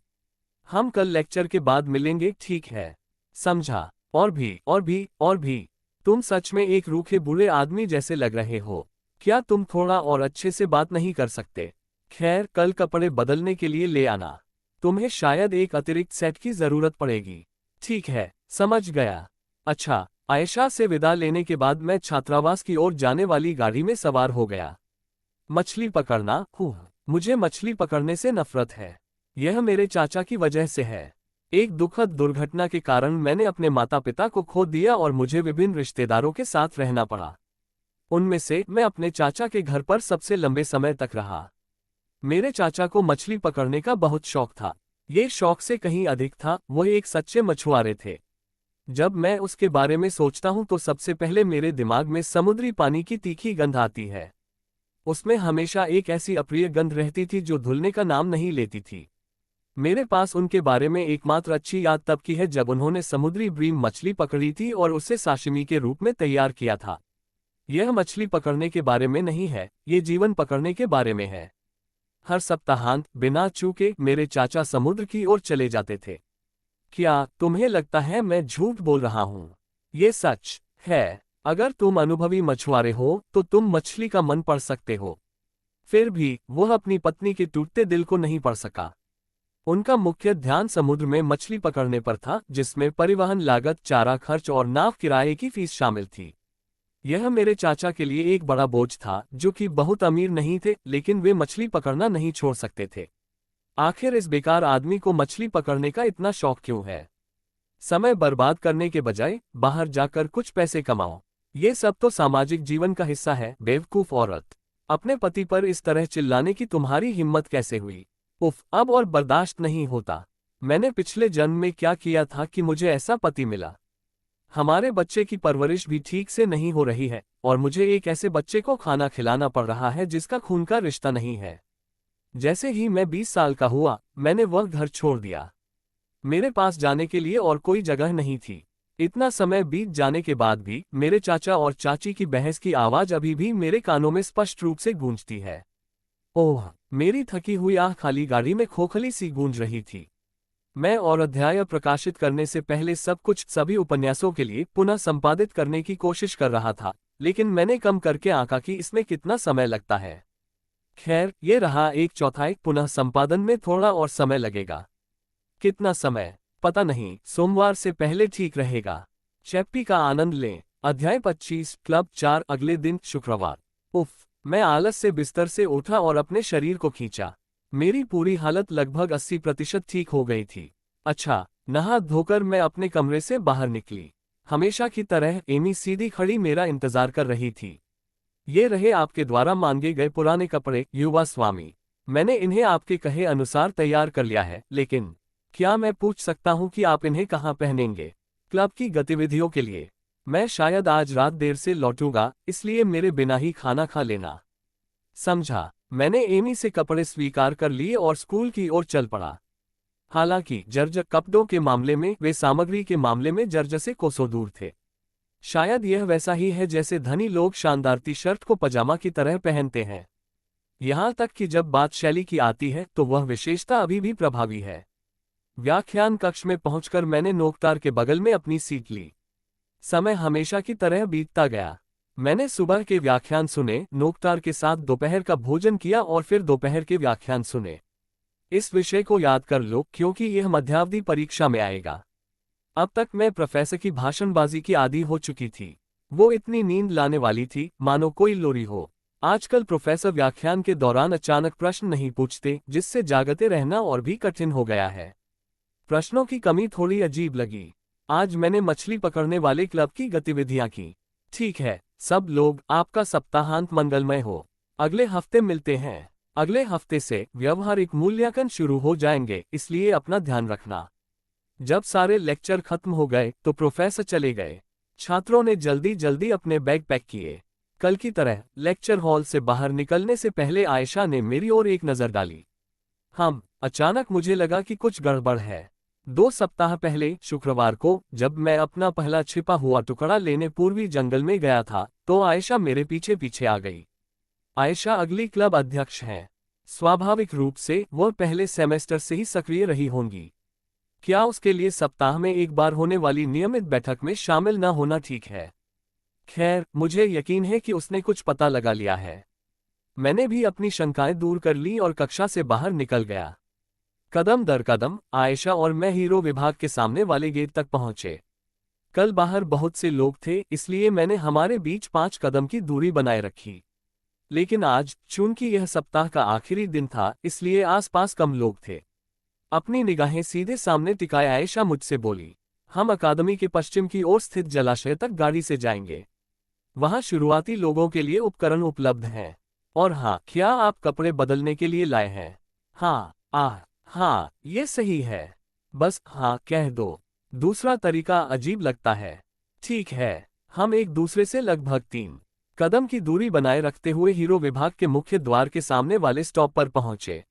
हम कल लेक्चर के बाद मिलेंगे, ठीक है? समझा। और भी। तुम सच में एक रूखे बुरे आदमी जैसे लग रहे हो। क्या तुम थोड़ा और अच्छे से बात नहीं कर सकते? खैर, कल कपड़े बदलने के लिए ले आना। तुम्हें शायद एक अतिरिक्त सेट की जरूरत पड़ेगी। ठीक है, समझ गया। अच्छा। आयशा से विदा लेने के बाद मैं छात्रावास की ओर जाने वाली गाड़ी में सवार हो गया। मछली पकड़ना, मुझे मछली पकड़ने से नफरत है। यह मेरे चाचा की वजह से है। एक दुखद दुर्घटना के कारण मैंने अपने माता पिता को खो दिया और मुझे विभिन्न रिश्तेदारों के साथ रहना पड़ा। उनमें से मैं अपने चाचा के घर पर सबसे लंबे समय तक रहा। मेरे चाचा को मछली पकड़ने का बहुत शौक था। ये शौक से कहीं अधिक था, वह एक सच्चे मछुआरे थे। जब मैं उसके बारे में सोचता हूं तो सबसे पहले मेरे दिमाग में समुद्री पानी की तीखी गंध आती है। उसमें हमेशा एक ऐसी अप्रिय गंध रहती थी जो धुलने का नाम नहीं लेती थी। मेरे पास उनके बारे में एकमात्र अच्छी याद तब की है जब उन्होंने समुद्री ब्रीम मछली पकड़ी थी और उसे साशिमी के रूप में तैयार किया था। यह मछली पकड़ने के बारे में नहीं है, ये जीवन पकड़ने के बारे में है। हर सप्ताहांत बिना चूके मेरे चाचा समुद्र की ओर चले जाते थे। क्या तुम्हें लगता है मैं झूठ बोल रहा हूं? ये सच है। अगर तुम अनुभवी मछुआरे हो तो तुम मछली का मन पढ़ सकते हो। फिर भी वह अपनी पत्नी के टूटते दिल को नहीं पढ़ सका। उनका मुख्य ध्यान समुद्र में मछली पकड़ने पर था, जिसमें परिवहन लागत, चारा खर्च और नाव किराए की फीस शामिल थी। यह मेरे चाचा के लिए एक बड़ा बोझ था, जो कि बहुत अमीर नहीं थे, लेकिन वे मछली पकड़ना नहीं छोड़ सकते थे। आखिर इस बेकार आदमी को मछली पकड़ने का इतना शौक क्यों है? समय बर्बाद करने के बजाय बाहर जाकर कुछ पैसे कमाओ। ये सब तो सामाजिक जीवन का हिस्सा है। बेवकूफ औरत, अपने पति पर इस तरह चिल्लाने की तुम्हारी हिम्मत कैसे हुई? उफ, अब और बर्दाश्त नहीं होता। मैंने पिछले जन्म में क्या किया था कि मुझे ऐसा पति मिला? हमारे बच्चे की परवरिश भी ठीक से नहीं हो रही है और मुझे एक ऐसे बच्चे को खाना खिलाना पड़ रहा है जिसका खून का रिश्ता नहीं है। जैसे ही मैं 20 साल का हुआ, मैंने वह घर छोड़ दिया। मेरे पास जाने के लिए और कोई जगह नहीं थी। इतना समय बीत जाने के बाद भी मेरे चाचा और चाची की बहस की आवाज अभी भी मेरे कानों में स्पष्ट रूप से गूंजती है। ओह, मेरी थकी हुई आह खाली गाड़ी में खोखली सी गूंज रही थी। मैं और अध्याय प्रकाशित करने से पहले सब कुछ सभी उपन्यासों के लिए पुनः संपादित करने की कोशिश कर रहा था, लेकिन मैंने कम करके आंका कि इसमें कितना समय लगता है। खैर, ये रहा एक चौथाई। पुनः संपादन में थोड़ा और समय लगेगा। कितना समय पता नहीं, सोमवार से पहले ठीक रहेगा। चैप्पी का आनंद लें। अध्याय 25, क्लब 4। अगले दिन शुक्रवार। उफ, मैं आलस से बिस्तर से उठा और अपने शरीर को खींचा। मेरी पूरी हालत लगभग 80% ठीक हो गई थी। अच्छा, नहा धोकर मैं अपने कमरे से बाहर निकली। हमेशा की तरह एमी सीधी खड़ी मेरा इंतजार कर रही थी। ये रहे आपके द्वारा मांगे गए पुराने कपड़े, युवा स्वामी। मैंने इन्हें आपके कहे अनुसार तैयार कर लिया है, लेकिन क्या मैं पूछ सकता हूं कि आप इन्हें कहाँ पहनेंगे? क्लब की गतिविधियों के लिए। मैं शायद आज रात देर से लौटूंगा, इसलिए मेरे बिना ही खाना खा लेना। समझा। मैंने एमी से कपड़े स्वीकार कर लिए और स्कूल की ओर चल पड़ा। हालांकि जर्ज कपड़ों के मामले में, वे सामग्री के मामले में जर्ज से कोसों दूर थे। शायद यह वैसा ही है जैसे धनी लोग शानदार टी शर्ट को पजामा की तरह पहनते हैं। यहां तक कि जब बात शैली की आती है तो वह विशेषता अभी भी प्रभावी है। व्याख्यान कक्ष में पहुंचकर मैंने नोकतार के बगल में अपनी सीट ली। समय हमेशा की तरह बीतता गया। मैंने सुबह के व्याख्यान सुने, नोकतार के साथ दोपहर का भोजन किया और फिर दोपहर के व्याख्यान सुने। इस विषय को याद कर लो क्योंकि यह मध्यावधि परीक्षा में आएगा। अब तक मैं प्रोफेसर की भाषणबाजी की आदी हो चुकी थी। वो इतनी नींद लाने वाली थी मानो कोई लोरी हो। आजकल प्रोफेसर व्याख्यान के दौरान अचानक प्रश्न नहीं पूछते, जिससे जागते रहना और भी कठिन हो गया है। प्रश्नों की कमी थोड़ी अजीब लगी। आज मैंने मछली पकड़ने वाले क्लब की गतिविधियां की। ठीक है सब लोग, आपका सप्ताहांत मंगलमय हो। अगले हफ्ते मिलते हैं। अगले हफ्ते से व्यवहारिक मूल्यांकन शुरू हो जाएंगे, इसलिए अपना ध्यान रखना। जब सारे लेक्चर खत्म हो गए तो प्रोफेसर चले गए। छात्रों ने जल्दी जल्दी अपने बैग पैक किए। कल की तरह लेक्चर हॉल से बाहर निकलने से पहले आयशा ने मेरी ओर एक नजर डाली। अचानक मुझे लगा कि कुछ गड़बड़ है। 2 सप्ताह पहले शुक्रवार को जब मैं अपना पहला छिपा हुआ टुकड़ा लेने पूर्वी जंगल में गया था, तो आयशा मेरे पीछे पीछे आ गई। आयशा अगली क्लब अध्यक्ष हैं। स्वाभाविक रूप से वह पहले सेमेस्टर से ही सक्रिय रही होंगी। क्या उसके लिए सप्ताह में एक बार होने वाली नियमित बैठक में शामिल न होना ठीक है? खैर, मुझे यकीन है कि उसने कुछ पता लगा लिया है। मैंने भी अपनी शंकाएं दूर कर ली और कक्षा से बाहर निकल गया। कदम दर कदम आयशा और मैं हीरो विभाग के सामने वाले गेट तक पहुंचे। कल बाहर बहुत से लोग थे, इसलिए मैंने हमारे बीच 5 कदम की दूरी बनाए रखी। लेकिन आज, चूंकि यह सप्ताह का आखिरी दिन था, इसलिए आसपास कम लोग थे। अपनी निगाहें सीधे सामने टिकाए आयशा मुझसे बोली, हम अकादमी के पश्चिम की ओर स्थित जलाशय तक गाड़ी से जाएंगे। वहां शुरुआती लोगों के लिए उपकरण उपलब्ध हैं। और हाँ, क्या आप कपड़े बदलने के लिए लाए हैं? हाँ, ये सही है। बस हाँ कह दो। दूसरा तरीका अजीब लगता है। ठीक है। हम एक दूसरे से लगभग 3 कदम की दूरी बनाए रखते हुए हीरो विभाग के मुख्य द्वार के सामने वाले स्टॉप पर पहुंचे।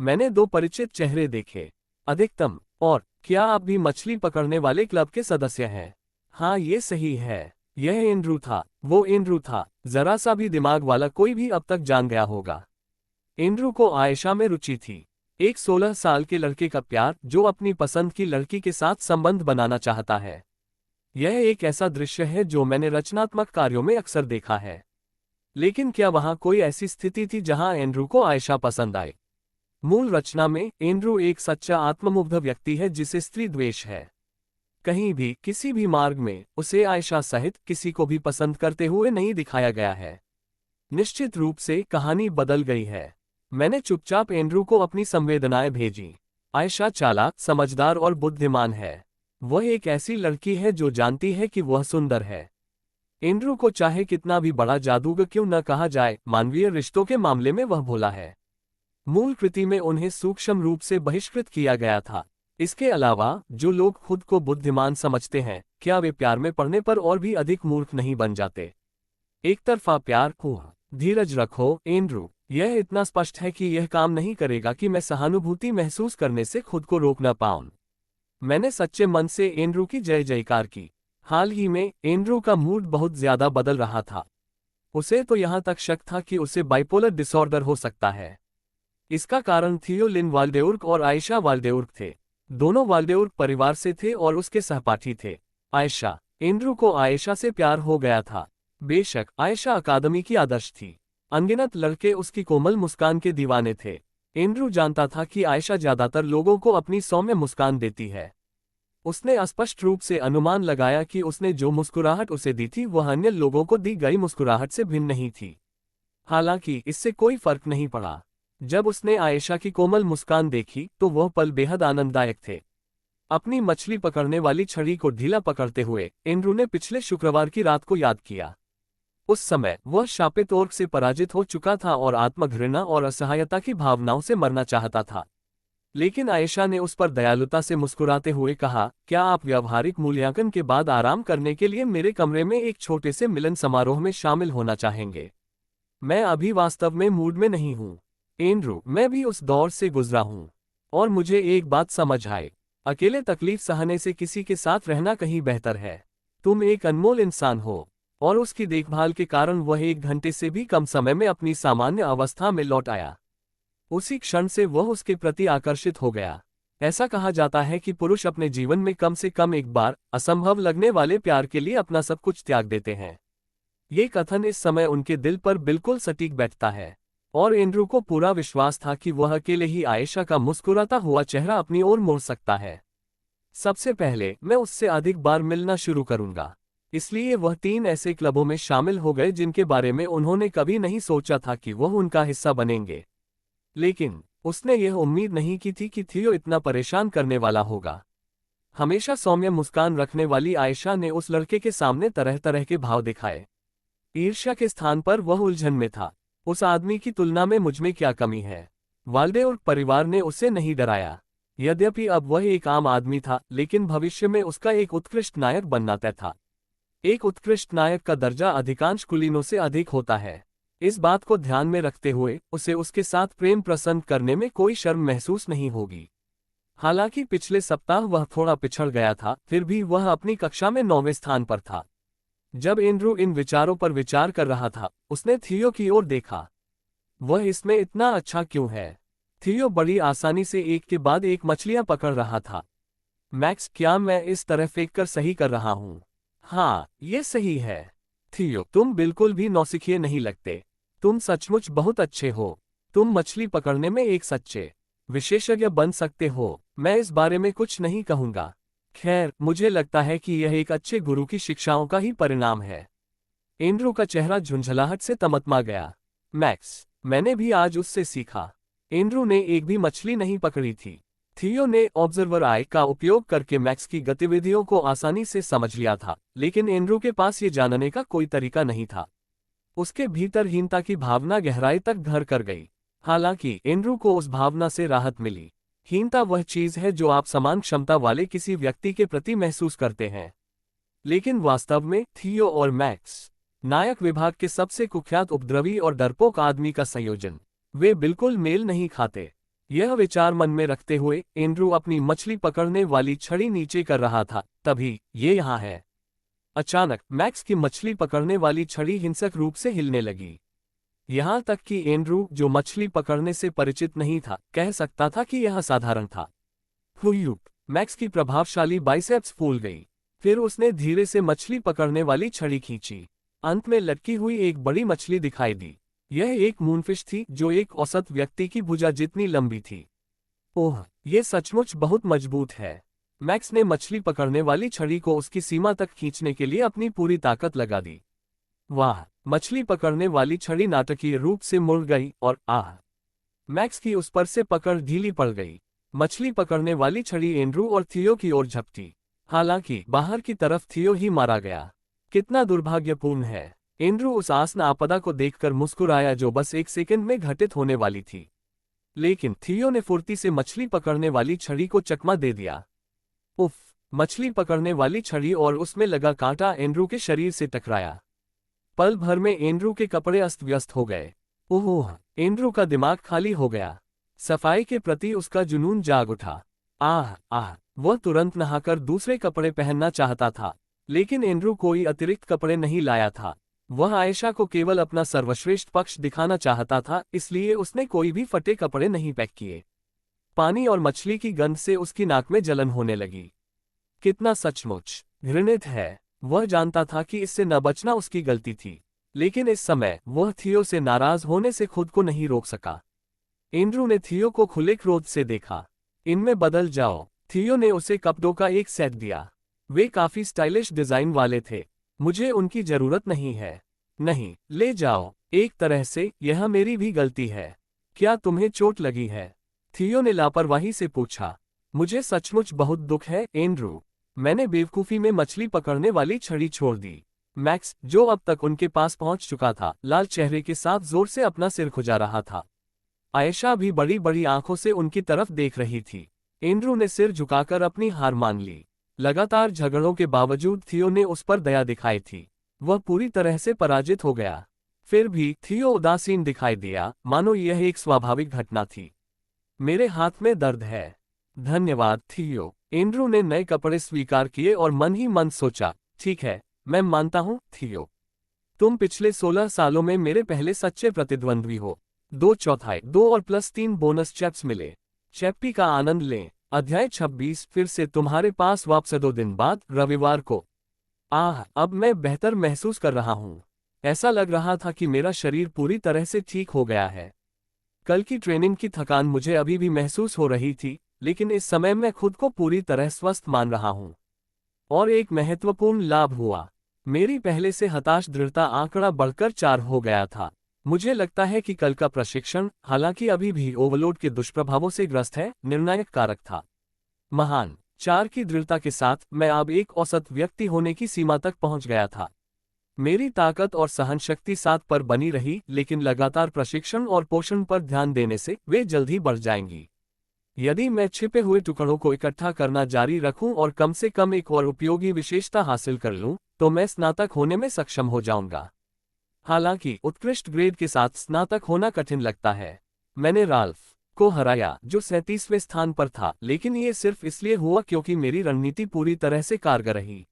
मैंने 2 परिचित चेहरे देखे। अधिकतम। और क्या आप भी मछली पकड़ने वाले क्लब के सदस्य हैं? हाँ, ये सही है। यह एंड्रू था। वो एंड्रू था। जरा सा भी दिमाग वाला कोई भी अब तक जान गया होगा। एंड्रू को आयशा में रुचि थी। एक 16 साल के लड़के का प्यार जो अपनी पसंद की लड़की के साथ संबंध बनाना चाहता है। यह एक ऐसा दृश्य है जो मैंने रचनात्मक कार्यों में अक्सर देखा है। लेकिन क्या वहां कोई ऐसी स्थिति थी जहां एंड्रू को आयशा पसंद आए? मूल रचना में एंड्रू एक सच्चा आत्ममुग्ध व्यक्ति है जिसे स्त्री द्वेष है। कहीं भी किसी भी मार्ग में उसे आयशा सहित किसी को भी पसंद करते हुए नहीं दिखाया गया है। निश्चित रूप से कहानी बदल गई है। मैंने चुपचाप एंड्रू को अपनी संवेदनाएं भेजी। आयशा चालाक, समझदार और बुद्धिमान है। वह एक ऐसी लड़की है जो जानती है कि वह सुंदर है। एंड्रू को चाहे कितना भी बड़ा जादूगर क्यों न कहा जाए, मानवीय रिश्तों के मामले में वह भोला है। मूल कृति में उन्हें सूक्ष्म रूप से बहिष्कृत किया गया था। इसके अलावा जो लोग खुद को बुद्धिमान समझते हैं, क्या वे प्यार में पड़ने पर और भी अधिक मूर्ख नहीं बन जाते? एक तरफा प्यार। धीरज रखो एंड्रू। यह इतना स्पष्ट है कि यह काम नहीं करेगा कि मैं सहानुभूति महसूस करने से खुद को रोक न पाऊं। मैंने सच्चे मन से एंड्रू की जय जयकार की। हाल ही में एंड्रू का मूड बहुत ज्यादा बदल रहा था। उसे तो यहां तक शक था कि उसे बाइपोलर डिसऑर्डर हो सकता है। इसका कारण थियो लिन वाल्डेउर्क और आयशा वाल्डेउर्क थे। दोनों वाल्डेउर्क परिवार से थे और उसके सहपाठी थे। आयशा। एंड्रू को आयशा से प्यार हो गया था। बेशक आयशा अकादमी की आदर्श थी। अनगिनत लड़के उसकी कोमल मुस्कान के दीवाने थे। एंड्रू जानता था कि आयशा ज्यादातर लोगों को अपनी सौम्य मुस्कान देती है। उसने स्पष्ट रूप से अनुमान लगाया कि उसने जो मुस्कुराहट उसे दी थी वह अन्य लोगों को दी गई मुस्कुराहट से भिन्न नहीं थी। हालांकि इससे कोई फर्क नहीं पड़ा। जब उसने आयशा की कोमल मुस्कान देखी तो वह पल बेहद आनंददायक थे। अपनी मछली पकड़ने वाली छड़ी को ढीला पकड़ते हुए एंड्रू ने पिछले शुक्रवार की रात को याद किया। उस समय वह शापित ओर्क से पराजित हो चुका था और आत्मघृणा और असहायता की भावनाओं से मरना चाहता था। लेकिन आयशा ने उस पर दयालुता से मुस्कुराते हुए कहा, क्या आप व्यावहारिक मूल्यांकन के बाद आराम करने के लिए मेरे कमरे में एक छोटे से मिलन समारोह में शामिल होना चाहेंगे? मैं अभी वास्तव में मूड में नहीं हूं। एंड्रू, मैं भी उस दौर से गुजरा हूं। और मुझे एक बात समझ आए, अकेले तकलीफ सहने से किसी के साथ रहना कहीं बेहतर है। तुम एक अनमोल इंसान हो। और उसकी देखभाल के कारण वह 1 घंटे से भी कम समय में अपनी सामान्य अवस्था में लौट आया। उसी क्षण से वह उसके प्रति आकर्षित हो गया। ऐसा कहा जाता है कि पुरुष अपने जीवन में कम से कम एक बार असंभव लगने वाले प्यार के लिए अपना सब कुछ त्याग देते हैं। ये कथन इस समय उनके दिल पर बिल्कुल सटीक बैठता है। और एंड्रू को पूरा विश्वास था कि वह अकेले ही आयशा का मुस्कुराता हुआ चेहरा अपनी ओर मोड़ सकता है। सबसे पहले मैं उससे अधिक बार मिलना शुरू करूंगा। इसलिए वह 3 ऐसे क्लबों में शामिल हो गए जिनके बारे में उन्होंने कभी नहीं सोचा था कि वह उनका हिस्सा बनेंगे। लेकिन उसने यह उम्मीद नहीं की थी कि थियो इतना परेशान करने वाला होगा। हमेशा सौम्य मुस्कान रखने वाली आयशा ने उस लड़के के सामने तरह तरह के भाव दिखाए। ईर्ष्या के स्थान पर वह उलझन में था। उस आदमी की तुलना में मुझमें क्या कमी है? वाल्डेउर्क परिवार ने उसे नहीं डराया। यद्यपि अब वह एक आम आदमी था, लेकिन भविष्य में उसका एक उत्कृष्ट नायक बनना तय था। एक उत्कृष्ट नायक का दर्जा अधिकांश कुलीनों से अधिक होता है। इस बात को ध्यान में रखते हुए उसे उसके साथ प्रेम प्रसन्न करने में कोई शर्म महसूस नहीं होगी। हालांकि पिछले सप्ताह वह थोड़ा पिछड़ गया था, फिर भी वह अपनी कक्षा में 9वें स्थान पर था। जब एंड्रू इन विचारों पर विचार कर रहा था, उसने थियो की ओर देखा। वह इसमें इतना अच्छा क्यों है? थियो बड़ी आसानी से एक के बाद एक मछलियां पकड़ रहा था। मैक्स, क्या मैं इस तरह फेंक कर सही कर रहा हूं? हाँ, ये सही है। थियो, तुम बिल्कुल भी नौसिखिए नहीं लगते। तुम सचमुच बहुत अच्छे हो। तुम मछली पकड़ने में एक सच्चे विशेषज्ञ बन सकते हो। मैं इस बारे में कुछ नहीं कहूंगा। खैर, मुझे लगता है कि यह एक अच्छे गुरु की शिक्षाओं का ही परिणाम है। एंड्रू का चेहरा झुंझलाहट से तमतमा गया। मैक्स, मैंने भी आज उससे सीखा। एंड्रू ने एक भी मछली नहीं पकड़ी थी। थियो ने ऑब्जर्वर आई का उपयोग करके मैक्स की गतिविधियों को आसानी से समझ लिया था, लेकिन एंड्रू के पास ये जानने का कोई तरीका नहीं था। उसके भीतर हीनता की भावना गहराई तक घर कर गई। हालांकि एंड्रू को उस भावना से राहत मिली। हीनता वह चीज है जो आप समान क्षमता वाले किसी व्यक्ति के प्रति महसूस करते हैं। लेकिन वास्तव में थियो और मैक्स नायक विभाग के सबसे कुख्यात उपद्रवी और डरपोक आदमी का संयोजन। वे बिल्कुल मेल नहीं खाते। यह विचार मन में रखते हुए एंड्रू अपनी मछली पकड़ने वाली छड़ी नीचे कर रहा था, तभी ये यहाँ है। अचानक मैक्स की मछली पकड़ने वाली छड़ी हिंसक रूप से हिलने लगी। यहाँ तक कि एंड्रू, जो मछली पकड़ने से परिचित नहीं था, कह सकता था कि यह साधारण था। हुयूप, मैक्स की प्रभावशाली बाइसेप्स फूल गई। फिर उसने धीरे से मछली पकड़ने वाली छड़ी खींची। अंत में लटकी हुई एक बड़ी मछली दिखाई दी। यह एक मूनफिश थी जो एक औसत व्यक्ति की भुजा जितनी लंबी थी। ओह, ये सचमुच बहुत मजबूत है। मैक्स ने मछली पकड़ने वाली छड़ी को उसकी सीमा तक खींचने के लिए अपनी पूरी ताकत लगा दी। वाह! मछली पकड़ने वाली छड़ी नाटकीय रूप से मुड़ गई और आह! मैक्स की उस पर से पकड़ ढीली पड़ गई। मछली पकड़ने वाली छड़ी एंड्रू और थियो की ओर झपटी। हालांकि बाहर की तरफ थियो ही मारा गया। कितना दुर्भाग्यपूर्ण है। एंड्रू उस आसन्न आपदा को देखकर मुस्कुराया जो बस एक सेकंड में घटित होने वाली थी। लेकिन थियो ने फुर्ती से मछली पकड़ने वाली छड़ी को चकमा दे दिया। उफ! मछली पकड़ने वाली छड़ी और उसमें लगा कांटा एंड्रू के शरीर से टकराया। पल भर में एंड्रू के कपड़े अस्त व्यस्त हो गए। ओह! एंड्रू का दिमाग खाली हो गया। सफाई के प्रति उसका जुनून जाग उठा। आह आह! वह तुरंत नहाकर दूसरे कपड़े पहनना चाहता था, लेकिन एंड्रू कोई अतिरिक्त कपड़े नहीं लाया था। वह आयशा को केवल अपना सर्वश्रेष्ठ पक्ष दिखाना चाहता था, इसलिए उसने कोई भी फटे कपड़े नहीं पैक किए। पानी और मछली की गंध से उसकी नाक में जलन होने लगी। कितना सचमुच घृणित है। वह जानता था कि इससे न बचना उसकी गलती थी, लेकिन इस समय वह थियो से नाराज होने से खुद को नहीं रोक सका। एंड्रू ने थियो को खुले क्रोध से देखा। इनमें बदल जाओ। थियो ने उसे कपड़ों का एक सेट दिया। वे काफी स्टाइलिश डिजाइन वाले थे। मुझे उनकी जरूरत नहीं है। नहीं, ले जाओ। एक तरह से यह मेरी भी गलती है। क्या तुम्हें चोट लगी है? थियो ने लापरवाही से पूछा। मुझे सचमुच बहुत दुख है एंड्रू। मैंने बेवकूफी में मछली पकड़ने वाली छड़ी छोड़ दी। मैक्स, जो अब तक उनके पास पहुंच चुका था, लाल चेहरे के साथ जोर से अपना सिर खुजा रहा था। आयशा भी बड़ी बड़ी आंखों से उनकी तरफ देख रही थी। एंड्रू ने सिर झुकाकर अपनी हार मान ली। लगातार झगड़ों के बावजूद थियो ने उस पर दया दिखाई थी। वह पूरी तरह से पराजित हो गया। फिर भी थियो उदासीन दिखाई दिया, मानो यह एक स्वाभाविक घटना थी। मेरे हाथ में दर्द है। धन्यवाद थियो। एंड्रू ने नए कपड़े स्वीकार किए और मन ही मन सोचा, ठीक है, मैं मानता हूँ थियो। तुम पिछले 16 सालों में मेरे पहले सच्चे प्रतिद्वंद्वी हो। 2/4, 2 और +3 बोनस चैप्स मिले। चैप्पी का आनंद लें। अध्याय 26 फिर से तुम्हारे पास वापस 2 दिन बाद, रविवार को। आह! अब मैं बेहतर महसूस कर रहा हूँ। ऐसा लग रहा था कि मेरा शरीर पूरी तरह से ठीक हो गया है। कल की ट्रेनिंग की थकान मुझे अभी भी महसूस हो रही थी, लेकिन इस समय मैं खुद को पूरी तरह स्वस्थ मान रहा हूँ। और एक महत्वपूर्ण लाभ हुआ। मेरी पहले से हताश दृढ़ता आंकड़ा बढ़कर 4 हो गया था। मुझे लगता है कि कल का प्रशिक्षण, हालांकि अभी भी ओवरलोड के दुष्प्रभावों से ग्रस्त है, निर्णायक कारक था। महान 4 की दृढ़ता के साथ मैं अब एक औसत व्यक्ति होने की सीमा तक पहुंच गया था। मेरी ताकत और सहनशक्ति 7 पर बनी रही, लेकिन लगातार प्रशिक्षण और पोषण पर ध्यान देने से वे जल्द ही बढ़ जाएंगी। यदि मैं छिपे हुए टुकड़ों को इकट्ठा करना जारी रखूं और कम से कम एक और उपयोगी विशेषता हासिल कर लूं, तो मैं स्नातक होने में सक्षम हो जाऊंगा। हालांकि उत्कृष्ट ग्रेड के साथ स्नातक होना कठिन लगता है। मैंने राल्फ को हराया, जो 37वें स्थान पर था, लेकिन ये सिर्फ इसलिए हुआ क्योंकि मेरी रणनीति पूरी तरह से कारगर रही।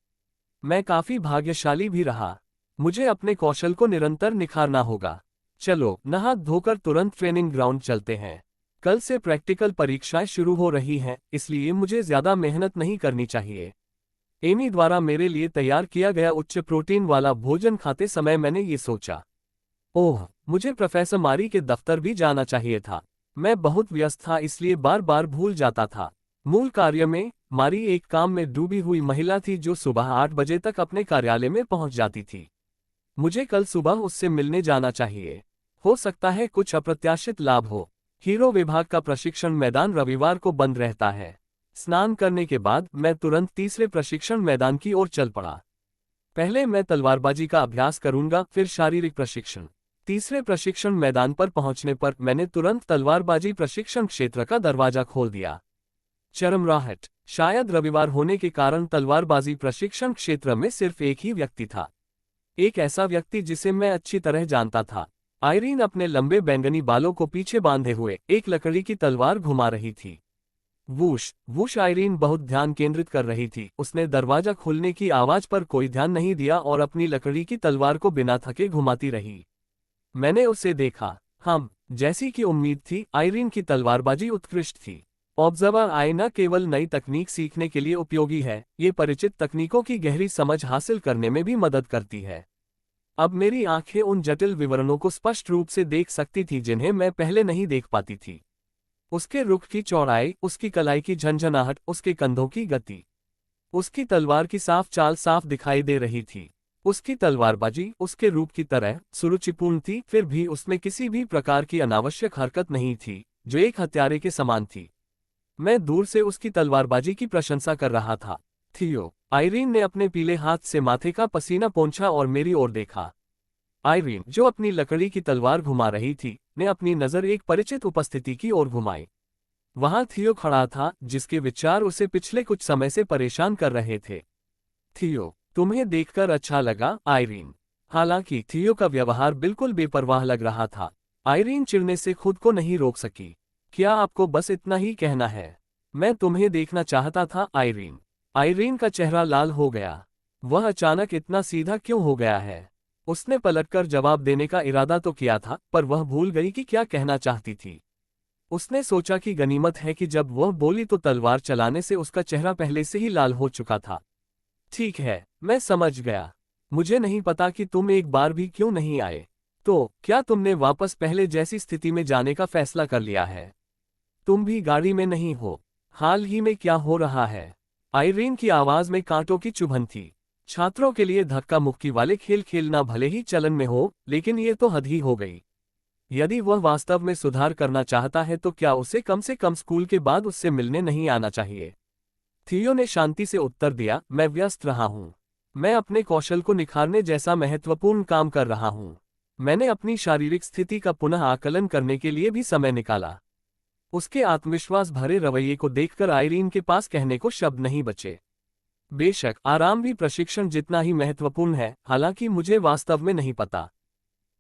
मैं काफी भाग्यशाली भी रहा। मुझे अपने कौशल को निरंतर निखारना होगा। चलो, नहा धोकर तुरंत ट्रेनिंग ग्राउंड चलते हैं। कल से प्रैक्टिकल परीक्षाएं शुरू हो रही हैं, इसलिए मुझे ज्यादा मेहनत नहीं करनी चाहिए। एमी द्वारा मेरे लिए तैयार किया गया उच्च प्रोटीन वाला भोजन खाते समय मैंने ये सोचा, ओह, मुझे प्रोफेसर मारी के दफ्तर भी जाना चाहिए था। मैं बहुत व्यस्त था, इसलिए बार बार भूल जाता था। मूल कार्य में, मारी एक काम में डूबी हुई महिला थी जो सुबह 8 बजे तक अपने कार्यालय में पहुंच जाती थी। मुझे कल सुबह उससे मिलने जाना चाहिए। हो सकता है कुछ अप्रत्याशित लाभ हो। हीरो विभाग का प्रशिक्षण मैदान रविवार को बंद रहता है। स्नान करने के बाद मैं तुरंत तीसरे प्रशिक्षण मैदान की ओर चल पड़ा। पहले मैं तलवारबाजी का अभ्यास करूंगा, फिर शारीरिक प्रशिक्षण। तीसरे प्रशिक्षण मैदान पर पहुंचने पर मैंने तुरंत तलवारबाजी प्रशिक्षण क्षेत्र का दरवाजा खोल दिया। चरमराहट। शायद रविवार होने के कारण तलवारबाजी प्रशिक्षण क्षेत्र में सिर्फ एक ही व्यक्ति था। एक ऐसा व्यक्ति जिसे मैं अच्छी तरह जानता था। आइरीन अपने लंबे बैंगनी बालों को पीछे बांधे हुए एक लकड़ी की तलवार घुमा रही थी। Whoosh whoosh. आइरीन बहुत ध्यान केंद्रित कर रही थी। उसने दरवाजा खुलने की आवाज पर कोई ध्यान नहीं दिया और अपनी लकड़ी की तलवार को बिना थके घुमाती रही। मैंने उसे देखा। जैसी कि उम्मीद थी, आइरीन की तलवारबाजी उत्कृष्ट थी। ऑब्जर्वर आई न केवल नई तकनीक सीखने के लिए उपयोगी है, ये परिचित तकनीकों की गहरी समझ हासिल करने में भी मदद करती है। अब मेरी आंखें उन जटिल विवरणों को स्पष्ट रूप से देख सकती थी जिन्हें मैं पहले नहीं देख पाती थी। उसके रुख की चौड़ाई, उसकी कलाई की झंझनाहट, उसके कंधों की गति। उसकी तलवार की साफ चाल साफ दिखाई दे रही थी। उसकी तलवारबाजी उसके रूप की तरह सुरुचिपूर्ण थी, फिर भी उसमें किसी भी प्रकार की अनावश्यक हरकत नहीं थी जो एक हत्यारे के समान थी। मैं दूर से उसकी तलवारबाजी की प्रशंसा कर रहा था। थियो, आइरीन ने अपने पीले हाथ से माथे का पसीना पोंछा और मेरी ओर देखा। आइरीन, जो अपनी लकड़ी की तलवार घुमा रही थी, ने अपनी नजर एक परिचित उपस्थिति की ओर घुमाई। वहां थियो खड़ा था, जिसके विचार उसे पिछले कुछ समय से परेशान कर रहे थे। थियो, तुम्हें देखकर अच्छा लगा, आइरीन। हालांकि थियो का व्यवहार बिल्कुल बेपरवाह लग रहा था। आइरीन चिढ़ने से खुद को नहीं रोक सकी। क्या आपको बस इतना ही कहना है? मैं तुम्हें देखना चाहता था, आइरीन। आइरीन का चेहरा लाल हो गया। वह अचानक इतना सीधा क्यों हो गया है? उसने पलटकर जवाब देने का इरादा तो किया था, पर वह भूल गई कि क्या कहना चाहती थी। उसने सोचा कि गनीमत है कि जब वह बोली तो तलवार चलाने से उसका चेहरा पहले से ही लाल हो चुका था। ठीक है, मैं समझ गया। मुझे नहीं पता कि तुम एक बार भी क्यों नहीं आए। तो क्या तुमने वापस पहले जैसी स्थिति में जाने का फैसला कर लिया है? तुम भी गाड़ी में नहीं हो। हाल ही में क्या हो रहा है? आइरीन की आवाज में कांटों की चुभन थी। छात्रों के लिए धक्का मुक्की वाले खेल खेलना भले ही चलन में हो, लेकिन ये तो हद ही हो गई। यदि वह वास्तव में सुधार करना चाहता है तो क्या उसे कम से कम स्कूल के बाद उससे मिलने नहीं आना चाहिए? थियो ने शांति से उत्तर दिया, मैं व्यस्त रहा हूं। मैं अपने कौशल को निखारने जैसा महत्वपूर्ण काम कर रहा हूं। मैंने अपनी शारीरिक स्थिति का पुनः आकलन करने के लिए भी समय निकाला। उसके आत्मविश्वास भरे रवैये को देखकर आइरीन के पास कहने को शब्द नहीं बचे। बेशक आराम भी प्रशिक्षण जितना ही महत्वपूर्ण है, हालांकि मुझे वास्तव में नहीं पता।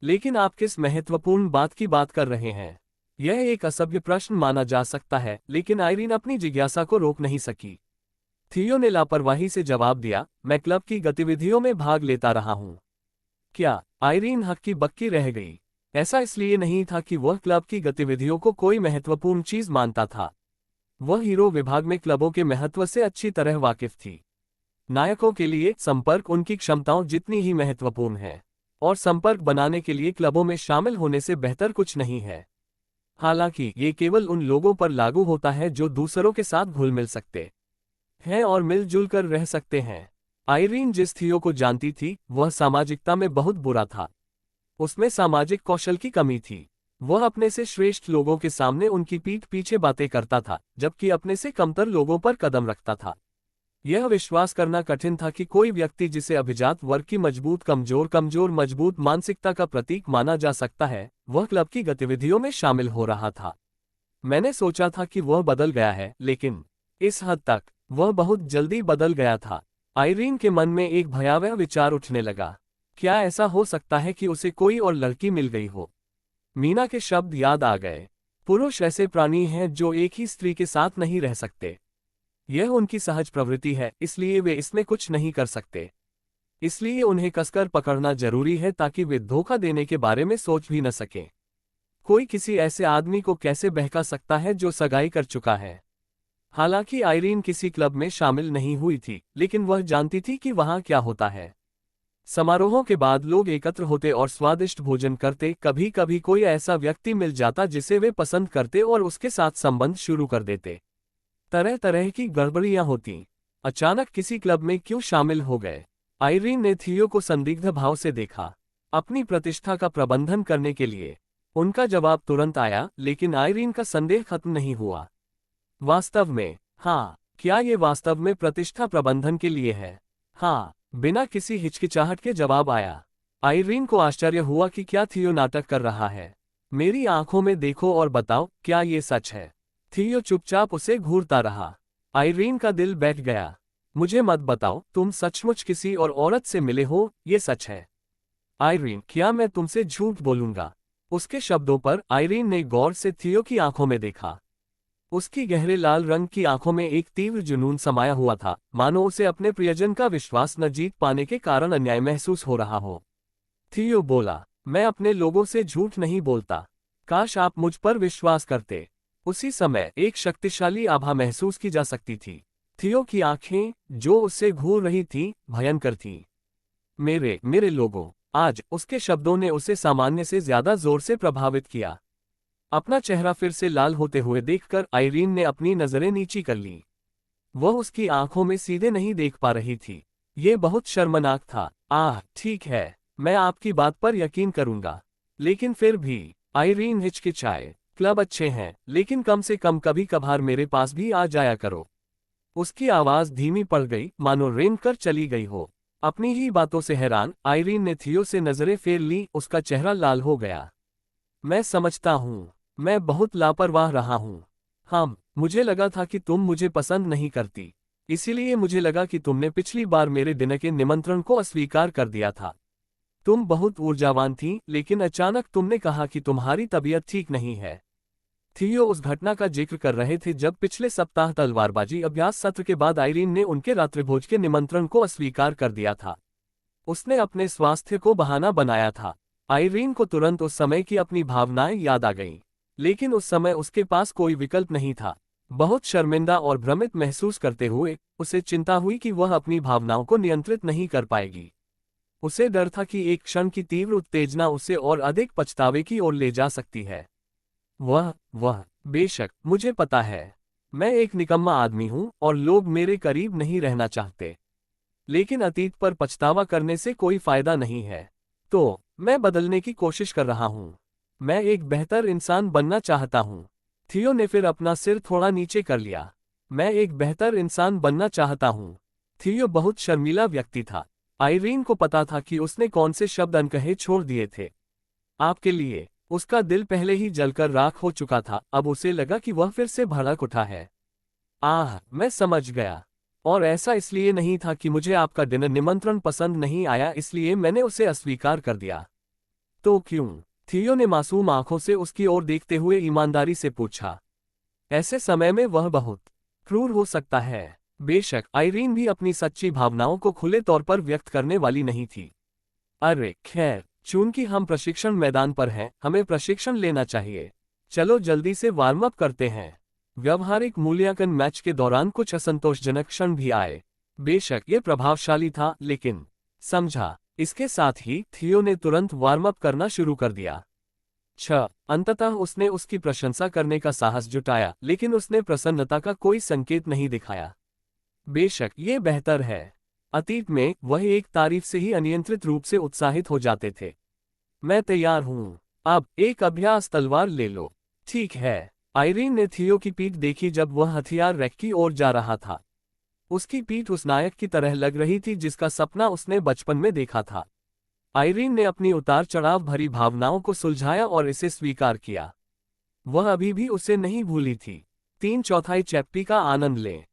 लेकिन आप किस महत्वपूर्ण बात की बात कर रहे हैं? यह एक असभ्य प्रश्न माना जा सकता है, लेकिन आइरीन अपनी जिज्ञासा को रोक नहीं सकी। थियो ने लापरवाही से जवाब दिया, मैं क्लब की गतिविधियों में भाग लेता रहा हूं। क्या? आइरीन हक्की बक्की रह गई। ऐसा इसलिए नहीं था कि वह क्लब की गतिविधियों को कोई महत्वपूर्ण चीज मानता था। वह हीरो विभाग में क्लबों के महत्व से अच्छी तरह वाकिफ थी। नायकों के लिए संपर्क उनकी क्षमताओं जितनी ही महत्वपूर्ण है, और संपर्क बनाने के लिए क्लबों में शामिल होने से बेहतर कुछ नहीं है। हालांकि ये केवल उन लोगों पर लागू होता है जो दूसरों के साथ घुल मिल सकते हैं और मिलजुल कर रह सकते हैं। आइरीन जिस थियो को जानती थी, वह सामाजिकता में बहुत बुरा था। उसमें सामाजिक कौशल की कमी थी। वह अपने से श्रेष्ठ लोगों के सामने उनकी पीठ पीछे बातें करता था, जबकि अपने से कमतर लोगों पर कदम रखता था। यह विश्वास करना कठिन था कि कोई व्यक्ति जिसे अभिजात वर्ग की मजबूत कमजोर मजबूत मानसिकता का प्रतीक माना जा सकता है, वह क्लब की गतिविधियों में शामिल हो रहा था। मैंने सोचा था कि वह बदल गया है, लेकिन इस हद तक वह बहुत जल्दी बदल गया था। आइरीन के मन में एक भयावह विचार उठने लगा। क्या ऐसा हो सकता है कि उसे कोई और लड़की मिल गई हो? मीना के शब्द याद आ गए। पुरुष ऐसे प्राणी हैं जो एक ही स्त्री के साथ नहीं रह सकते। यह उनकी सहज प्रवृत्ति है, इसलिए वे इसमें कुछ नहीं कर सकते। इसलिए उन्हें कसकर पकड़ना जरूरी है ताकि वे धोखा देने के बारे में सोच भी न सकें। कोई किसी ऐसे आदमी को कैसे बहका सकता है जो सगाई कर चुका है? हालांकि आइरीन किसी क्लब में शामिल नहीं हुई थी, लेकिन वह जानती थी कि वहां क्या होता है। समारोहों के बाद लोग एकत्र होते और स्वादिष्ट भोजन करते। कभी कभी कोई ऐसा व्यक्ति मिल जाता जिसे वे पसंद करते और उसके साथ संबंध शुरू कर देते। तरह तरह की गड़बड़ियां होती। अचानक किसी क्लब में क्यों शामिल हो गए? आइरीन ने थियो को संदिग्ध भाव से देखा। अपनी प्रतिष्ठा का प्रबंधन करने के लिए। उनका जवाब तुरंत आया, लेकिन आइरीन का संदेह खत्म नहीं हुआ। वास्तव में? हाँ। क्या ये वास्तव में प्रतिष्ठा प्रबंधन के लिए है? हाँ, बिना किसी हिचकिचाहट के जवाब आया। आइरीन को आश्चर्य हुआ कि क्या थियो नाटक कर रहा है। मेरी आंखों में देखो और बताओ, क्या ये सच है? थियो चुपचाप उसे घूरता रहा। आइरीन का दिल बैठ गया। मुझे मत बताओ, तुम सचमुच किसी और औरत से मिले हो, ये सच है? आइरीन, क्या मैं तुमसे झूठ बोलूंगा? उसके शब्दों पर आइरीन ने गौर से थियो की आंखों में देखा। उसकी गहरे लाल रंग की आंखों में एक तीव्र जुनून समाया हुआ था, मानो उसे अपने प्रियजन का विश्वास न जीत पाने के कारण अन्याय महसूस हो रहा हो। थियो बोला, मैं अपने लोगों से झूठ नहीं बोलता। काश आप मुझ पर विश्वास करते। उसी समय एक शक्तिशाली आभा महसूस की जा सकती थी। थियो की आंखें, जो उससे घूर रही थीं, भयंकर थीं। मेरे लोगों, आज उसके शब्दों ने उसे सामान्य से ज्यादा जोर से प्रभावित किया। अपना चेहरा फिर से लाल होते हुए देखकर आइरीन ने अपनी नजरें नीची कर लीं। वह उसकी आंखों में सीधे नहीं देख पा रही थी। ये बहुत शर्मनाक था। ठीक है, मैं आपकी बात पर यकीन करूंगा, लेकिन फिर भी, आइरीन हिचकिचाए। क्लब अच्छे हैं, लेकिन कम से कम कभी कभार मेरे पास भी आ जाया करो। उसकी आवाज धीमी पड़ गई, मानो रेंग कर चली गई हो। अपनी ही बातों से हैरान आइरीन ने थियो से नजरें फेर ली। उसका चेहरा लाल हो गया। मैं समझता हूँ, मैं बहुत लापरवाह रहा हूँ। हाँ, मुझे लगा था कि तुम मुझे पसंद नहीं करती, इसीलिए मुझे लगा कि तुमने पिछली बार मेरे डिनर के निमंत्रण को अस्वीकार कर दिया था। तुम बहुत ऊर्जावान थी, लेकिन अचानक तुमने कहा कि तुम्हारी तबीयत ठीक नहीं है। थियो उस घटना का जिक्र कर रहे थे जब पिछले सप्ताह तलवारबाजी अभ्यास सत्र के बाद आइरीन ने उनके रात्रिभोज के निमंत्रण को अस्वीकार कर दिया था। उसने अपने स्वास्थ्य को बहाना बनाया था। आइरीन को तुरंत उस समय की अपनी भावनाएं याद आ गईं, लेकिन उस समय उसके पास कोई विकल्प नहीं था। बहुत शर्मिंदा और भ्रमित महसूस करते हुए उसे चिंता हुई कि वह अपनी भावनाओं को नियंत्रित नहीं कर पाएगी। उसे डर था कि एक क्षण की तीव्र उत्तेजना उसे और अधिक पछतावे की ओर ले जा सकती है। वह बेशक, मुझे पता है, मैं एक निकम्मा आदमी हूं और लोग मेरे करीब नहीं रहना चाहते, लेकिन अतीत पर पछतावा करने से कोई फायदा नहीं है। तो मैं बदलने की कोशिश कर रहा हूं। मैं एक बेहतर इंसान बनना चाहता हूं। थियो ने फिर अपना सिर थोड़ा नीचे कर लिया। मैं एक बेहतर इंसान बनना चाहता हूं। थियो बहुत शर्मीला व्यक्ति था। आइरीन को पता था कि उसने कौन से शब्द अनकहे छोड़ दिए थे। आपके लिए। उसका दिल पहले ही जलकर राख हो चुका था, अब उसे लगा कि वह फिर से भड़क उठा है। मैं समझ गया। और ऐसा इसलिए नहीं था कि मुझे आपका डिनर निमंत्रण पसंद नहीं आया, इसलिए मैंने उसे अस्वीकार कर दिया। तो क्यों? थियो ने मासूम आंखों से उसकी ओर देखते हुए ईमानदारी से पूछा। ऐसे समय में वह बहुत क्रूर हो सकता है। बेशक, आइरीन भी अपनी सच्ची भावनाओं को खुले तौर पर व्यक्त करने वाली नहीं थी। अरे खैर, चूंकि हम प्रशिक्षण मैदान पर हैं, हमें प्रशिक्षण लेना चाहिए। चलो जल्दी से वार्म अप करते हैं। व्यावहारिक मूल्यांकन मैच के दौरान कुछ असंतोषजनक क्षण भी आए। बेशक ये प्रभावशाली था, लेकिन समझा। इसके साथ ही थियो ने तुरंत वार्म अप करना शुरू कर दिया। अंततः उसने उसकी प्रशंसा करने का साहस जुटाया, लेकिन उसने प्रसन्नता का कोई संकेत नहीं दिखाया। बेशक ये बेहतर है। अतीत में वह एक तारीफ से ही अनियंत्रित रूप से उत्साहित हो जाते थे। मैं तैयार हूं। अब एक अभ्यास तलवार ले लो। ठीक है। आइरीन ने थियो की पीठ देखी जब वह हथियार रैक की ओर जा रहा था। उसकी पीठ उस नायक की तरह लग रही थी जिसका सपना उसने बचपन में देखा था। आइरीन ने अपनी उतार चढ़ाव भरी भावनाओं को सुलझाया और इसे स्वीकार किया। वह अभी भी उसे नहीं भूली थी। 3/4 चैप्टी का आनंद लें।